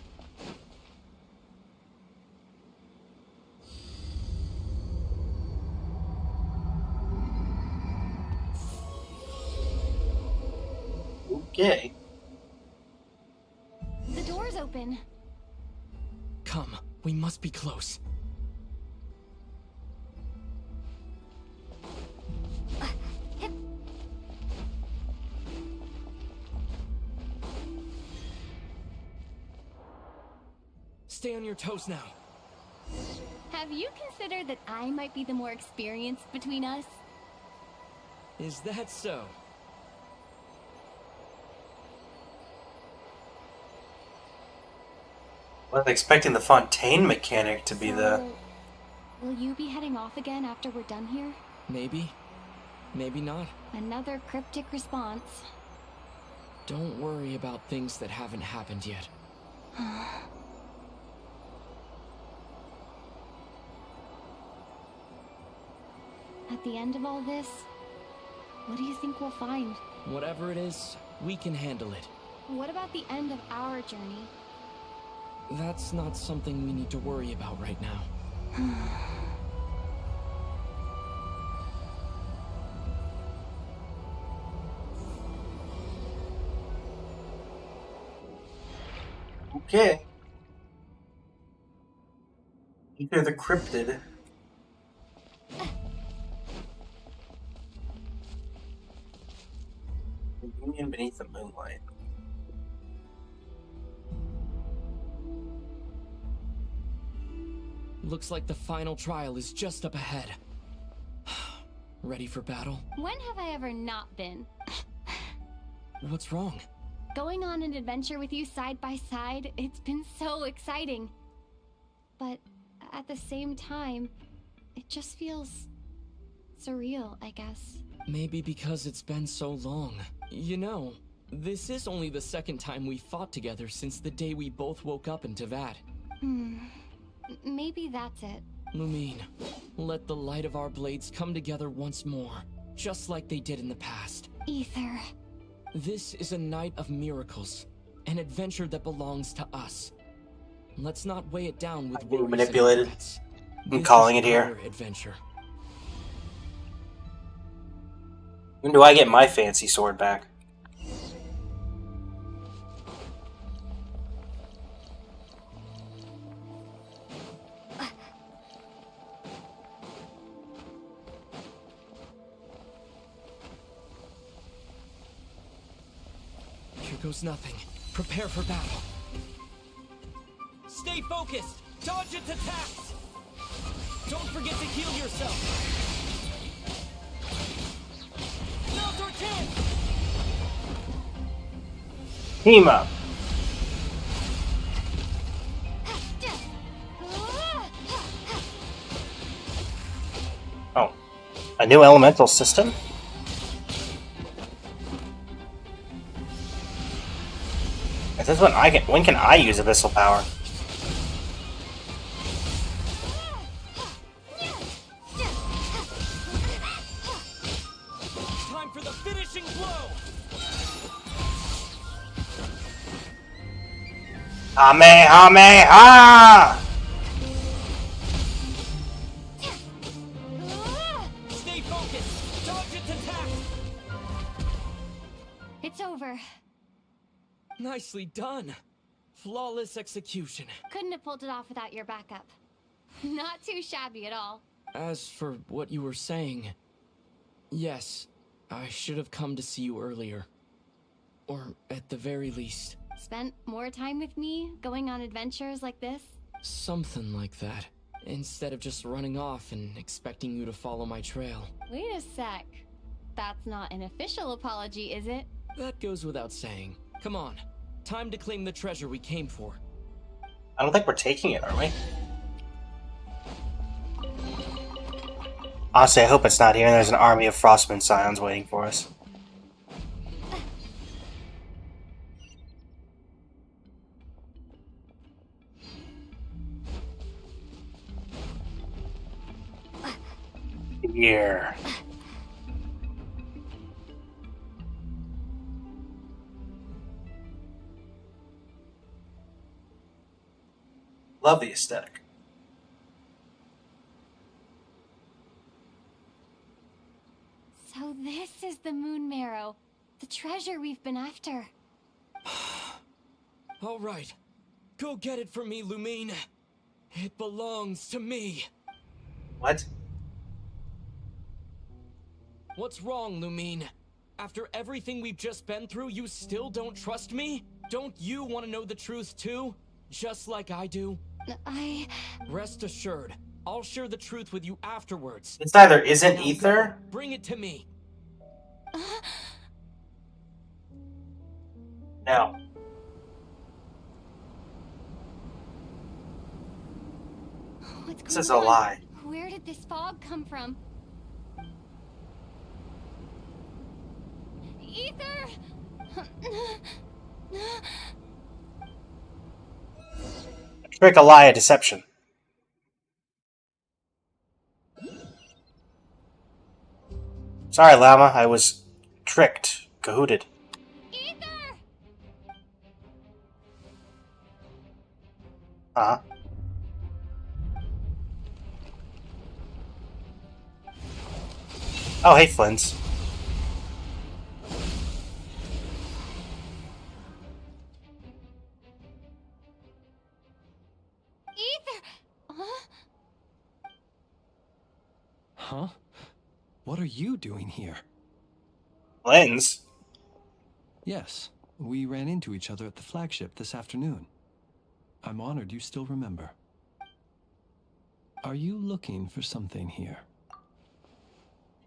Okay. The door's open. Come, we must be close. Stay on your toes now. Have you considered that I might be the more experienced between us? Is that so? I was expecting the Fontaine mechanic to be the... Will you be heading off again after we're done here? Maybe. Maybe not. Another cryptic response. Don't worry about things that haven't happened yet. At the end of all this, what do you think we'll find? Whatever it is, we can handle it. What about the end of our journey? That's not something we need to worry about right now. Okay. Either the cryptid. The union beneath the moonlight. Looks like the final trial is just up ahead. Ready for battle? When have I ever not been? What's wrong? Going on an adventure with you side by side, it's been so exciting. But at the same time, it just feels surreal, I guess. Maybe because it's been so long. You know, this is only the second time we fought together since the day we both woke up in Teyvat. Maybe that's it. Lumine, let the light of our blades come together once more, just like they did in the past. Ether. This is a night of miracles, an adventure that belongs to us. Let's not weigh it down with worries manipulated. and regrets. I'm calling it here. Our adventure. When do I get my fancy sword back? Here goes nothing. Prepare for battle. Stay focused! Dodge its attacks! Don't forget to heal yourself! Now's our chance! Team up. Oh. A new elemental system? Is this when can I use abyssal power? Time for the finishing blow! Kamehameha! Stay focused! Dodge its attack! It's over. Nicely done! Flawless execution. Couldn't have pulled it off without your backup. Not too shabby at all. As for what you were saying, yes, I should have come to see you earlier. Or at the very least. Spent more time with me, going on adventures like this? Something like that. Instead of just running off and expecting you to follow my trail. Wait a sec. That's not an official apology, is it? That goes without saying. Come on. Time to claim the treasure we came for. I don't think we're taking it, are we? Honestly, I hope it's not here and there's an army of Frostmoon Scions waiting for us. Here. Love the aesthetic. So this is the Moon Marrow, the treasure we've been after. All right. Go get it for me, Lumine. It belongs to me. What? What's wrong, Lumine? After everything we've just been through, you still don't trust me? Don't you want to know the truth too? Just like I do? Rest assured, I'll share the truth with you afterwards. This either isn't Ether. Bring it to me. No. This is a lie. Where did this fog come from? Ether! Trick, a lie, a deception. Sorry, Llama, I was tricked, cahooted. Ether! Uh-huh. Oh, hey, Flins. Ether! Huh? What are you doing here? Flins? Yes, we ran into each other at the flagship this afternoon. I'm honored you still remember. Are you looking for something here?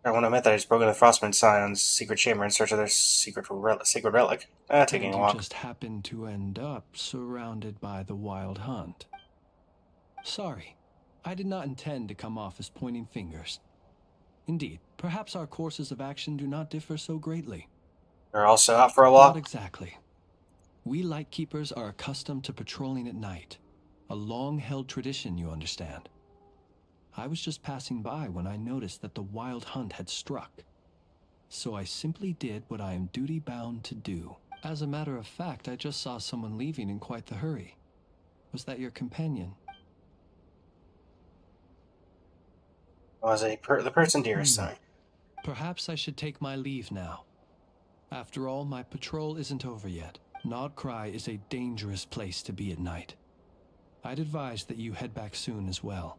I want to admit that I just broke into Frostmoon Scion's secret chamber in search of their secret relic. Taking a You walk. just happened to end up surrounded by the Wild Hunt. Sorry, I did not intend to come off as pointing fingers. Indeed, perhaps our courses of action do not differ so greatly. You're also out for a walk? Not exactly. We Lightkeepers are accustomed to patrolling at night. A long-held tradition, you understand. I was just passing by when I noticed that the Wild Hunt had struck. So I simply did what I am duty-bound to do. As a matter of fact, I just saw someone leaving in quite the hurry. Was that your companion? Was the person dearest to me. Perhaps I should take my leave now. After all, my patrol isn't over yet. NOD-KRAI is a dangerous place to be at night. I'd advise that you head back soon as well.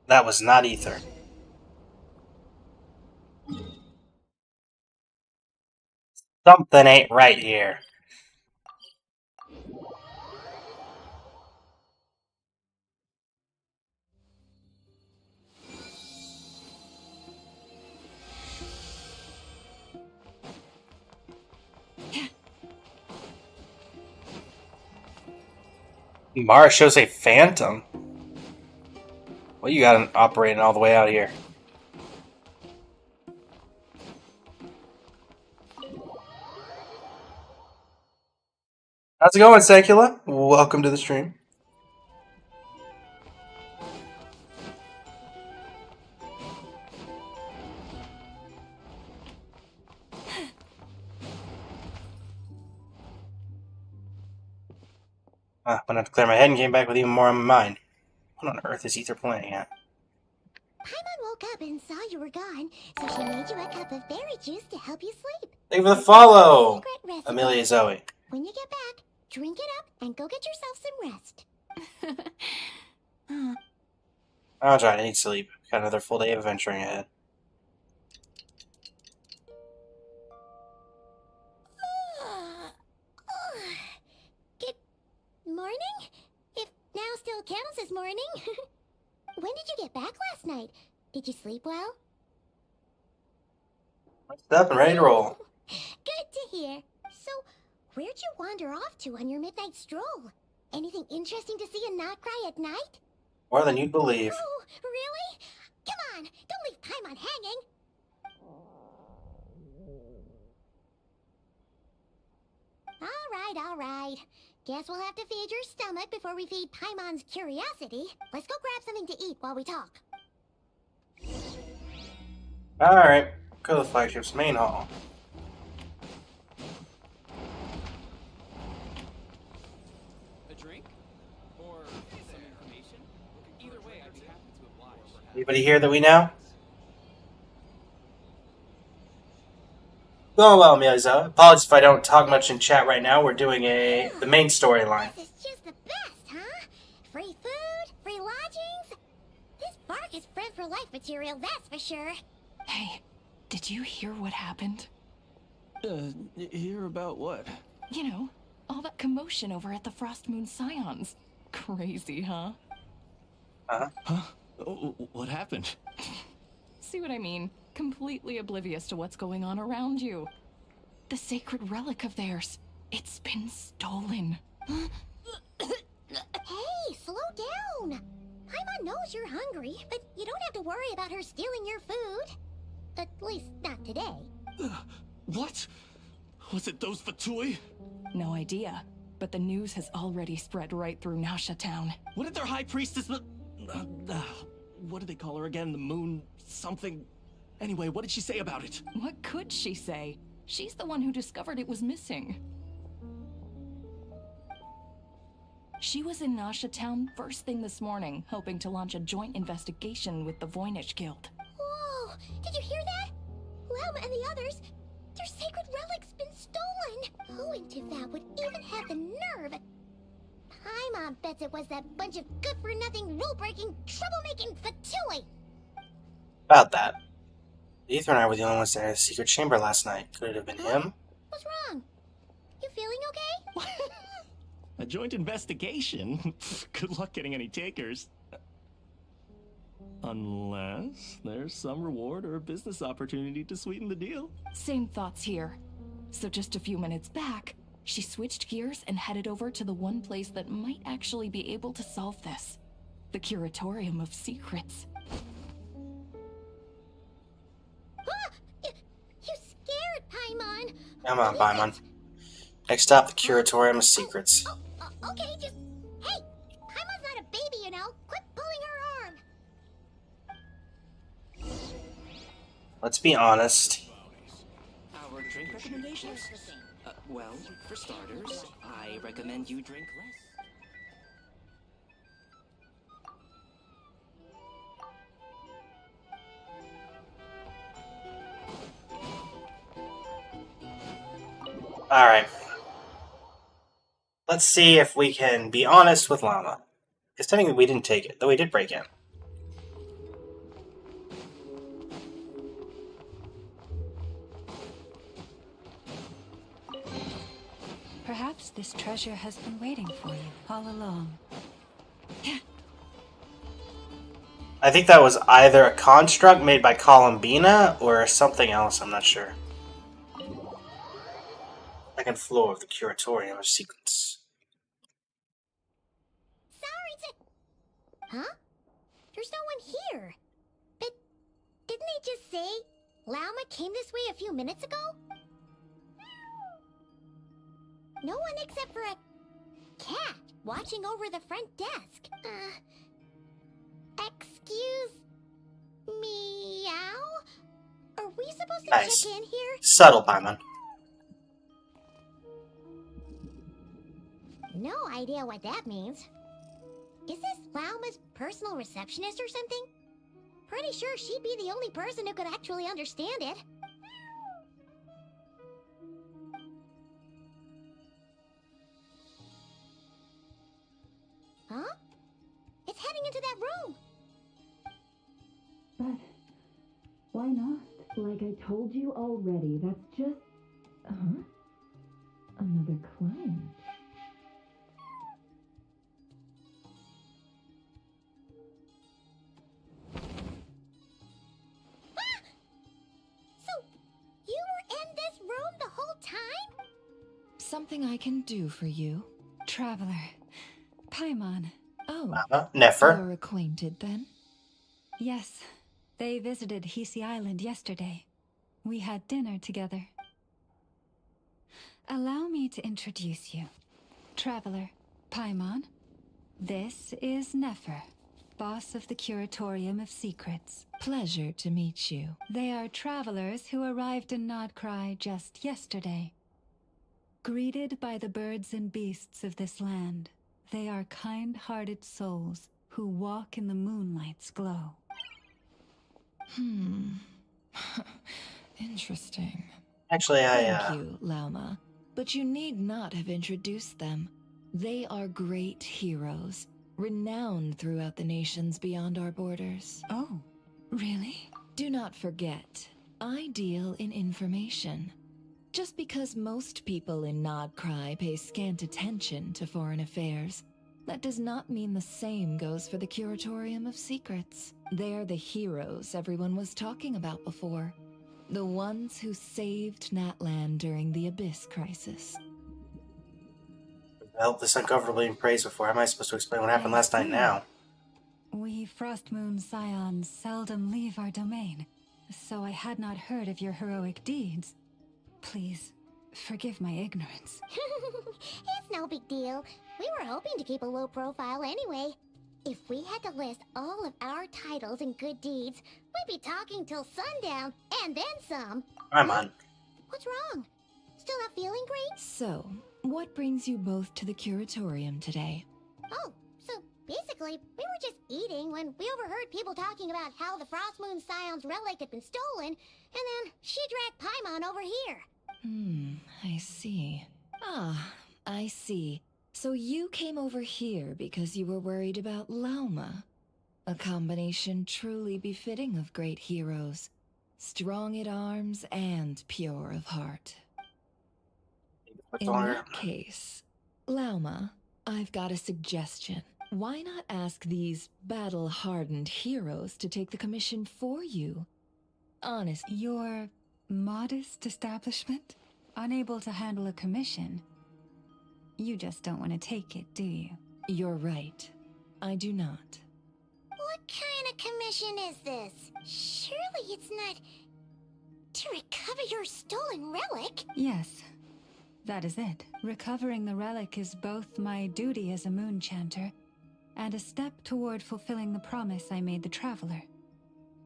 That was not Ether. Something ain't right here. Mara shows a phantom. What you got operating all the way out here? How's it going, Secula? Welcome to the stream. Went out to clear my head and came back with even more on my mind. What on earth is Ether playing at? Paimon woke up and saw you were gone, so she made you a cup of berry juice to help you sleep. Thank you for the follow, Amelia Zoe. When you get back, drink it up and go get yourself some rest. I'll try. I need sleep. Got another full day of adventuring ahead. Good morning? If now still counts as morning. When did you get back last night? Did you sleep well? What's up and ready to roll? Good to hear. So, where'd you wander off to on your midnight stroll? Anything interesting to see in NOD-KRAI at night? More than you'd believe. Oh, really? Come on, don't leave Paimon hanging. All right. Guess we'll have to feed your stomach before we feed Paimon's curiosity. Let's go grab something to eat while we talk. Alright, go to the flagship's main hall. A drink? Or some information? Either way, I'd be happy to oblige. Anybody here that we know? Oh well, Miyazo. Apologies if I don't talk much in chat right now. We're doing the main storyline. This is just the best, huh? Free food, free lodgings. This bark is friend for life material, that's for sure. Hey, did you hear what happened? Hear about what? You know, all that commotion over at the Frost Moon Scions. Crazy, huh? Huh? What happened? See what I mean? Completely oblivious to what's going on around you. The sacred relic of theirs. It's been stolen. Hey, slow down. Paimon knows you're hungry, but you don't have to worry about her stealing your food. At least not today. What? Was it those Fatui? No idea, but the news has already spread right through Nasha Town. What did their high priestess... what did they call her again? The moon... something... Anyway, what did she say about it? What could she say? She's the one who discovered it was missing. She was in Nasha Town first thing this morning, hoping to launch a joint investigation with the Voynich Guild. Whoa! Did you hear that? Lem and the others, their sacred relic's been stolen! Who in Tivat would even have the nerve? Paimon bets it was that bunch of good-for-nothing, rule-breaking, troublemaking Fatui! About that. Ether and I were the only ones that had a secret chamber last night. Could it have been him? What's wrong? You feeling okay? A joint investigation? Good luck getting any takers. Unless there's some reward or a business opportunity to sweeten the deal. Same thoughts here. So just a few minutes back, she switched gears and headed over to the one place that might actually be able to solve this. The Curatorium of Secrets. You scared, Paimon! Come on, Paimon. Next stop, the Curatorium of Secrets. Okay, just... Hey! Paimon's not a baby, you know! Quit pulling her arm! Let's be honest. Our drink recommendations? Well, for starters, I recommend you drink less. Alright. Let's see if we can be honest with Llama. Because technically we didn't take it, though we did break in. Perhaps this treasure has been waiting for you all along. I think that was either a construct made by Columbina or something else, I'm not sure. Second floor of the Curatorium of Secrets. Huh? There's no one here. But didn't they just say Lauma came this way a few minutes ago? No one except for a cat watching over the front desk. Excuse meow? Are we supposed to Nice. check in here? Subtle, Paimon. No idea what that means. Is this Lauma's personal receptionist or something? Pretty sure she'd be the only person who could actually understand it. Huh? It's heading into that room. But why not? Like I told you already, that's just... Another client. So, you were in this room the whole time? Something I can do for you? Traveler. Paimon. Oh, Nefer. you're acquainted then? Yes. They visited Hisi Island yesterday. We had dinner together. Allow me to introduce you. Traveler, Paimon. This is Nefer, boss of the Curatorium of Secrets. Pleasure to meet you. They are travelers who arrived in NOD-KRAI just yesterday. Greeted by the birds and beasts of this land, they are kind-hearted souls who walk in the moonlight's glow. Interesting. Actually, Thank you, Lauma. But you need not have introduced them. They are great heroes, renowned throughout the nations beyond our borders. Oh, really? Do not forget, I deal in information. Just because most people in NOD-KRAI pay scant attention to foreign affairs, that does not mean the same goes for the Curatorium of Secrets. They're the heroes everyone was talking about before. The ones who saved Natlan during the Abyss crisis. I held this uncomfortably in praise before. How am I supposed to explain what happened last night now? We Frostmoon Scions seldom leave our domain, so I had not heard of your heroic deeds. Please, forgive my ignorance. It's no big deal. We were hoping to keep a low profile anyway. If we had to list all of our titles and good deeds, we'd be talking till sundown, and then some. I'm on. What's wrong? Still not feeling great? So, what brings you both to the Curatorium today? Oh, so basically, we were just eating when we overheard people talking about how the Frostmoon Scion's relic had been stolen, and then she dragged Paimon over here. I see. Ah, I see. So you came over here because you were worried about Lauma. A combination truly befitting of great heroes. Strong at arms and pure of heart. In that case, Lauma, I've got a suggestion. Why not ask these battle-hardened heroes to take the commission for you? Honest. Your modest establishment? Unable to handle a commission? You just don't want to take it, do you? You're right. I do not. What kind of commission is this? Surely it's not to recover your stolen relic? Yes, that is it. Recovering the relic is both my duty as a moon chanter and a step toward fulfilling the promise I made the traveler,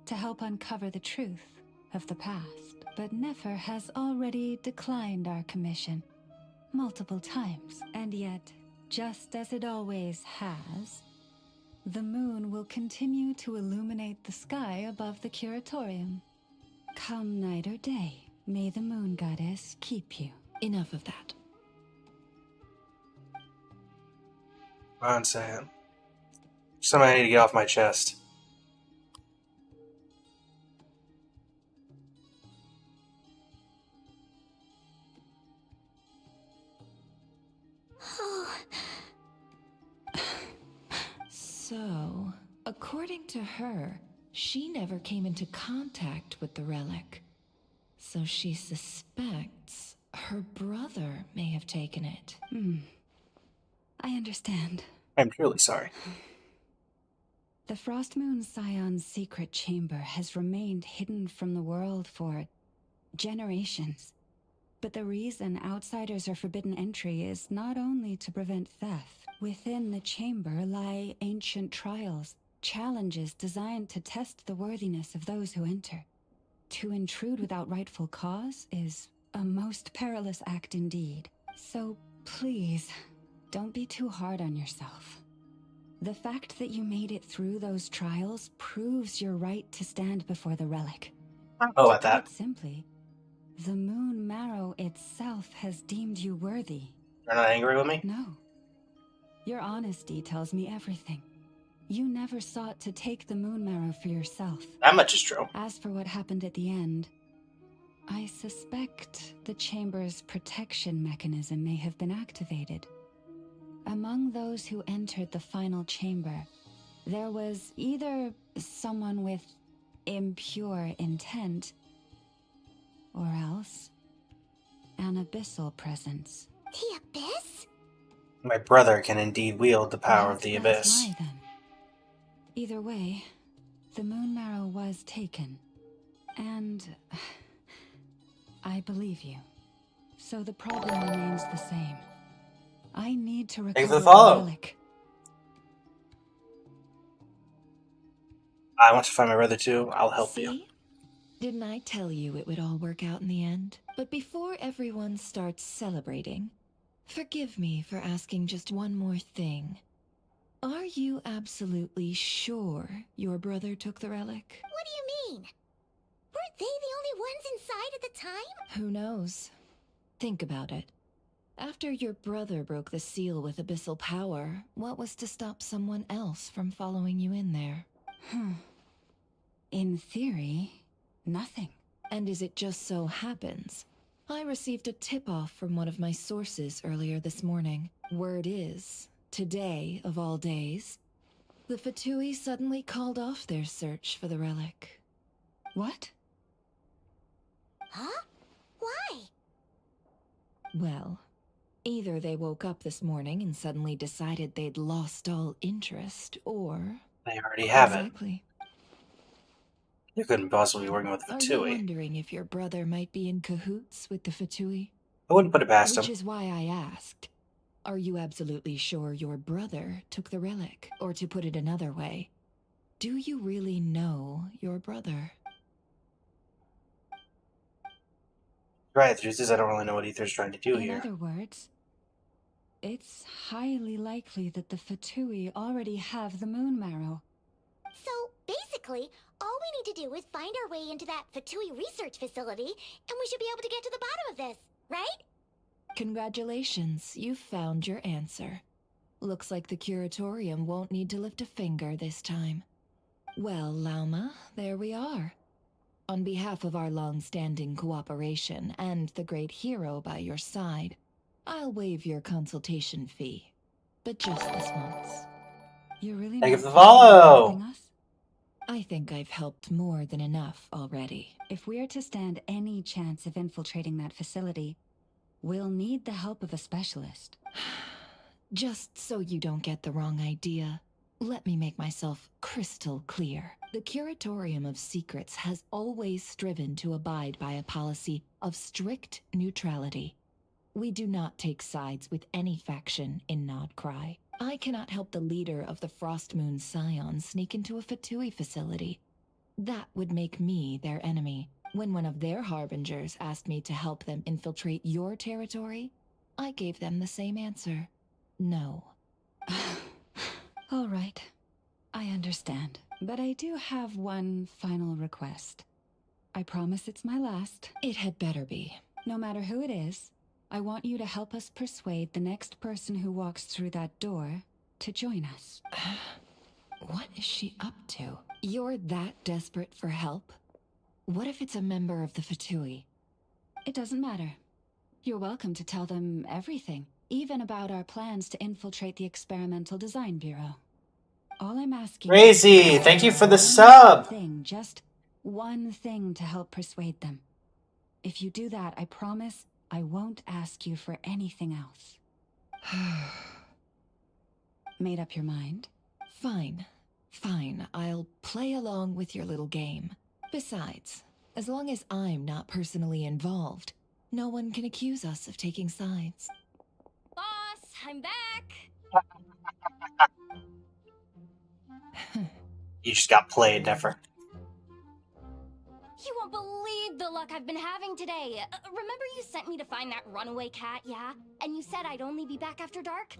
to help uncover the truth of the past. But Nefer has already declined our commission multiple times, and yet, just as it always has, the moon will continue to illuminate the sky above the Curatorium. Come night or day, may the moon goddess keep you. Enough of that. One second. Something I need to get off my chest. So, according to her, she never came into contact with the relic. So she suspects her brother may have taken it. I understand. I'm truly sorry. The Frost Moon Scion's secret chamber has remained hidden from the world for generations. But the reason outsiders are forbidden entry is not only to prevent theft. Within the chamber lie ancient trials, challenges designed to test the worthiness of those who enter. To intrude without rightful cause is a most perilous act indeed. So please, don't be too hard on yourself. The fact that you made it through those trials proves your right to stand before the relic. Oh, at that. Put it simply, the Moon Marrow itself has deemed you worthy. You're not angry with me? No. Your honesty tells me everything. You never sought to take the Moon Marrow for yourself. That much is true. As for what happened at the end, I suspect the chamber's protection mechanism may have been activated. Among those who entered the final chamber, there was either someone with impure intent, or else an abyssal presence. The Abyss? My brother can indeed wield the power of the That's Abyss. why, then. Either way, the Moon Marrow was taken. And I believe you. So the problem remains the same. I need to Thanks for recover the follow. the relic. I want to find my brother too. I'll help you. See? Didn't I tell you it would all work out in the end? But before everyone starts celebrating, forgive me for asking just one more thing. Are you absolutely sure your brother took the relic? What do you mean? Weren't they the only ones inside at the time? Who knows? Think about it. After your brother broke the seal with abyssal power, what was to stop someone else from following you in there? In theory, nothing. And as it just so happens, I received a tip-off from one of my sources earlier this morning. Word is, today of all days, the Fatui suddenly called off their search for the relic. What? Huh? Why? Well, either they woke up this morning and suddenly decided they'd lost all interest, or... They already have it. Exactly. You couldn't possibly be working with the Are you Fatui. wondering if your brother might be in cahoots with the Fatui? I wouldn't put it past Which him. is why I asked. Are you absolutely sure your brother took the relic? Or to put it another way, do you really know your brother? Right, the truth is I don't really know what Ether's trying to do In here. other words, it's highly likely that the Fatui already have the Moon Marrow. So, basically, all we need to do is find our way into that Fatui research facility, and we should be able to get to the bottom of this, right? Congratulations, you've found your answer. Looks like the curatorium won't need to lift a finger this time. Well, Lauma, there we are. On behalf of our long-standing cooperation and the great hero by your side, I'll waive your consultation fee. But just this once. You're really Thank you not for the planning on follow. helping us? I think I've helped more than enough already. If we're to stand any chance of infiltrating that facility, we'll need the help of a specialist. Just so you don't get the wrong idea, let me make myself crystal clear. The Curatorium of Secrets has always striven to abide by a policy of strict neutrality. We do not take sides with any faction in NOD-KRAI. I cannot help the leader of the Frost Moon Scions sneak into a Fatui facility. That would make me their enemy. When one of their harbingers asked me to help them infiltrate your territory, I gave them the same answer. No. All right. I understand. But I do have one final request. I promise it's my last. It had better be. No matter who it is, I want you to help us persuade the next person who walks through that door to join us. What is she up to? You're that desperate for help? What if it's a member of the Fatui? It doesn't matter. You're welcome to tell them everything, even about our plans to infiltrate the Experimental Design Bureau. All I'm asking Crazy, thank you for the sub. Just one thing to help persuade them. If you do that, I promise I won't ask you for anything else. Made up your mind? Fine. Fine, I'll play along with your little game. Besides, as long as I'm not personally involved, no one can accuse us of taking sides. Boss, I'm back! You just got played, never. You won't believe the luck I've been having today. Remember you sent me to find that runaway cat, yeah? And you said I'd only be back after dark?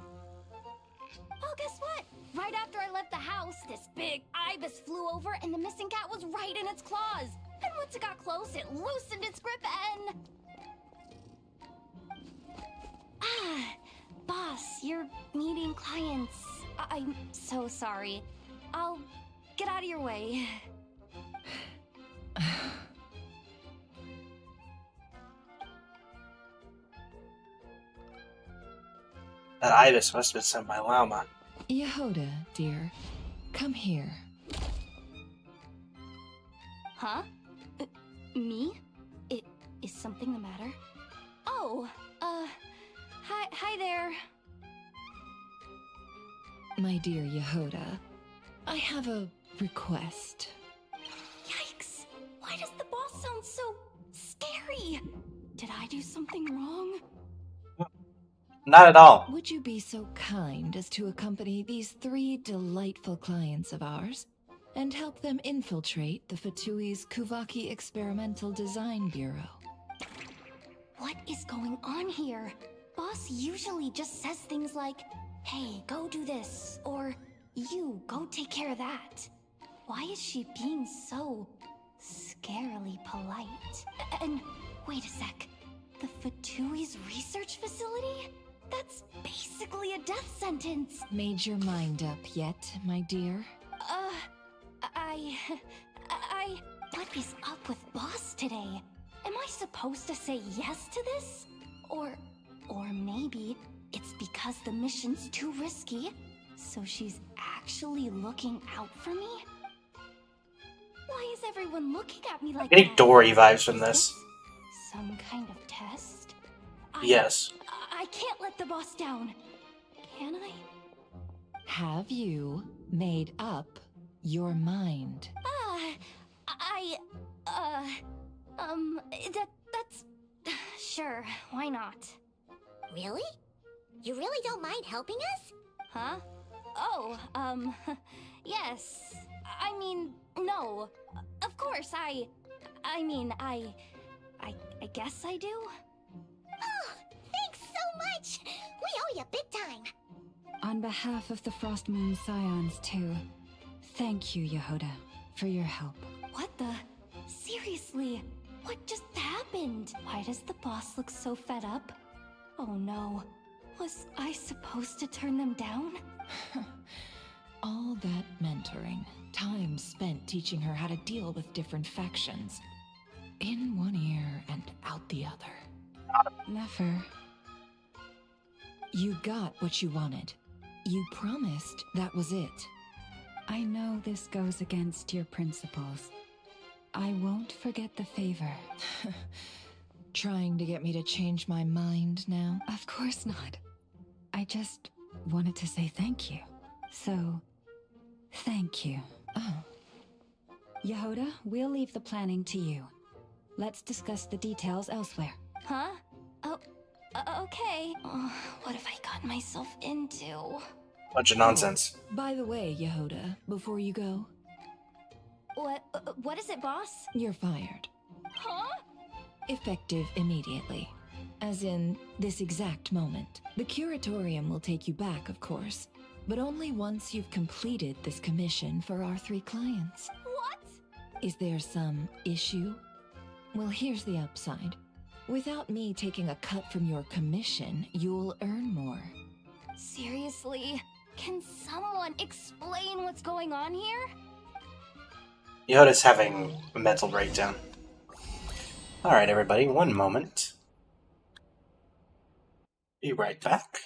Well, guess what? Right after I left the house, this big ibis flew over and the missing cat was right in its claws. And once it got close, it loosened its grip and... Boss, you're meeting clients. I'm so sorry. I'll get out of your way. That ibis must have been sent by Lauma. Yehoda, dear, come here. Huh? Me? Is something the matter? Oh, hi there. My dear Yehoda, I have a request. Yikes! Why does the boss sound so scary? Did I do something wrong? Not at all. Would you be so kind as to accompany these 3 delightful clients of ours and help them infiltrate the Fatui's Kuvaki Experimental Design Bureau? What is going on here? Boss usually just says things like, hey, go do this, or you, go take care of that. Why is she being so scarily polite? And wait a sec, the Fatui's research facility? That's basically a death sentence. Made your mind up yet, my dear? What is up with Boss today? Am I supposed to say yes to this? Or maybe it's because the mission's too risky, so she's actually looking out for me? Why is everyone looking at me like Getting that? Dory vibes from this. Some kind of test? Yes. I can't let the boss down. Can I? Have you made up your mind? That's... Sure, why not? Really? You really don't mind helping us? Huh? Oh, yes. I mean, no. Of course, I guess I do. Oh, thanks so much! We owe you big time! On behalf of the Frost Moon Scions, too, thank you, Yehoda, for your help. What the? Seriously? What just happened? Why does the boss look so fed up? Oh no. Was I supposed to turn them down? All that mentoring, time spent teaching her how to deal with different factions. In one ear and out the other. Never. You got what you wanted. You promised that was it. I know this goes against your principles. I won't forget the favor. Trying to get me to change my mind now? Of course not. I just wanted to say thank you. So, thank you. Oh. Yehoda, we'll leave the planning to you. Let's discuss the details elsewhere. Huh? Oh, okay. What have I gotten myself into? Bunch of nonsense. By the way, Yehoda, before you go... What is it, boss? You're fired. Huh? Effective immediately. As in, this exact moment. The curatorium will take you back, of course, but only once you've completed this commission for our 3 clients. What? Is there some issue? Well, here's the upside. Without me taking a cut from your commission, you'll earn more. Seriously? Can someone explain what's going on here? Yehoda's having a mental breakdown. Alright, everybody, one moment. Be right back.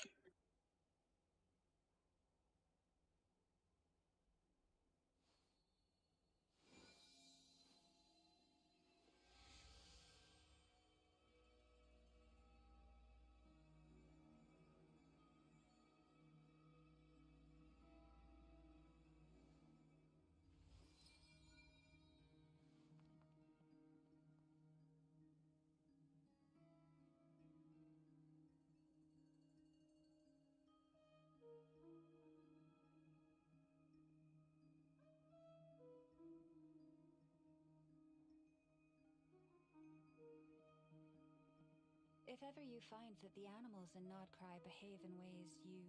If ever you find that the animals in NOD-KRAI behave in ways you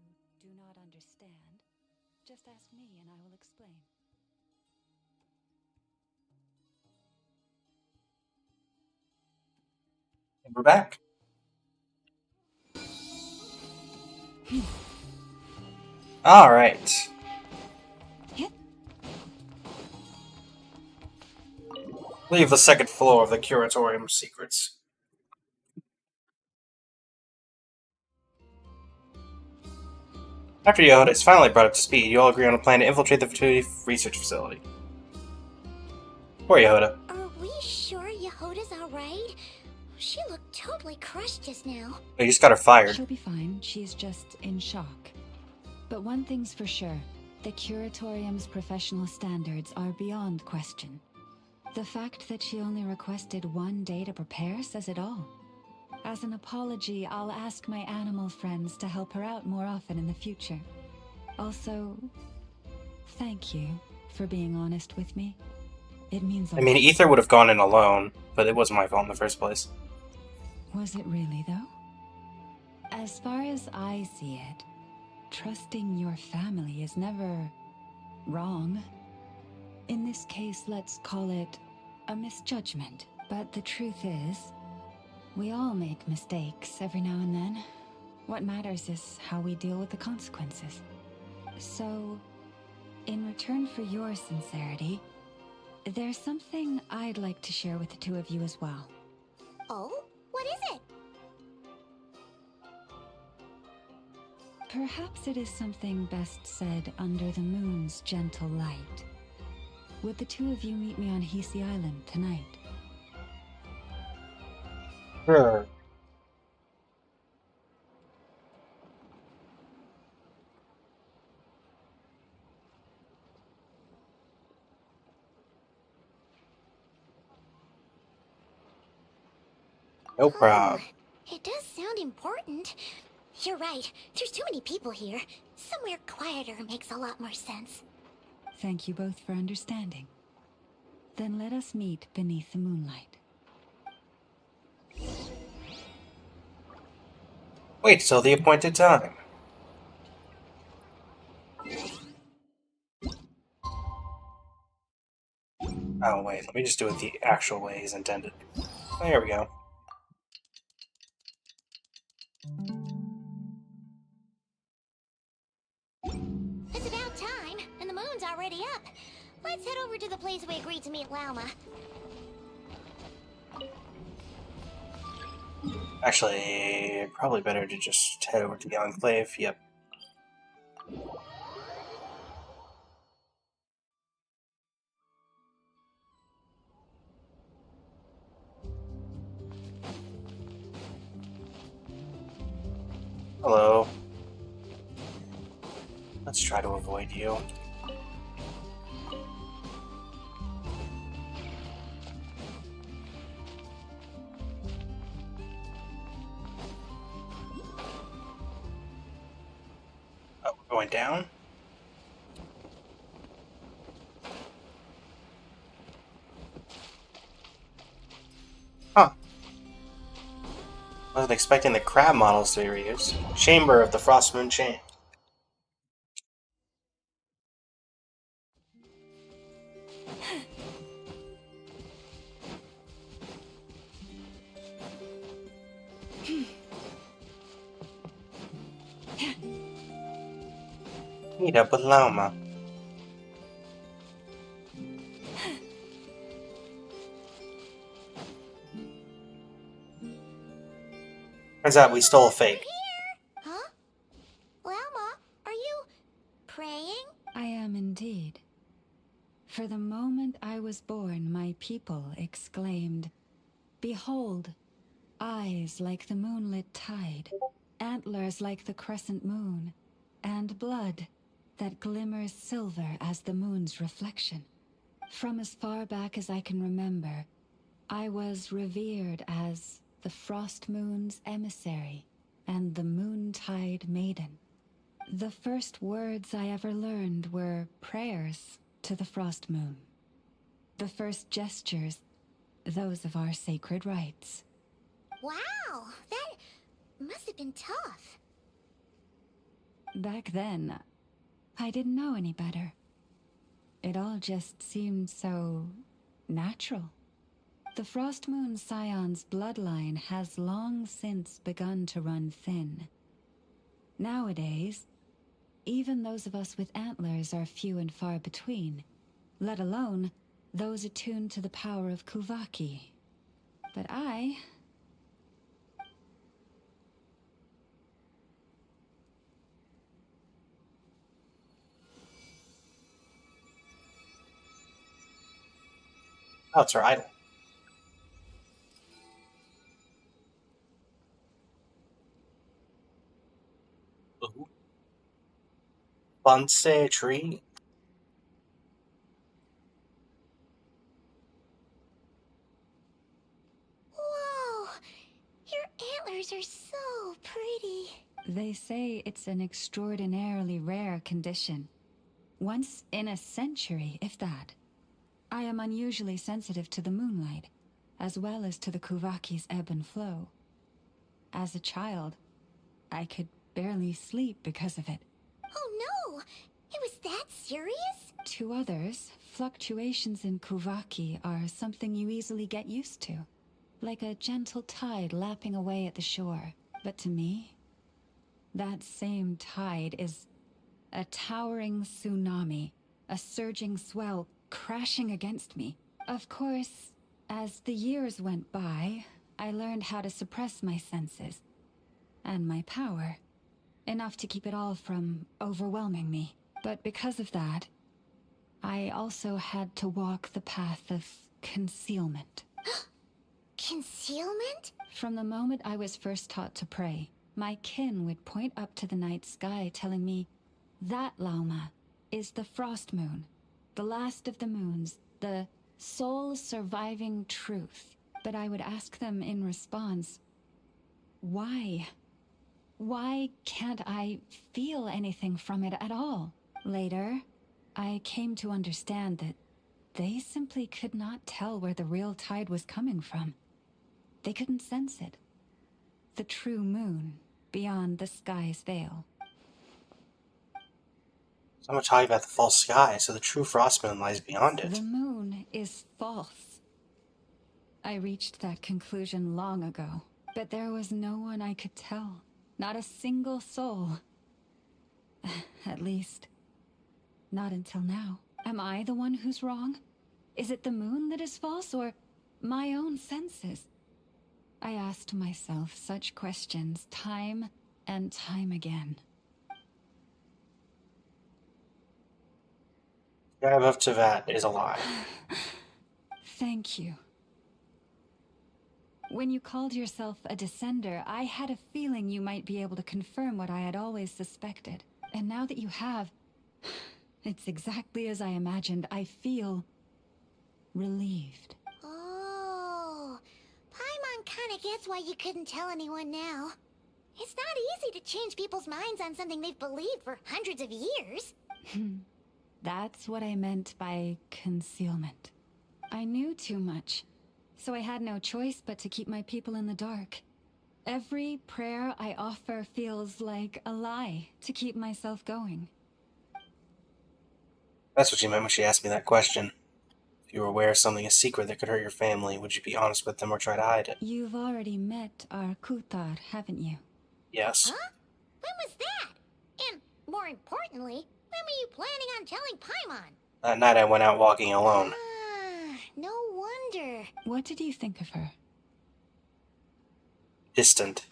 do not understand, just ask me and I will explain. And we're back. All right. Leave the second floor of the curatorium secrets. After Yoda is finally brought up to speed, you all agree on a plan to infiltrate the fertility research facility. Poor Yehoda. Are we sure Yehoda's alright? She looked totally crushed just now. You just got her fired. She'll be fine. She's just in shock. But one thing's for sure. The curatorium's professional standards are beyond question. The fact that she only requested one day to prepare says it all. As an apology, I'll ask my animal friends to help her out more often in the future. Also, thank you for being honest with me. It means a lot. I mean, Ether would have gone in alone, but it wasn't my fault in the first place. Was it really, though? As far as I see it, trusting your family is never wrong. In this case, let's call it a misjudgment. But the truth is, we all make mistakes every now and then. What matters is how we deal with the consequences. So, in return for your sincerity, there's something I'd like to share with the two of you as well. Oh? What is it? Perhaps it is something best said under the moon's gentle light. Would the two of you meet me on Hisi Island tonight? Sure. No problem. It does sound important. You're right. There's too many people here. Somewhere quieter makes a lot more sense. Thank you both for understanding. Then let us meet beneath the moonlight. Wait till the appointed time. Oh wait, let me just do it the actual way he's intended. There we go. It's about time, and the moon's already up. Let's head over to the place we agreed to meet Lauma. Actually, probably better to just head over to the Enclave. Yep. Hello. Let's try to avoid you. Oh, we're going down? Huh. Wasn't expecting the crab models to be reused. Chamber of the Frost Moon Chain. Meet up with Lauma. Turns out we stole a fake. Huh? Lauma, are you praying? I am indeed. For the moment I was born, my people exclaimed, "Behold, eyes like the moonlit tide, antlers like the crescent moon, and blood that glimmers silver as the moon's reflection." From as far back as I can remember, I was revered as the Frost Moon's emissary and the Moontide Maiden. The first words I ever learned were prayers to the Frost Moon. The first gestures, those of our sacred rites. Wow, that must have been tough. Back then, I didn't know any better. It all just seemed so natural. The Frost Moon Scion's bloodline has long since begun to run thin. Nowadays, even those of us with antlers are few and far between, let alone those attuned to the power of Kuvaki. But Oh, it's her idol. Ooh. Bonsai tree. Whoa! Your antlers are so pretty. They say it's an extraordinarily rare condition. Once in a century, if that. I am unusually sensitive to the moonlight, as well as to the Kuvaki's ebb and flow. As a child, I could barely sleep because of it. Oh no! It was that serious? To others, fluctuations in Kuvaki are something you easily get used to, like a gentle tide lapping away at the shore. But to me, that same tide is a towering tsunami, a surging swell crashing against me. Of course, as the years went by, I learned how to suppress my senses and my power, enough to keep it all from overwhelming me. But because of that, I also had to walk the path of concealment. Concealment? From the moment I was first taught to pray, my kin would point up to the night sky telling me, "That, Lauma, is the Frost Moon, the last of the moons, the sole surviving truth." But I would ask them in response, why? Why can't I feel anything from it at all? Later, I came to understand that they simply could not tell where the real tide was coming from. They couldn't sense it. The true moon, beyond the sky's veil. So I'm talking about the false sky, so the true frost moon lies beyond it. The moon is false. I reached that conclusion long ago, but there was no one I could tell. Not a single soul. At least, not until now. Am I the one who's wrong? Is it the moon that is false, or my own senses? I asked myself such questions time and time again. Tribe of Tevat is a lie. Thank you. When you called yourself a descender, I had a feeling you might be able to confirm what I had always suspected. And now that you have, it's exactly as I imagined. I feel relieved. Oh, Paimon kinda gets why you couldn't tell anyone now. It's not easy to change people's minds on something they've believed for hundreds of years. That's what I meant by concealment. I knew too much, so I had no choice but to keep my people in the dark. Every prayer I offer feels like a lie to keep myself going. That's what she meant when she asked me that question. If you were aware of something a secret that could hurt your family, would you be honest with them or try to hide it? You've already met our Kutar, haven't you? Yes. Huh? When was that? And, more importantly, when were you planning on telling Paimon? That night I went out walking alone. No wonder. What did you think of her? Distant.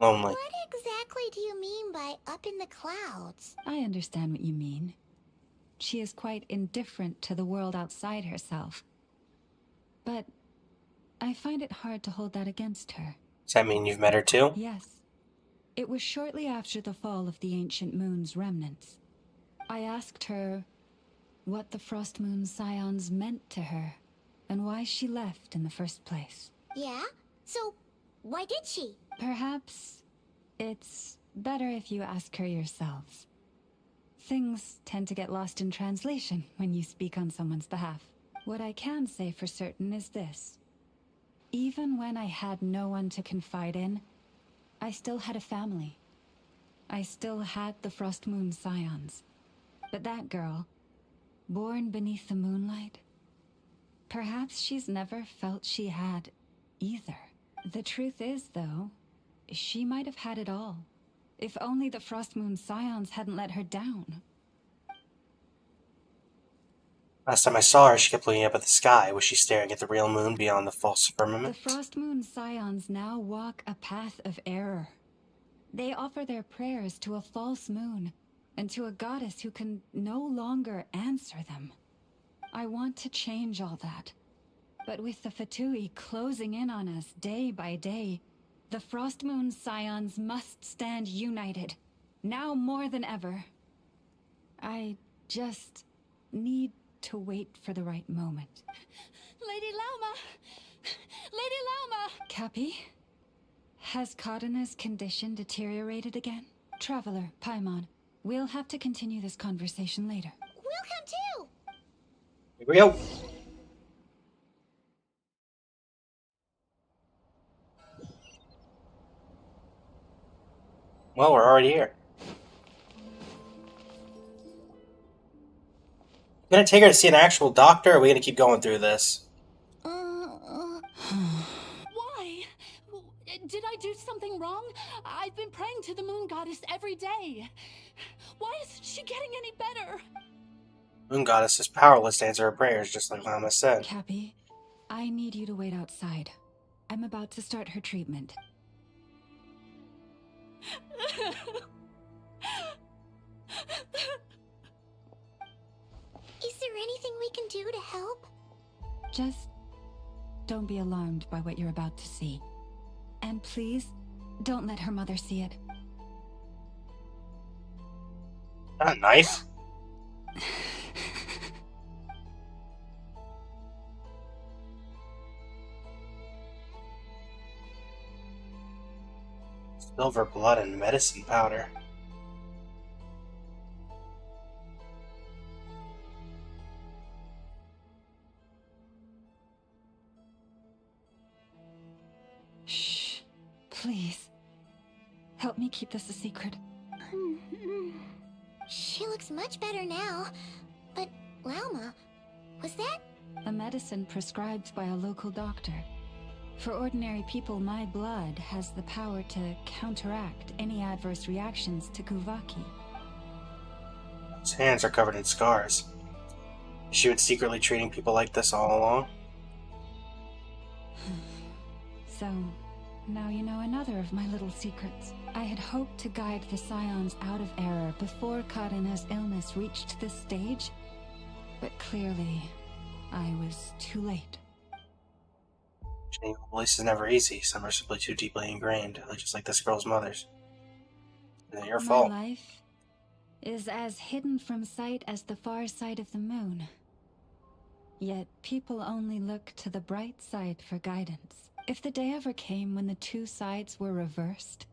Lonely. What exactly do you mean by up in the clouds? I understand what you mean. She is quite indifferent to the world outside herself. But I find it hard to hold that against her. Does that mean you've met her too? Yes. It was shortly after the fall of the ancient moon's remnants. I asked her what the Frost Moon Scions meant to her, and why she left in the first place. Yeah? So, why did she? Perhaps it's better if you ask her yourselves. Things tend to get lost in translation when you speak on someone's behalf. What I can say for certain is this. Even when I had no one to confide in, I still had a family. I still had the Frost Moon Scions. But that girl, born beneath the moonlight, perhaps she's never felt she had either. The truth is, though, she might have had it all. If only the Frost Moon Scions hadn't let her down. Last time I saw her, she kept looking up at the sky. Was she staring at the real moon beyond the false firmament? The Frost Moon Scions now walk a path of error. They offer their prayers to a false moon and to a goddess who can no longer answer them. I want to change all that. But with the Fatui closing in on us day by day, the Frost Moon Scions must stand united, now more than ever. I just need to wait for the right moment. Lady Lauma! Lady Lauma! Cappy? Has Cardina's condition deteriorated again? Traveler, Paimon, we'll have to continue this conversation later. We'll come too! Here we go. Well, we're already here. Gonna take her to see an actual doctor, or are we gonna keep going through this? Why? Did I do something wrong? I've been praying to the moon goddess every day. Why isn't she getting any better? Moon Goddess is powerless to answer her prayers, just like Mama said. Cappy, I need you to wait outside. I'm about to start her treatment. Is there anything we can do to help? Just don't be alarmed by what you're about to see. And please, don't let her mother see it. Not a knife. Silver blood and medicine powder. Shh. Please. Help me keep this a secret. She looks much better now. But, Lauma, was that? A medicine prescribed by a local doctor. For ordinary people, my blood has the power to counteract any adverse reactions to Kuvaki. His hands are covered in scars. She was secretly treating people like this all along? So, now you know another of my little secrets. I had hoped to guide the Scions out of error before Karina's illness reached this stage, but clearly, I was too late. Changing beliefs is never easy. Some are simply too deeply ingrained, just like this girl's mother's. It's your fault. My life is as hidden from sight as the far side of the moon. Yet people only look to the bright side for guidance. If the day ever came when the two sides were reversed,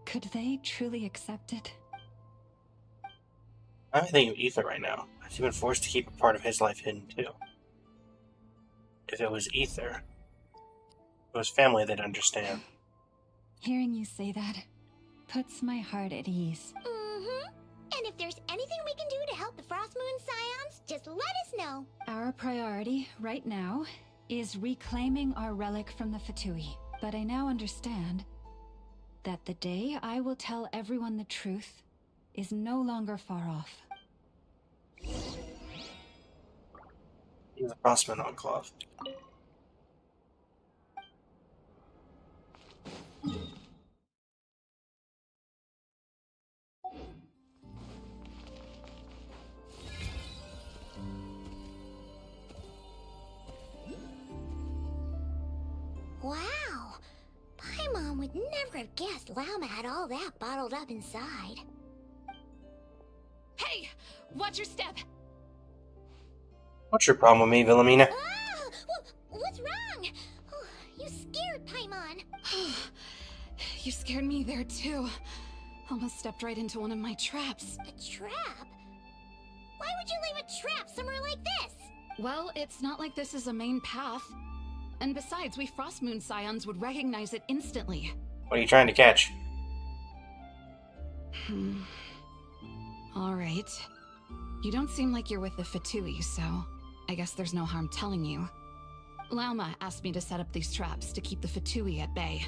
could they truly accept it? I'm thinking of Ether right now. He's been forced to keep a part of his life hidden too. If it was Ether, if it was family, they'd understand. Hearing you say that puts my heart at ease. And if there's anything we can do to help the Frost Moon Scions, just let us know. Our priority right now is reclaiming our relic from the Fatui. But I now understand that the day I will tell everyone the truth is no longer far off. He's a Frostman Enclave. Wow! Paimon would never have guessed Lauma had all that bottled up inside. Hey! Watch your step! What's your problem with me, Wilhelmina? Ah! What's wrong? Oh, you scared Paimon. You scared me there too. Almost stepped right into one of my traps. A trap? Why would you leave a trap somewhere like this? Well, it's not like this is a main path. And besides, we Frost Moon Scions would recognize it instantly. What are you trying to catch? Alright. You don't seem like you're with the Fatui, so I guess there's no harm telling you. Lauma asked me to set up these traps to keep the Fatui at bay.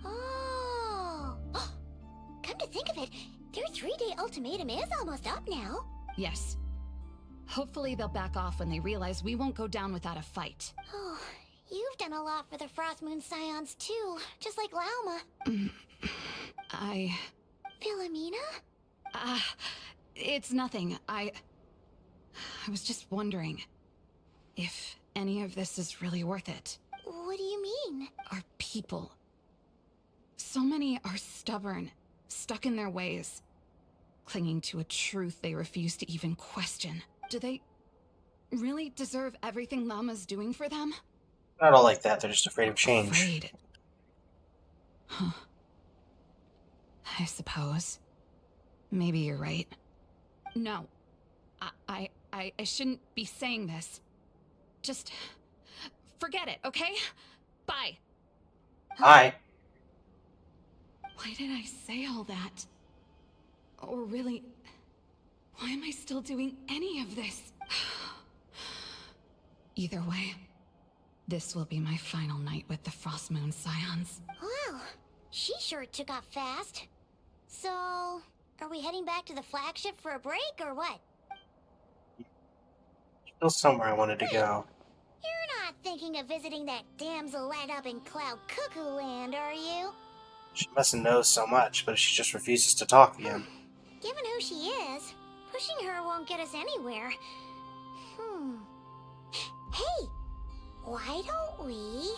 Oh! Come to think of it, their 3-day ultimatum is almost up now. Yes. Hopefully they'll back off when they realize we won't go down without a fight. Oh, you've done a lot for the Frost Moon Scions too, just like Lauma. Philomena? It's nothing. I was just wondering if any of this is really worth it. What do you mean? Our people. So many are stubborn, stuck in their ways, clinging to a truth they refuse to even question. Do they really deserve everything Lauma's doing for them? Not all like that, they're just afraid of change. Afraid? Huh. I suppose. Maybe you're right. No. I shouldn't be saying this. Just forget it, okay? Bye. Bye. Why did I say all that? Or really, why am I still doing any of this? Either way, this will be my final night with the Frost Moon Scions. Wow, she sure took off fast. So, are we heading back to the flagship for a break, or what? Still somewhere I wanted to go. You're not thinking of visiting that damsel light up in Cloud Cuckoo Land, are you? She mustn't know so much, but she just refuses to talk again. Given who she is, pushing her won't get us anywhere. Hey, why don't we?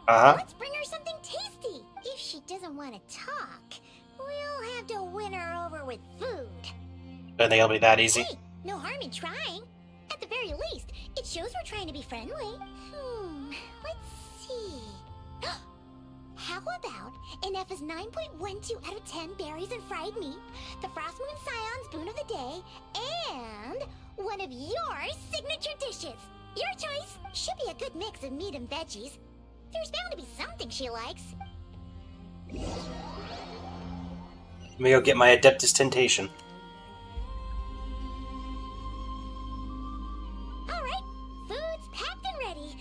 Let's bring her something tasty. If she doesn't want to talk, we'll have to win her over with food. Don't think it'll be that easy. Hey, no harm in trying. At the very least, it shows we're trying to be friendly. Let's see. How about an F's 9.12 out of 10 berries and fried meat, the Frost Moon Scion's boon of the day, and one of your signature dishes. Your choice. Should be a good mix of meat and veggies. There's bound to be something she likes. Let me go get my Adeptus Temptation. Alright, food's packed and ready.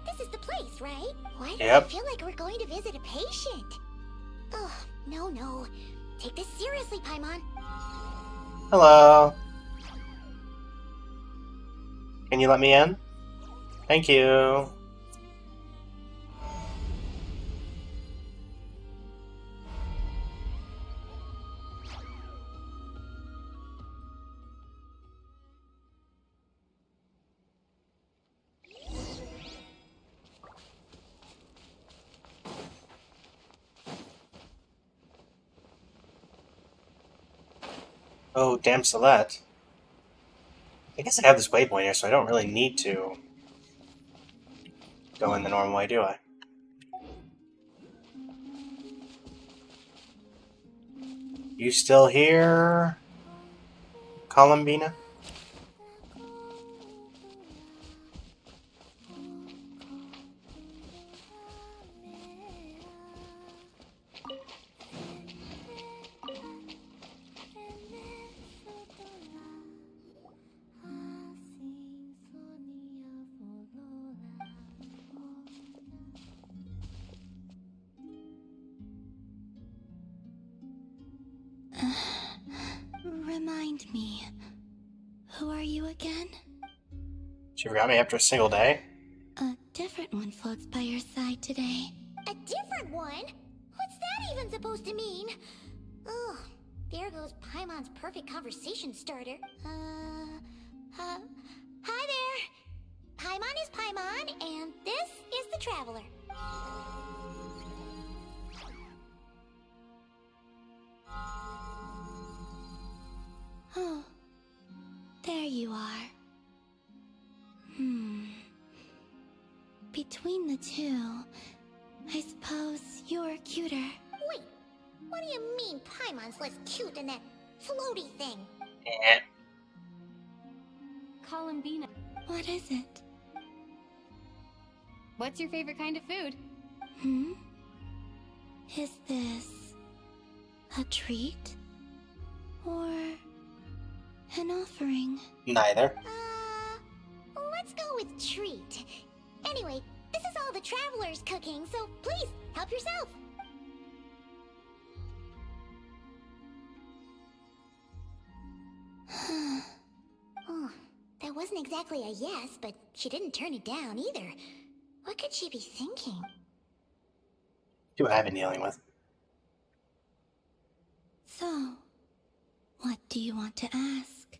This is the place, right? Why do I feel like we're going to visit a patient? Oh, no. Take this seriously, Paimon. Hello. Can you let me in? Thank you. Oh, damn Celeste. I guess I have this waypoint here, so I don't really need to go in the normal way, do I? You still here, Columbina? Remind me, who are you again? She forgot me after a single day? A different one floats by your side today. A different one? What's that even supposed to mean? Ugh, there goes Paimon's perfect conversation starter. Hi there! Paimon is Paimon, and this is the Traveler. Oh, there you are. Between the two, I suppose you're cuter. Wait, what do you mean Paimon's less cute than that floaty thing? Columbina. What is it? What's your favorite kind of food? Is this a treat or an offering? Neither. Let's go with treat. Anyway, this is all the travelers cooking, so please help yourself. Oh, that wasn't exactly a yes, but she didn't turn it down either. What could she be thinking? See what I've been dealing with. So, what do you want to ask?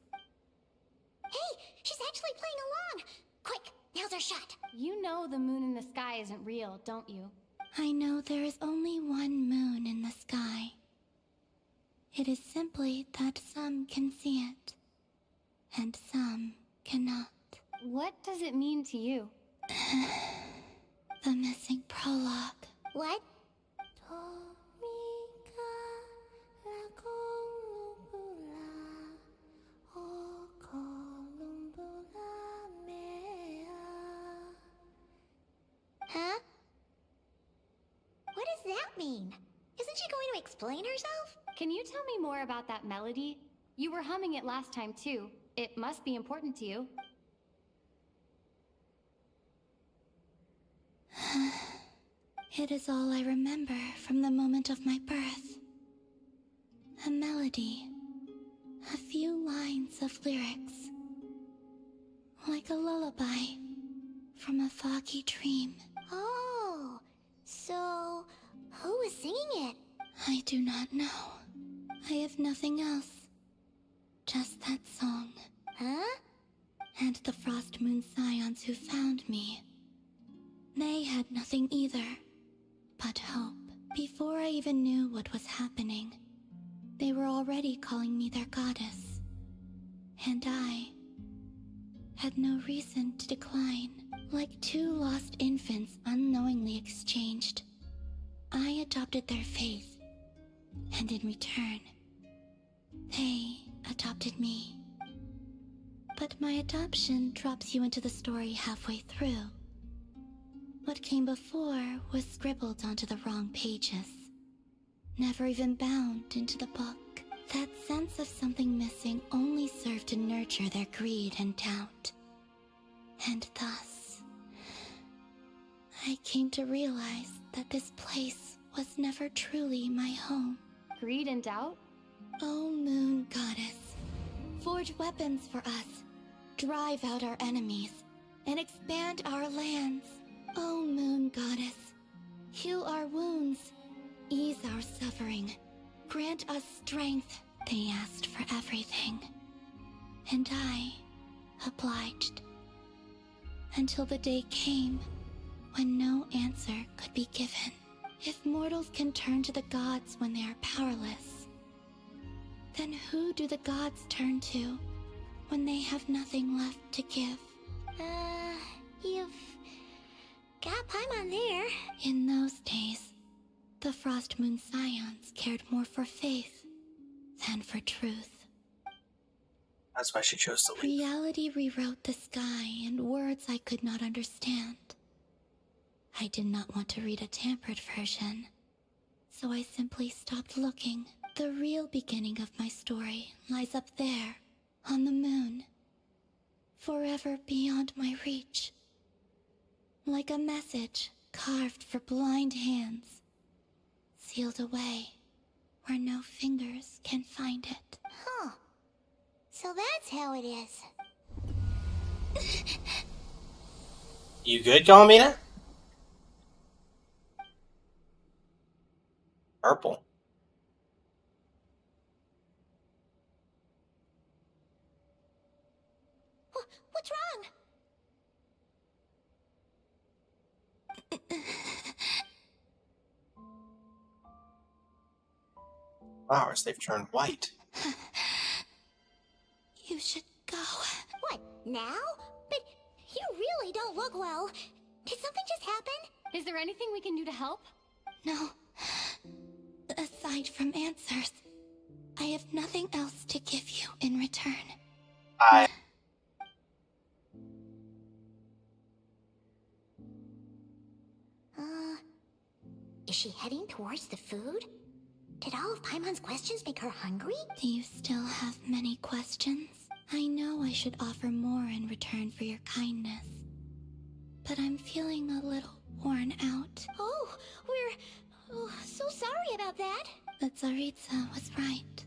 Hey, she's actually playing along. Quick, now's our shot. You know the moon in the sky isn't real, don't you? I know there is only one moon in the sky. It is simply that some can see it, and some cannot. What does it mean to you? The missing prologue. What? Huh? What does that mean? Isn't she going to explain herself? Can you tell me more about that melody? You were humming it last time too. It must be important to you. It is all I remember from the moment of my birth. A melody. A few lines of lyrics. Like a lullaby from a foggy dream. Oh, so who was singing it? I do not know. I have nothing else. Just that song. Huh? And the Frost Moon Scions who found me. They had nothing either but hope. Before I even knew what was happening, they were already calling me their goddess. And I had no reason to decline. Like two lost infants unknowingly exchanged, I adopted their faith, and in return, they adopted me. But my adoption drops you into the story halfway through. What came before was scribbled onto the wrong pages, never even bound into the book. That sense of something missing only served to nurture their greed and doubt. And thus, I came to realize that this place was never truly my home. Greed and doubt? Oh, Moon Goddess, forge weapons for us, drive out our enemies, and expand our lands. Oh, Moon Goddess, heal our wounds, ease our suffering, grant us strength. They asked for everything, and I obliged. Until the day came when no answer could be given. If mortals can turn to the gods when they are powerless, then who do the gods turn to when they have nothing left to give? You've got Paimon there. In those days, the Frost Moon Scions cared more for faith than for truth. That's why she chose to leave. Reality rewrote the sky in words I could not understand. I did not want to read a tampered version, so I simply stopped looking. The real beginning of my story lies up there, on the moon, forever beyond my reach. Like a message carved for blind hands, sealed away where no fingers can find it. Huh. So that's how it is. You good, Galmina? Purple. What's wrong? Flowers, they've turned white. You should go. What, now? But you really don't look well. Did something just happen? Is there anything we can do to help? No. Aside from answers, I have nothing else to give you in return. Is she heading towards the food? Did all of Paimon's questions make her hungry? Do you still have many questions? I know I should offer more in return for your kindness, but I'm feeling a little worn out. Oh, we're so sorry about that. But Tsaritsa was right.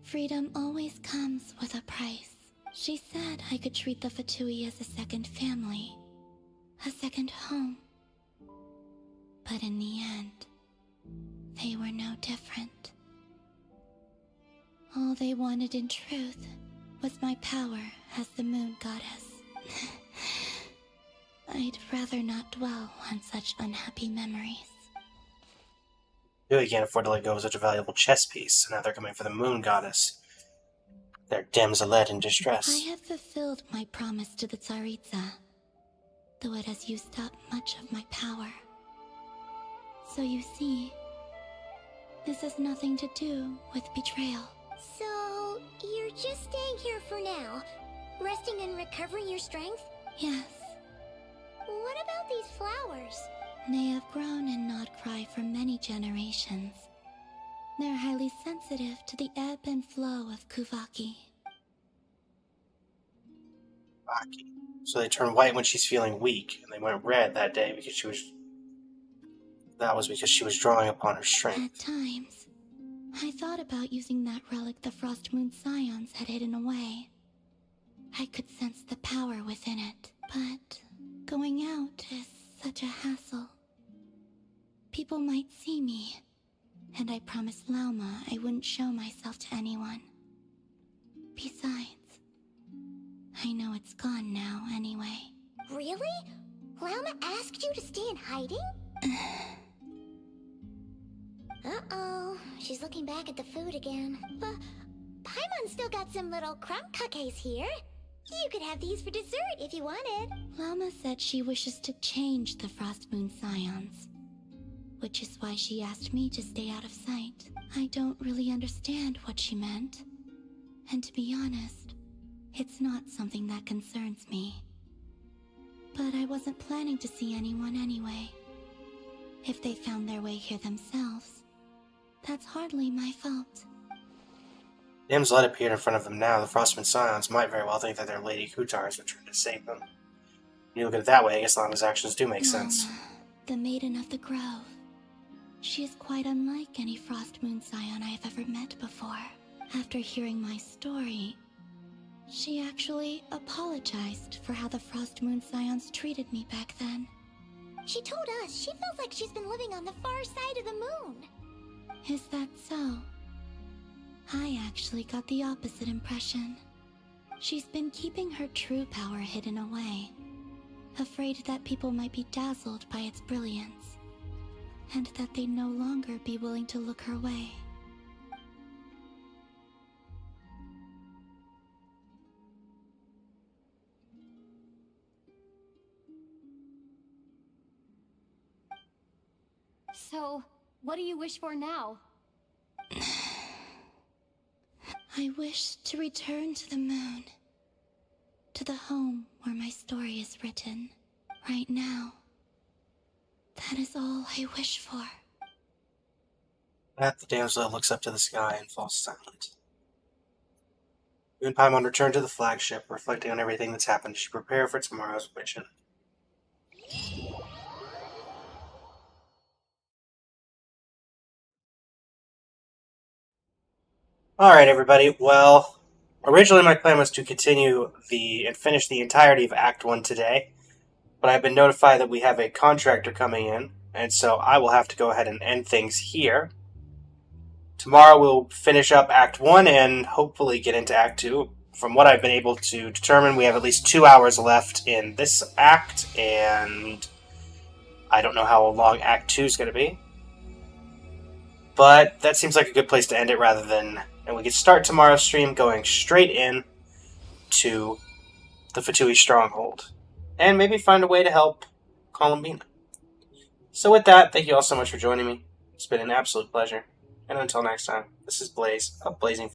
Freedom always comes with a price. She said I could treat the Fatui as a second family, a second home. But in the end, they were no different. All they wanted in truth was my power as the moon goddess. I'd rather not dwell on such unhappy memories. Really can't afford to let go of such a valuable chess piece, and now they're coming for the moon goddess. They're damselette in distress. I have fulfilled my promise to the Tsaritsa, though it has used up much of my power. So you see, this has nothing to do with betrayal. So, you're just staying here for now, resting and recovering your strength? Yes. What about these flowers? They have grown in NOD-KRAI for many generations. They're highly sensitive to the ebb and flow of Kuvaki. So they turn white when she's feeling weak, and they went red that day because she was... That was because she was drawing upon her strength. At times, I thought about using that relic the Frost Moon Scions had hidden away. I could sense the power within it, but going out is such a hassle. People might see me, and I promised Lauma I wouldn't show myself to anyone. Besides, I know it's gone now anyway. Really? Lauma asked you to stay in hiding? Uh-oh, she's looking back at the food again. But Paimon's still got some little crumb cookies here. You could have these for dessert if you wanted. Lauma said she wishes to change the Frost Moon Scions, which is why she asked me to stay out of sight. I don't really understand what she meant, and to be honest, it's not something that concerns me. But I wasn't planning to see anyone anyway. If they found their way here themselves, that's hardly my fault. Damselette appeared in front of them now. The Frostman Scions might very well think that their Lady Kutar has returned to save them. When you look at it that way, I guess Lama's actions do make sense. The Maiden of the Grove. She is quite unlike any Frost Moon Scion I have ever met before. After hearing my story, she actually apologized for how the Frost Moon Scions treated me back then. She told us she feels like she's been living on the far side of the moon. Is that so? I actually got the opposite impression. She's been keeping her true power hidden away, afraid that people might be dazzled by its brilliance, and that they'd no longer be willing to look her way. So, what do you wish for now? I wish to return to the moon, to the home where my story is written. Right now, that is all I wish for. At the damsel looks up to the sky and falls silent. You and Paimon return to the flagship, reflecting on everything that's happened as you prepare for tomorrow's mission. Alright, everybody. Well, originally my plan was to continue and finish the entirety of Act 1 today, but I've been notified that we have a contractor coming in, and so I will have to go ahead and end things here. Tomorrow we'll finish up Act 1 and hopefully get into Act 2. From what I've been able to determine, we have at least 2 hours left in this act, and I don't know how long Act 2 is going to be. But that seems like a good place to end it rather than... And we can start tomorrow's stream going straight in to the Fatui Stronghold. And maybe find a way to help Columbina. So with that, thank you all so much for joining me. It's been an absolute pleasure. And until next time, this is Blaze of Blazing